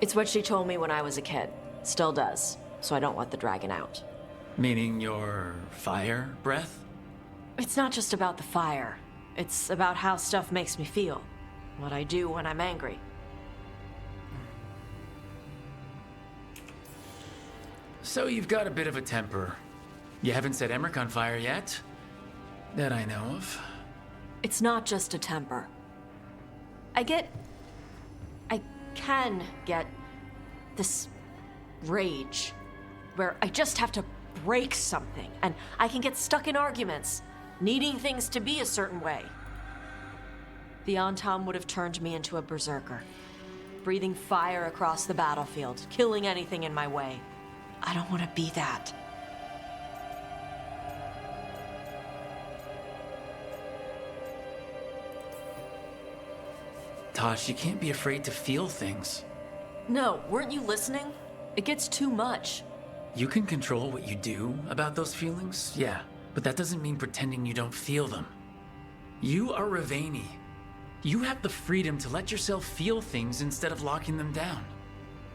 It's what she told me when I was a kid. Still does. So I don't let the dragon out.
Meaning your fire breath?
It's not just about the fire. It's about how stuff makes me feel. What I do when I'm angry.
So you've got a bit of a temper. You haven't set Emmerich on fire yet? That I know of.
It's not just a temper. I can get this rage where I just have to break something and I can get stuck in arguments, needing things to be a certain way. The Antam would have turned me into a berserker, breathing fire across the battlefield, killing anything in my way. I don't want to be that.
Tosh, you can't be afraid to feel things.
No, weren't you listening? It gets too much.
You can control what you do about those feelings, yeah, but that doesn't mean pretending you don't feel them. You are Ravani. You have the freedom to let yourself feel things instead of locking them down.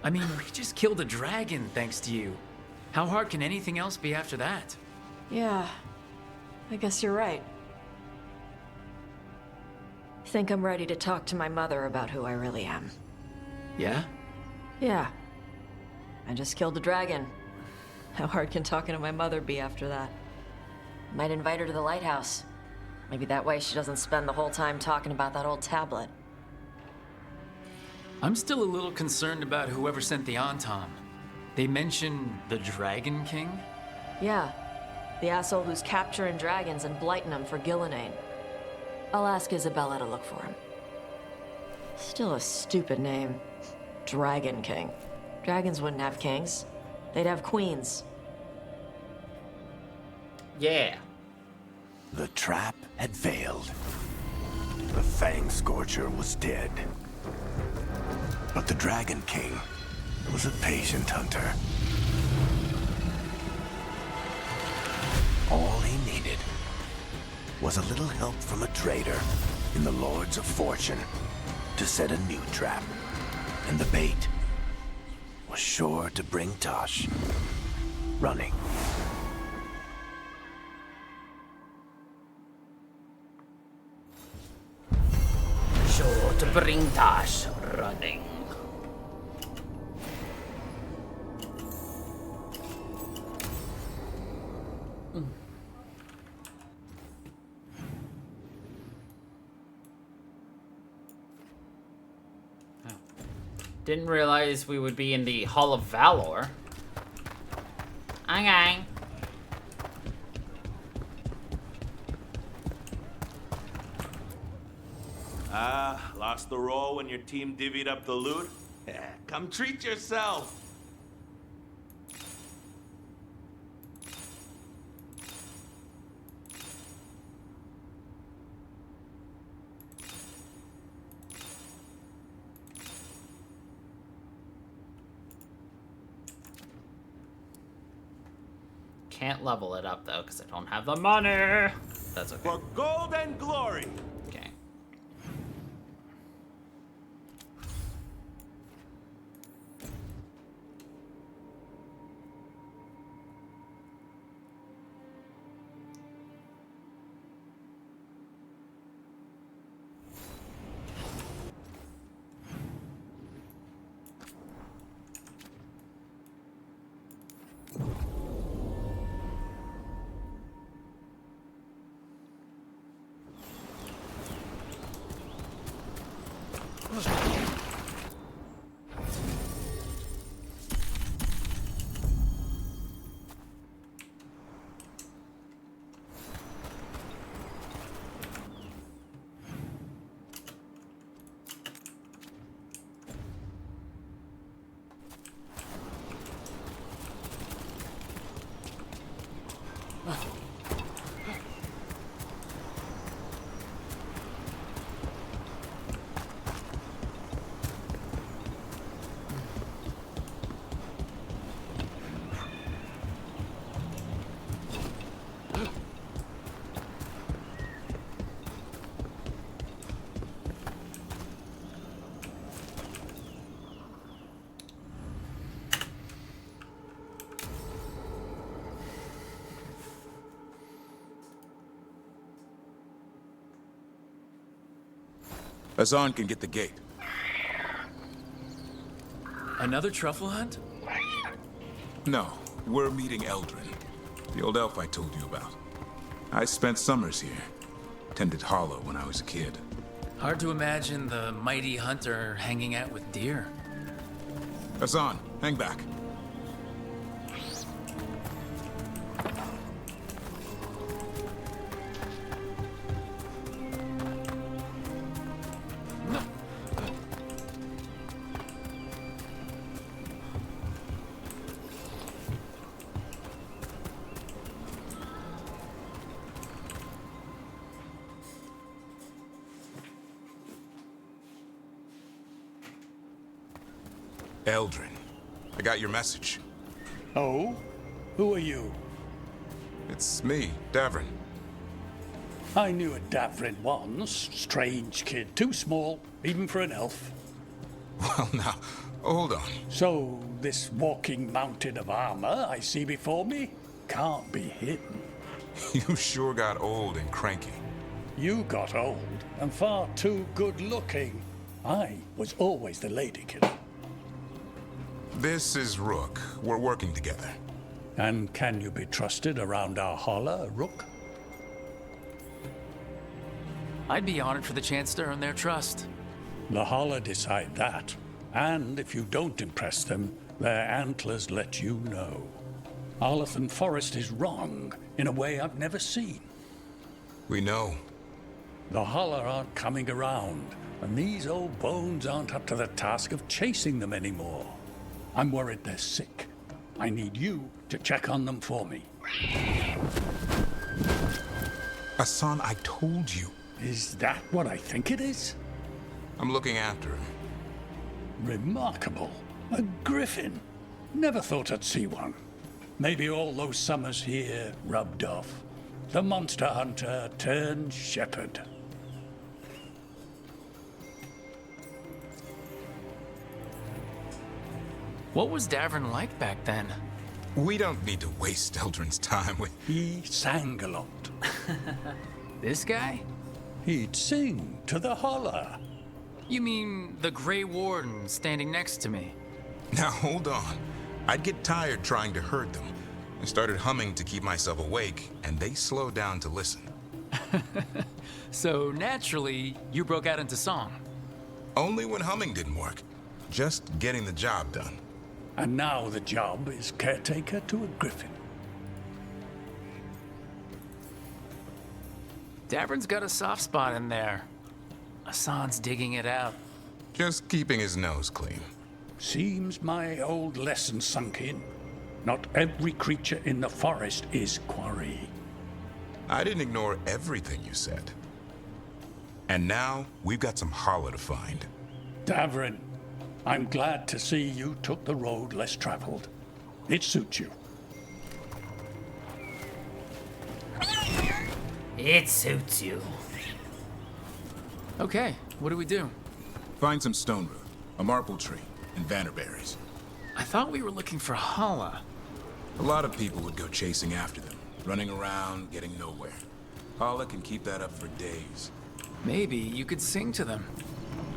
I mean, we just killed a dragon thanks to you. How hard can anything else be after that?
Yeah, I guess you're right. Think I'm ready to talk to my mother about who I really am.
Yeah?
Yeah. I just killed a dragon. How hard can talking to my mother be after that? Might invite her to the lighthouse. Maybe that way she doesn't spend the whole time talking about that old tablet.
I'm still a little concerned about whoever sent the Anton. They mention the Dragon King?
Yeah, the asshole who's capturing dragons and blighting them for Gillenane. I'll ask Isabella to look for him. Still a stupid name. Dragon King. Dragons wouldn't have kings. They'd have queens.
Yeah.
The trap had failed. The Fang Scorcher was dead. But the Dragon King was a patient hunter. All he needed was a little help from a trader in the Lords of Fortune to set a new trap. And the bait was sure to bring Tosh running.
Sure to bring Tosh running. Didn't realize we would be in the Hall of Valor. Okay.
Lost the roll when your team divvied up the loot? Yeah, come treat yourself.
Can't level it up though, because I don't have the money. That's okay.
For gold and glory.
Okay.
Hassan can get the gate.
Another truffle hunt?
No, we're meeting Eldrin, the old elf I told you about. I spent summers here. Tended Hollow when I was a kid.
Hard to imagine the mighty hunter hanging out with deer.
Hassan, hang back. Eldrin, I got your message.
Oh? Who are you?
It's me, Davrin.
I knew a Davrin once. Strange kid. Too small, even for an elf.
Well, now, hold on.
So, this walking mountain of armor I see before me can't be hidden.
You sure got old and cranky.
You got old and far too good looking. I was always the lady killer.
This is Rook. We're working together.
And can you be trusted around our holler, Rook?
I'd be honored for the chance to earn their trust.
The holler decide that. And if you don't impress them, their antlers let you know. Arlathan Forest is wrong in a way I've never seen.
We know.
The Holler aren't coming around, and these old bones aren't up to the task of chasing them anymore. I'm worried they're sick. I need you to check on them for me.
Hassan, I told you.
Is that what I think it is?
I'm looking after him.
Remarkable. A griffin. Never thought I'd see one. Maybe all those summers here rubbed off. The monster hunter turned shepherd.
What was Davern like back then?
We don't need to waste Eldrin's time with...
He sang a lot.
This guy?
He'd sing to the Holler.
You mean the Grey Warden standing next to me?
Now hold on. I'd get tired trying to herd them. I started humming to keep myself awake, and they slowed down to listen.
So naturally, you broke out into song.
Only when humming didn't work. Just getting the job done.
And now the job is caretaker to a griffin.
Davern's got a soft spot in there. Hassan's digging it out.
Just keeping his nose clean.
Seems my old lesson sunk in. Not every creature in the forest is quarry.
I didn't ignore everything you said. And now, we've got some Holler to find.
Davern, I'm glad to see you took the road less traveled. It suits you.
It suits you.
Okay, what do we do?
Find some stone root, a marple tree, and vanderberries.
I thought we were looking for Hala.
A lot of people would go chasing after them, running around, getting nowhere. Holler can keep that up for days.
Maybe you could sing to them.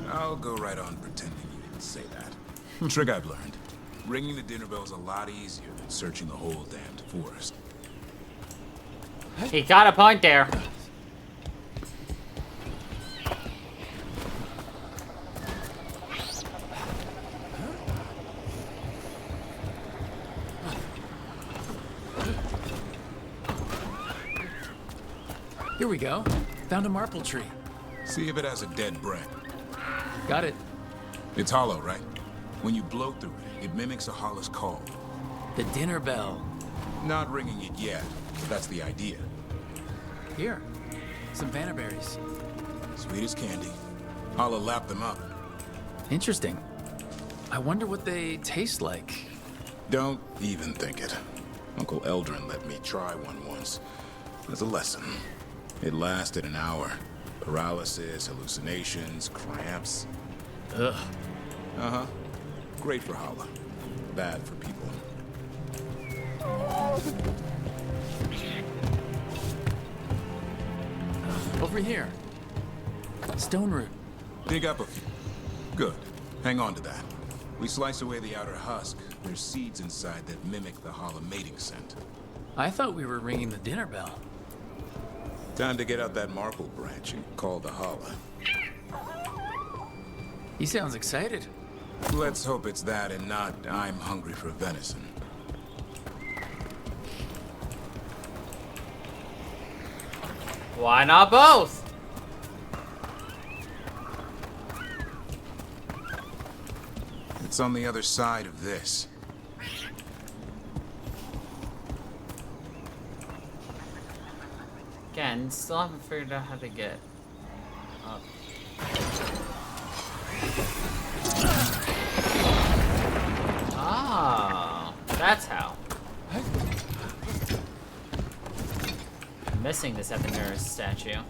I'll go right on pretending you didn't say that. Trick I've learned. Ringing the dinner bell's a lot easier than searching the whole damned forest.
He got a point there.
Here we go. Found a marple tree.
See if it has a dead branch.
Got it.
It's hollow, right? When you blow through it, it mimics a Holler's call.
The dinner bell.
Not ringing it yet, but that's the idea.
Here, some vanderberries.
Sweet as candy. Holler lapped them up.
Interesting. I wonder what they taste like.
Don't even think it. Uncle Eldrin let me try one once. As a lesson. It lasted an hour. Paralysis, hallucinations, cramps.
Ugh.
Uh-huh. Great for Holler. Bad for people.
Over here. Stone root.
Dig up a few. Good. Hang on to that. We slice away the outer husk. There's seeds inside that mimic the Holler mating scent.
I thought we were ringing the dinner bell.
Time to get out that marple branch and call the Holler.
He sounds excited.
Let's hope it's that and not I'm hungry for venison.
Why not both?
It's on the other side of this.
Again, still haven't figured out how to get up. Ah, that's how. I'm missing this Epiner's statue.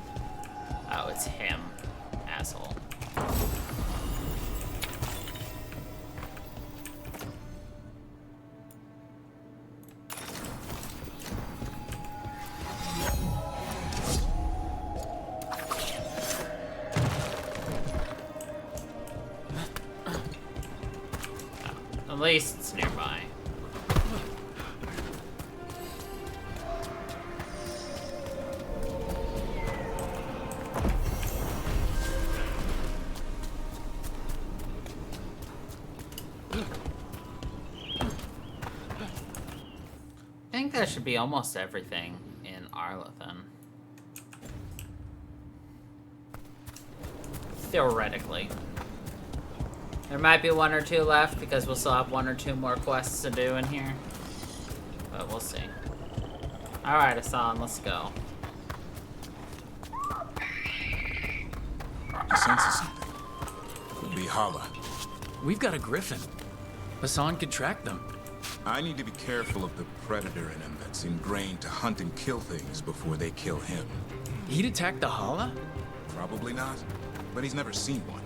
Oh, it's him. Asshole. At least it's nearby. should be almost everything in Arlathan. Theoretically. There might be 1 or 2 left because we'll still have 1 or 2 more quests to do in here. But we'll see. Alright, Hassan, let's go.
He senses something. Could be Hala.
We've got a griffin. Hassan could track them.
I need to be careful of the predator in him that's ingrained to hunt and kill things before they kill him.
He'd attack the Hala?
Probably not, but he's never seen one.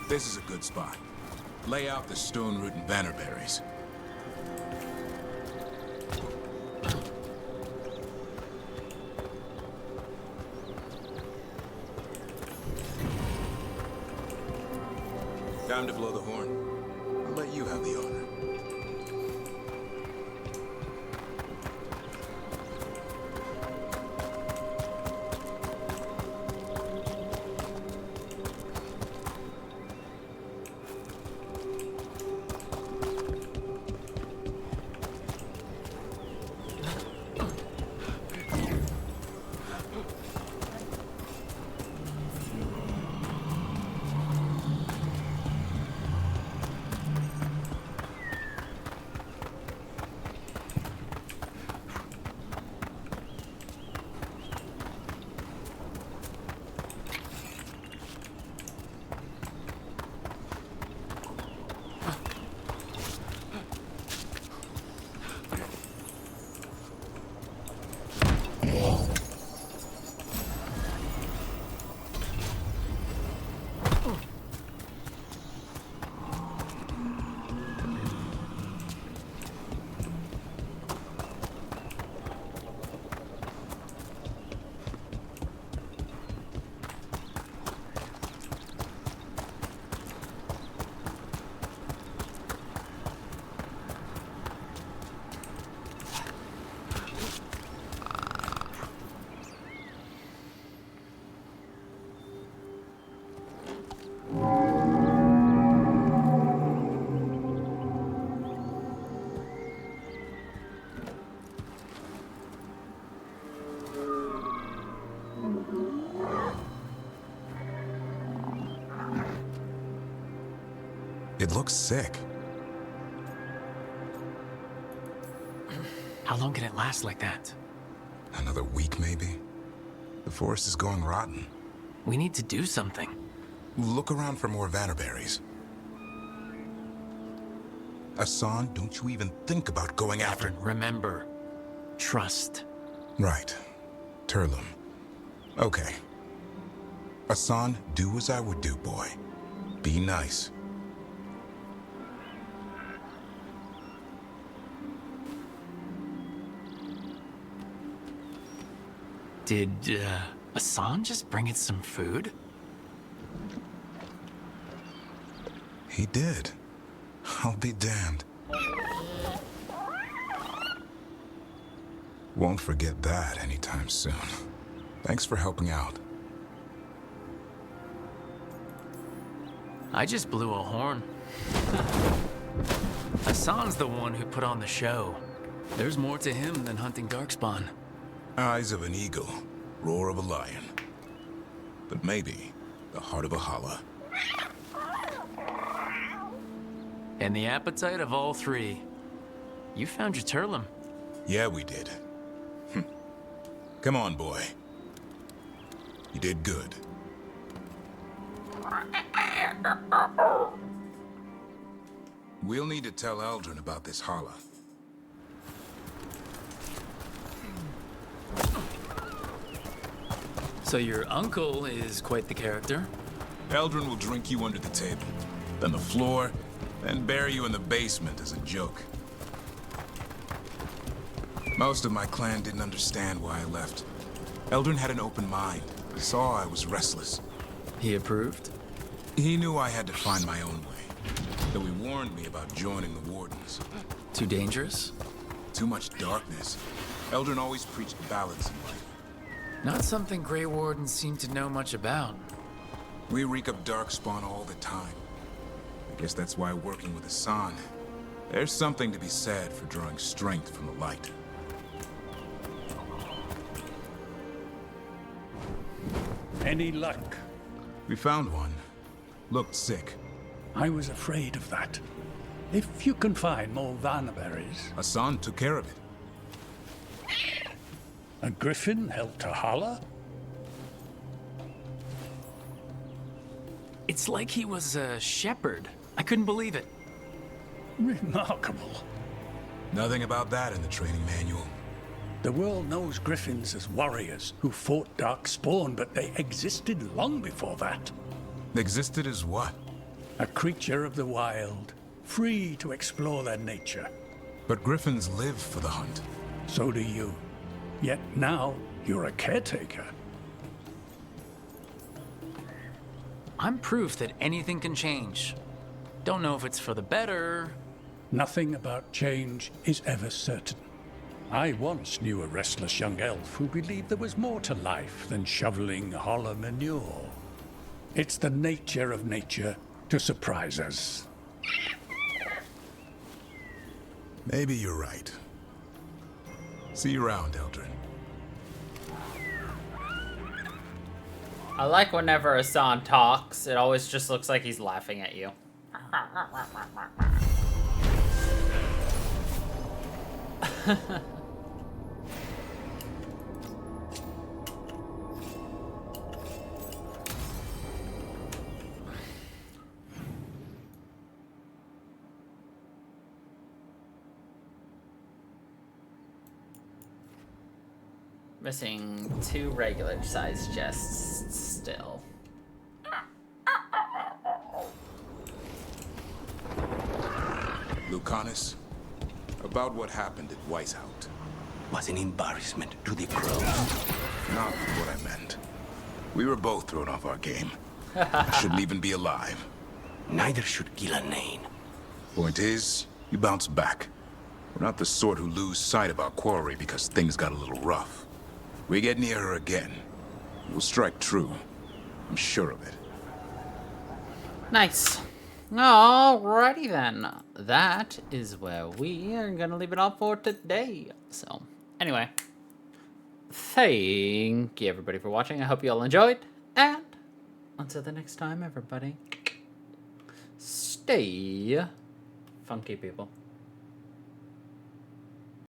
This is a good spot. Lay out the stone root and bannerberries. Time to blow the horn. I'll let you have the honor. It looks sick.
How long can it last like that?
Another week, maybe? The forest is going rotten.
We need to do something.
Look around for more vannerberries. Hassan, don't you even think about going after...
Remember, trust.
Right. Turlum. Okay. Hassan, do as I would do, boy. Be nice.
Did, Hassan just bring it some food?
He did. I'll be damned. Won't forget that anytime soon. Thanks for helping out.
I just blew a horn. Hassan's the one who put on the show. There's more to him than hunting darkspawn.
Eyes of an eagle, roar of a lion. But maybe the heart of a Hala.
And the appetite of all three. You found your Turlum.
Yeah, we did. Come on, boy. You did good. We'll need to tell Eldrin about this Hala.
So your uncle is quite the character.
Eldrin will drink you under the table, then the floor, then bury you in the basement as a joke. Most of my clan didn't understand why I left. Eldrin had an open mind, saw I was restless.
He approved?
He knew I had to find my own way, though he warned me about joining the Wardens.
Too dangerous?
Too much darkness. Eldrin always preached balance in life.
Not something Grey Wardens seem to know much about.
We reek of darkspawn all the time. I guess that's why working with Hassan, there's something to be said for drawing strength from the light.
Any luck?
We found one. Looked sick.
I was afraid of that. If you can find more Vanaberries...
Hassan took care of it.
A griffin helped to holler?
It's like he was a shepherd. I couldn't believe it.
Remarkable.
Nothing about that in the training manual.
The world knows griffins as warriors who fought Darkspawn, but they existed long before that.
Existed as what?
A creature of the wild, free to explore their nature.
But griffins live for the hunt.
So do you. Yet now, you're a caretaker.
I'm proof that anything can change. Don't know if it's for the better.
Nothing about change is ever certain. I once knew a restless young elf who believed there was more to life than shoveling hollow manure. It's the nature of nature to surprise us.
Maybe you're right. See you around, Eldrin.
I like whenever Hassan talks, it always just looks like he's laughing at you. Missing 2 regular-sized chests still.
Lucanus, about what happened at Weishaupt.
Was an embarrassment to the crows.
Not what I meant. We were both thrown off our game. I shouldn't even be alive.
Neither should Ghilanane.
Point is, you bounce back. We're not the sort who lose sight of our quarry because things got a little rough. We get near her again, we'll strike true. I'm sure of it.
Nice. Alrighty then. That is where we are gonna leave it all for today. So, anyway. Thank you everybody for watching. I hope you all enjoyed. And until the next time, everybody. Stay funky, people.